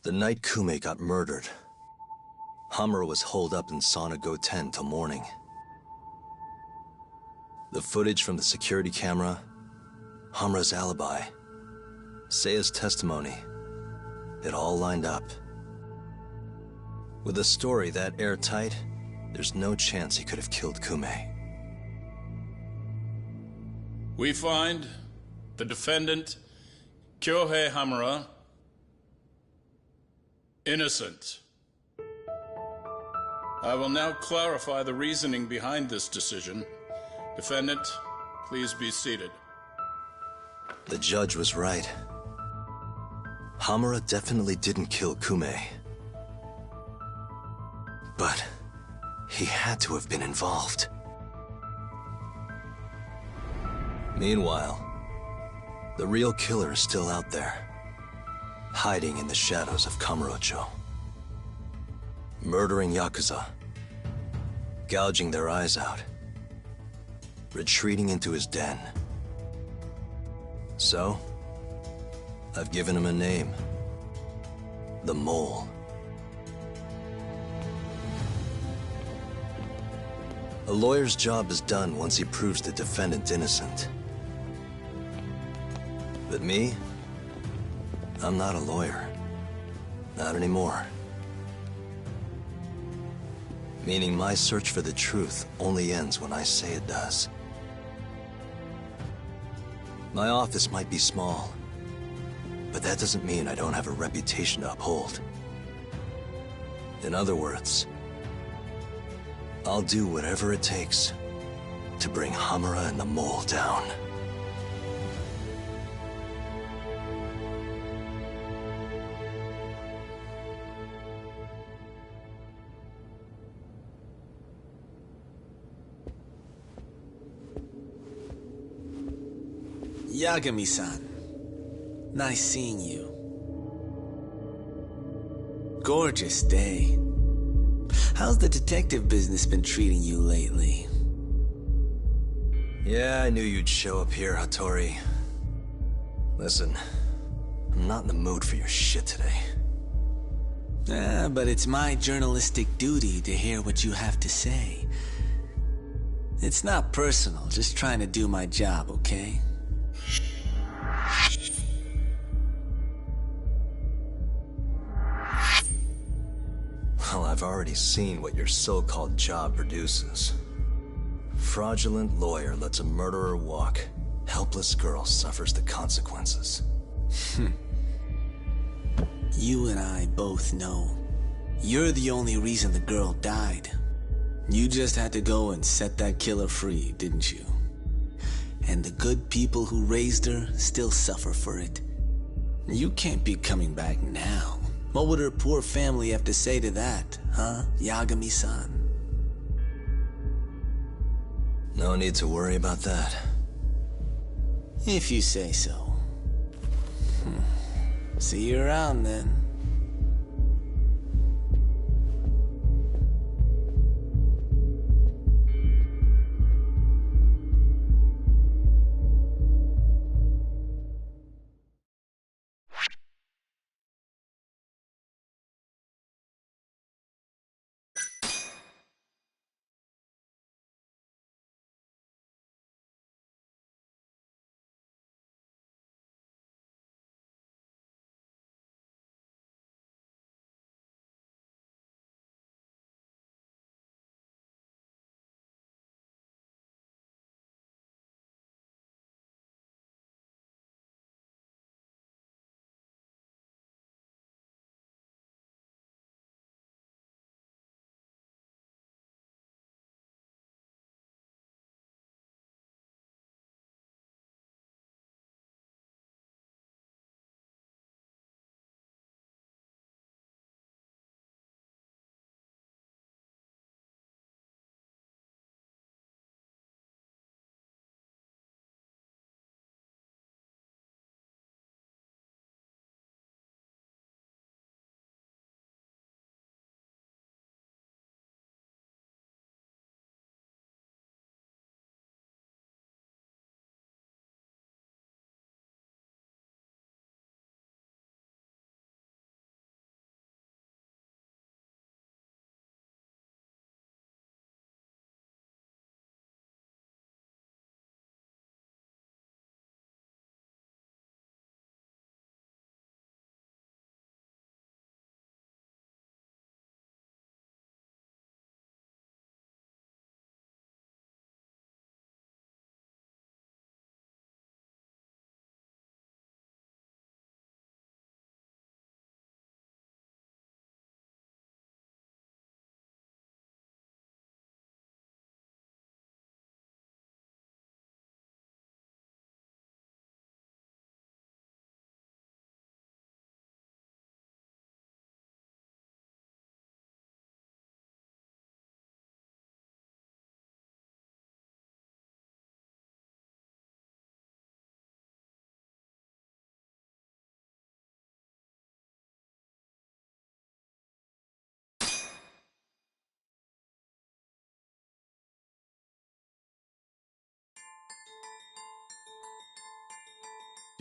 The night Kume got murdered, Hamura was holed up in Sauna Go 10 till morning. The footage from the security camera, Hamura's alibi, Seiya's testimony, it all lined up. With a story that airtight, there's no chance he could have killed Kume. We find the defendant, Kyohei Hamura, innocent. I will now clarify the reasoning behind this decision. Defendant, please be seated. The judge was right. Hamura definitely didn't kill Kume. But he had to have been involved. Meanwhile, the real killer is still out there, hiding in the shadows of Kamurocho. Murdering Yakuza, gouging their eyes out, retreating into his den. So, I've given him a name. The Mole. A lawyer's job is done once he proves the defendant innocent. But me? I'm not a lawyer. Not anymore. Meaning my search for the truth only ends when I say it does. My office might be small, but that doesn't mean I don't have a reputation to uphold. In other words, I'll do whatever it takes to bring Hamura and the Mole down. Yagami-san, nice seeing you. Gorgeous day. How's the detective business been treating you lately? Yeah, I knew you'd show up here, Hattori. Listen, I'm not in the mood for your shit today. But it's my journalistic duty to hear what you have to say. It's not personal, just trying to do my job, okay? Well, I've already seen what your so-called job produces. Fraudulent lawyer lets a murderer walk. Helpless girl suffers the consequences. You and I both know. You're the only reason the girl died. You just had to go and set that killer free, didn't you? And the good people who raised her still suffer for it. You can't be coming back now. What would her poor family have to say to that, huh, Yagami-san? No need to worry about that. If you say so. See you around then.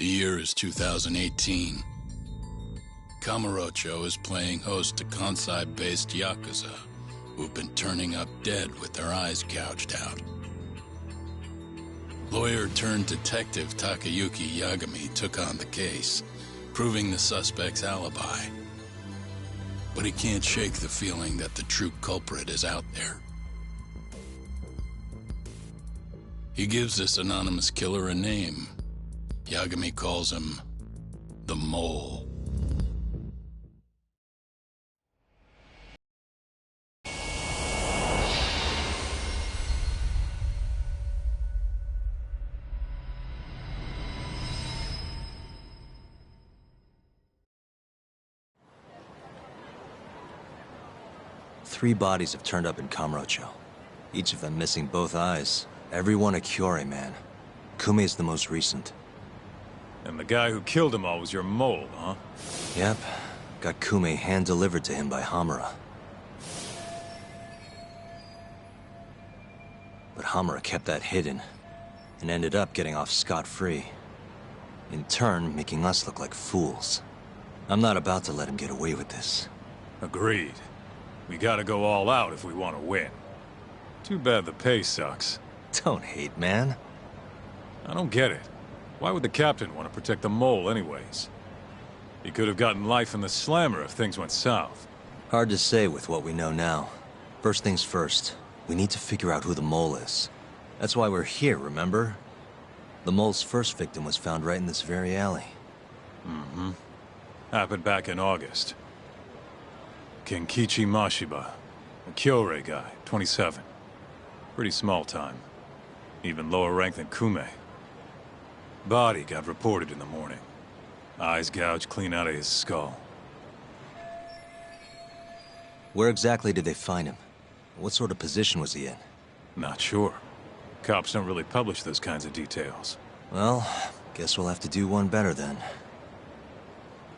The year is 2018. Kamurocho is playing host to Kansai-based Yakuza, who've been turning up dead with their eyes gouged out. Lawyer-turned-detective Takayuki Yagami took on the case, proving the suspect's alibi. But he can't shake the feeling that the true culprit is out there. He gives this anonymous killer a name. Yagami calls him the Mole. Three bodies have turned up in Kamurocho. Each of them missing both eyes. Everyone a Kyorei man. Kume is the most recent. And the guy who killed them all was your mole, huh? Yep. Got Kume hand-delivered to him by Hamura. But Hamura kept that hidden, and ended up getting off scot-free. In turn, making us look like fools. I'm not about to let him get away with this. Agreed. We gotta go all out if we want to win. Too bad the pay sucks. Don't hate, man. I don't get it. Why would the captain want to protect the mole anyways? He could have gotten life in the slammer if things went south. Hard to say with what we know now. First things first, we need to figure out who the mole is. That's why we're here, remember? The mole's first victim was found right in this very alley. Mm-hmm. Happened back in August. Kenkichi Mashiba, a Kyorei guy, 27. Pretty small time. Even lower rank than Kume. Body got reported in the morning. Eyes gouged clean out of his skull. Where exactly did they find him? What sort of position was he in? Not sure. Cops don't really publish those kinds of details. Well, guess we'll have to do one better then.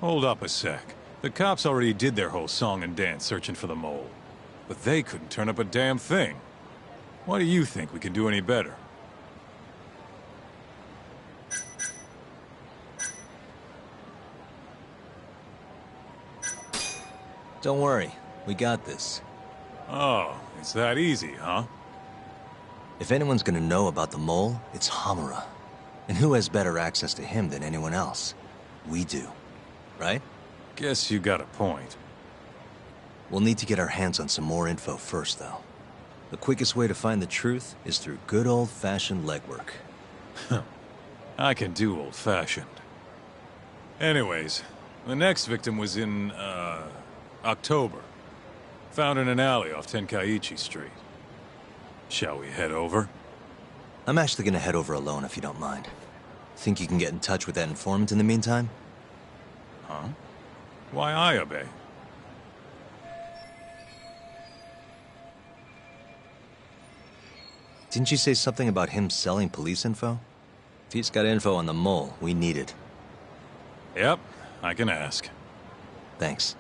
Hold up a sec. The cops already did their whole song and dance searching for the mole. But they couldn't turn up a damn thing. Why do you think we can do any better? Don't worry, we got this. Oh, it's that easy, huh? If anyone's gonna know about the mole, it's Hamura. And who has better access to him than anyone else? We do. Right? Guess you got a point. We'll need to get our hands on some more info first, though. The quickest way to find the truth is through good old-fashioned legwork. I can do old-fashioned. Anyways, the next victim was in, October. Found in an alley off Tenkaichi Street. Shall we head over? I'm actually gonna head over alone if you don't mind. Think you can get in touch with that informant in the meantime? Huh? Why Ayabe? Didn't you say something about him selling police info? If he's got info on the mole, we need it. Yep, I can ask. Thanks.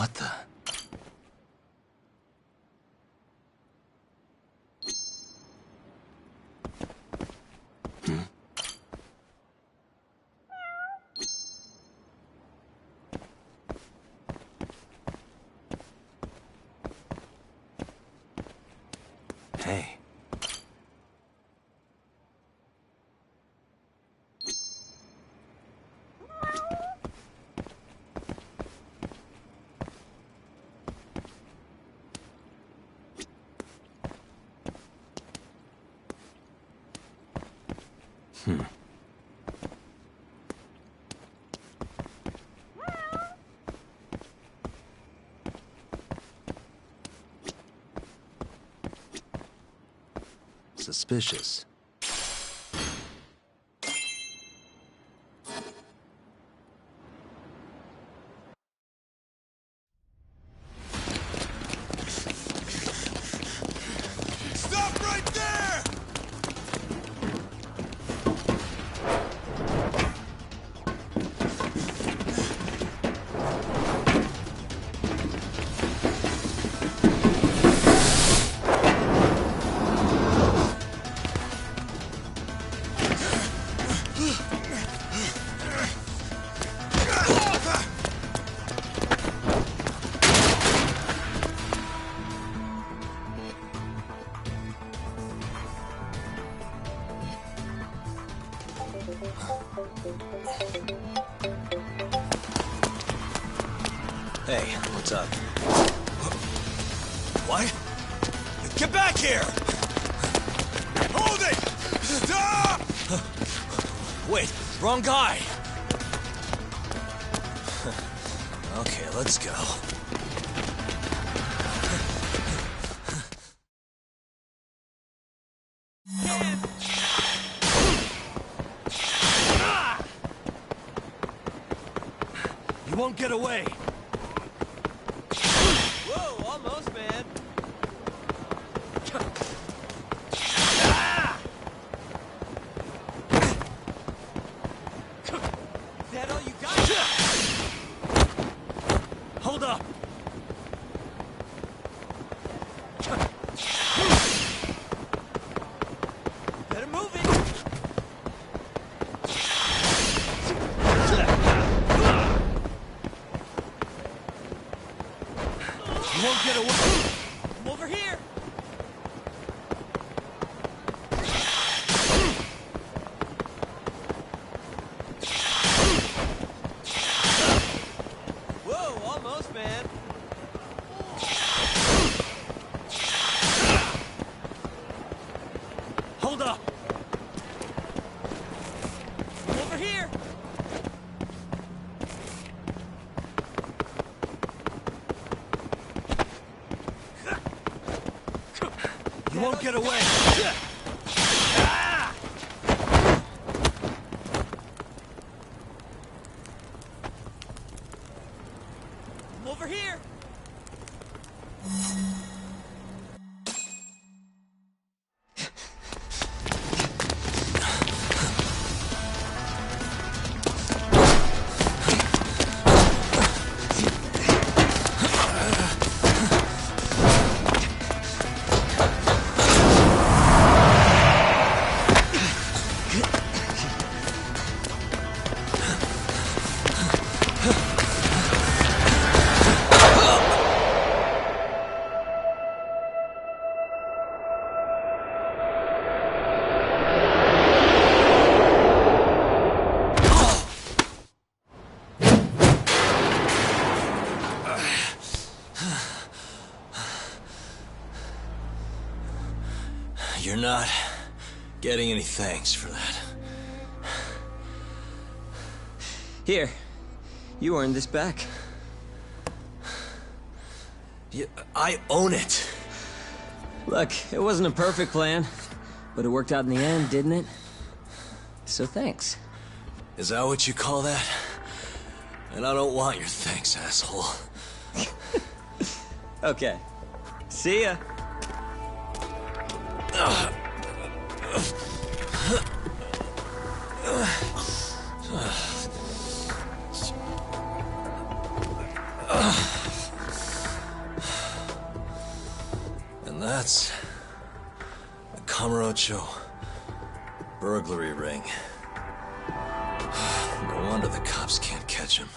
What the? Hey. Suspicious. Stop right there! Hey, what's up? What? Get back here! Hold it! Stop! Wait, wrong guy! Okay, let's go. You won't get away! Whoa, almost, man. Is that all you got? Hold up! Better move it. You won't get away! I'm over here. Whoa, almost, man. Hold up! I'm over here. You won't get away! I'm over here. You're not getting any thanks for that. Here, you earned this back. I own it. Look, it wasn't a perfect plan, but it worked out in the end, didn't it? So thanks. Is that what you call that? And I don't want your thanks, asshole. Okay. See ya. nuts. The Kamurocho burglary ring. No wonder the cops can't catch him.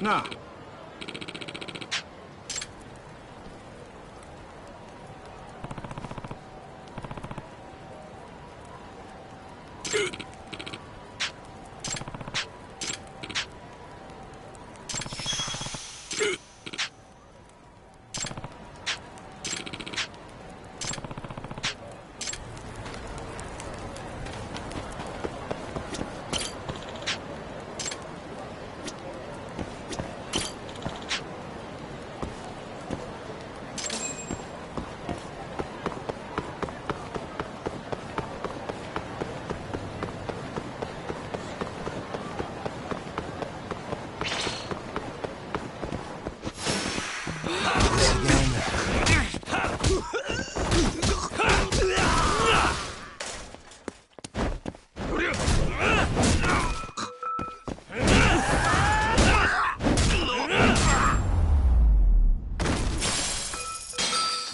Nah.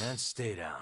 And stay down.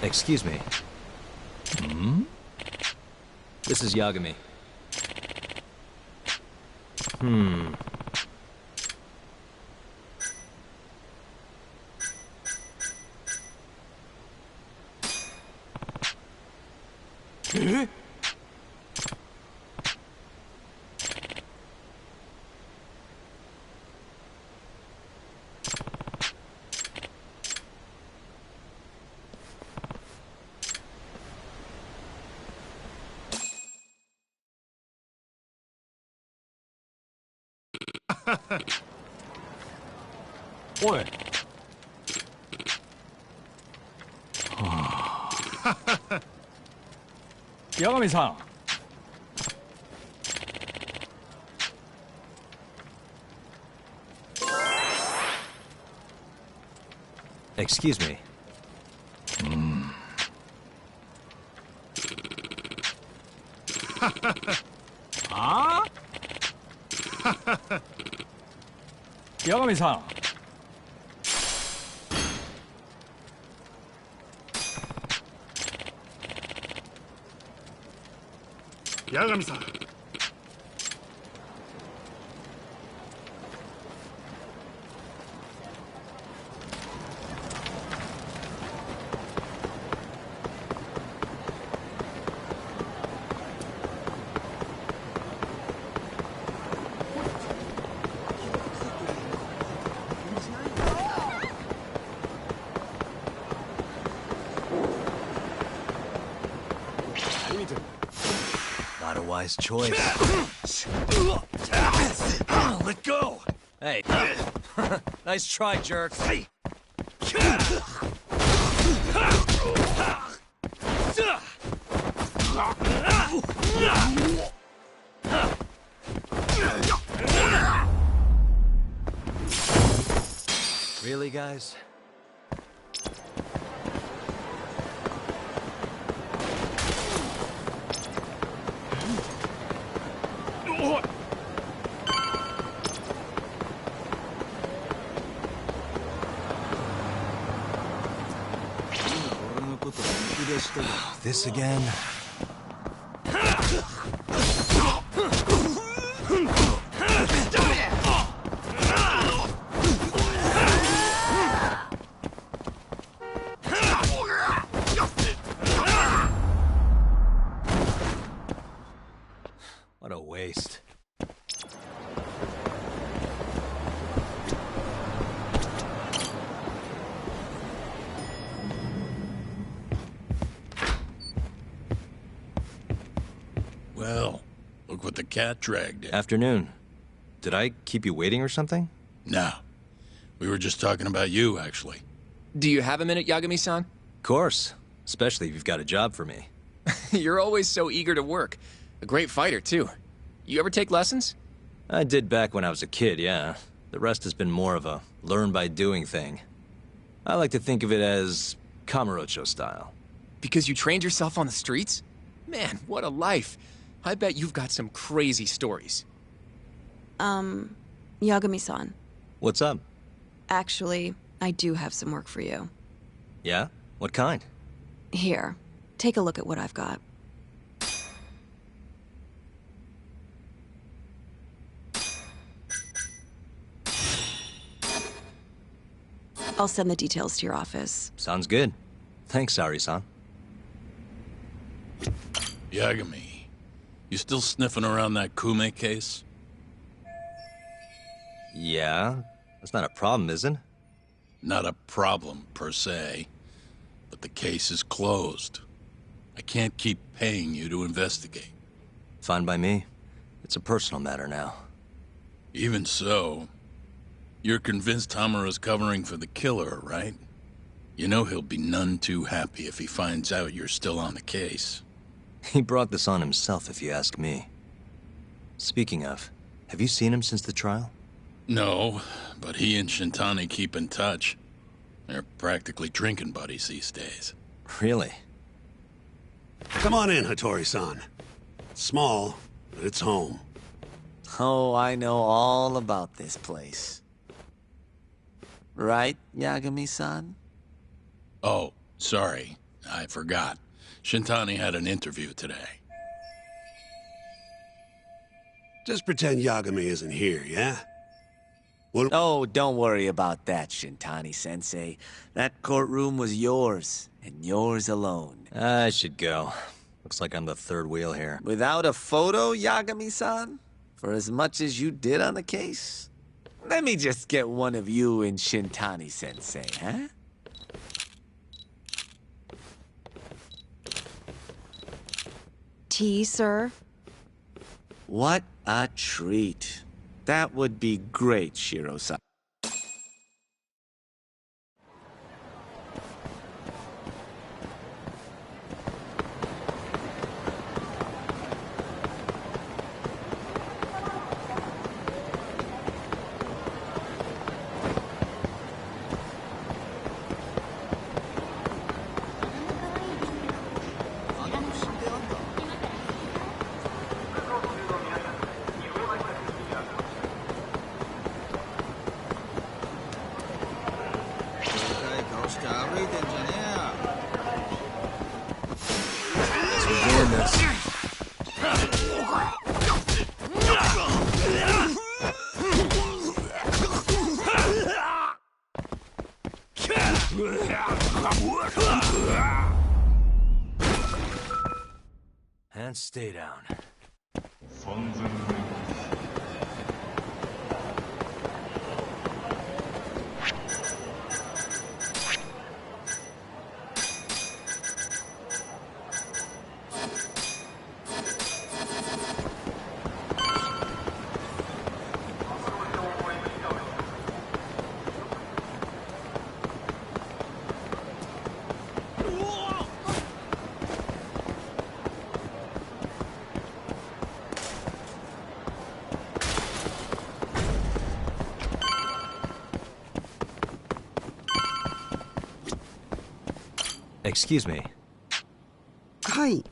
Excuse me. Hmm? This is Yagami. Hmm. What? Yagami-san. Excuse me. Huh? Yagami-san. Yagami-san. Not a wise choice. Let go! Hey. Nice try, jerk. guys. This again? What a waste. Well, look what the cat dragged in. Afternoon. Did I keep you waiting or something? No. We were just talking about you, actually. Do you have a minute, Yagami-san? Of course. Especially if you've got a job for me. You're always so eager to work. A great fighter, too. You ever take lessons? I did back when I was a kid, yeah. The rest has been more of a learn-by-doing thing. I like to think of it as Kamurocho style. Because you trained yourself on the streets? Man, what a life. I bet you've got some crazy stories. Yagami-san. What's up? Actually, I do have some work for you. Yeah? What kind? Here, take a look at what I've got. I'll send the details to your office. Sounds good. Thanks, Ari-san. Yagami, you still sniffing around that Kume case? Yeah? That's not a problem, is it? Not a problem, per se. But the case is closed. I can't keep paying you to investigate. Fine by me. It's a personal matter now. Even so, you're convinced Hamura's covering for the killer, right? You know he'll be none too happy if he finds out you're still on the case. He brought this on himself, if you ask me. Speaking of, have you seen him since the trial? No, but he and Shintani keep in touch. They're practically drinking buddies these days. Really? Come on in, Hattori-san. It's small, but it's home. Oh, I know all about this place. Right, Yagami-san? Oh, sorry. I forgot. Shintani had an interview today. Just pretend Yagami isn't here, yeah? What? Oh, don't worry about that, Shintani-sensei. That courtroom was yours, and yours alone. I should go. Looks like I'm the third wheel here. Without a photo, Yagami-san? For as much as you did on the case? Let me just get one of you and Shintani-sensei, huh? Tea, sir? What a treat. That would be great, Shiro-san. And stay down. Excuse me. Hi.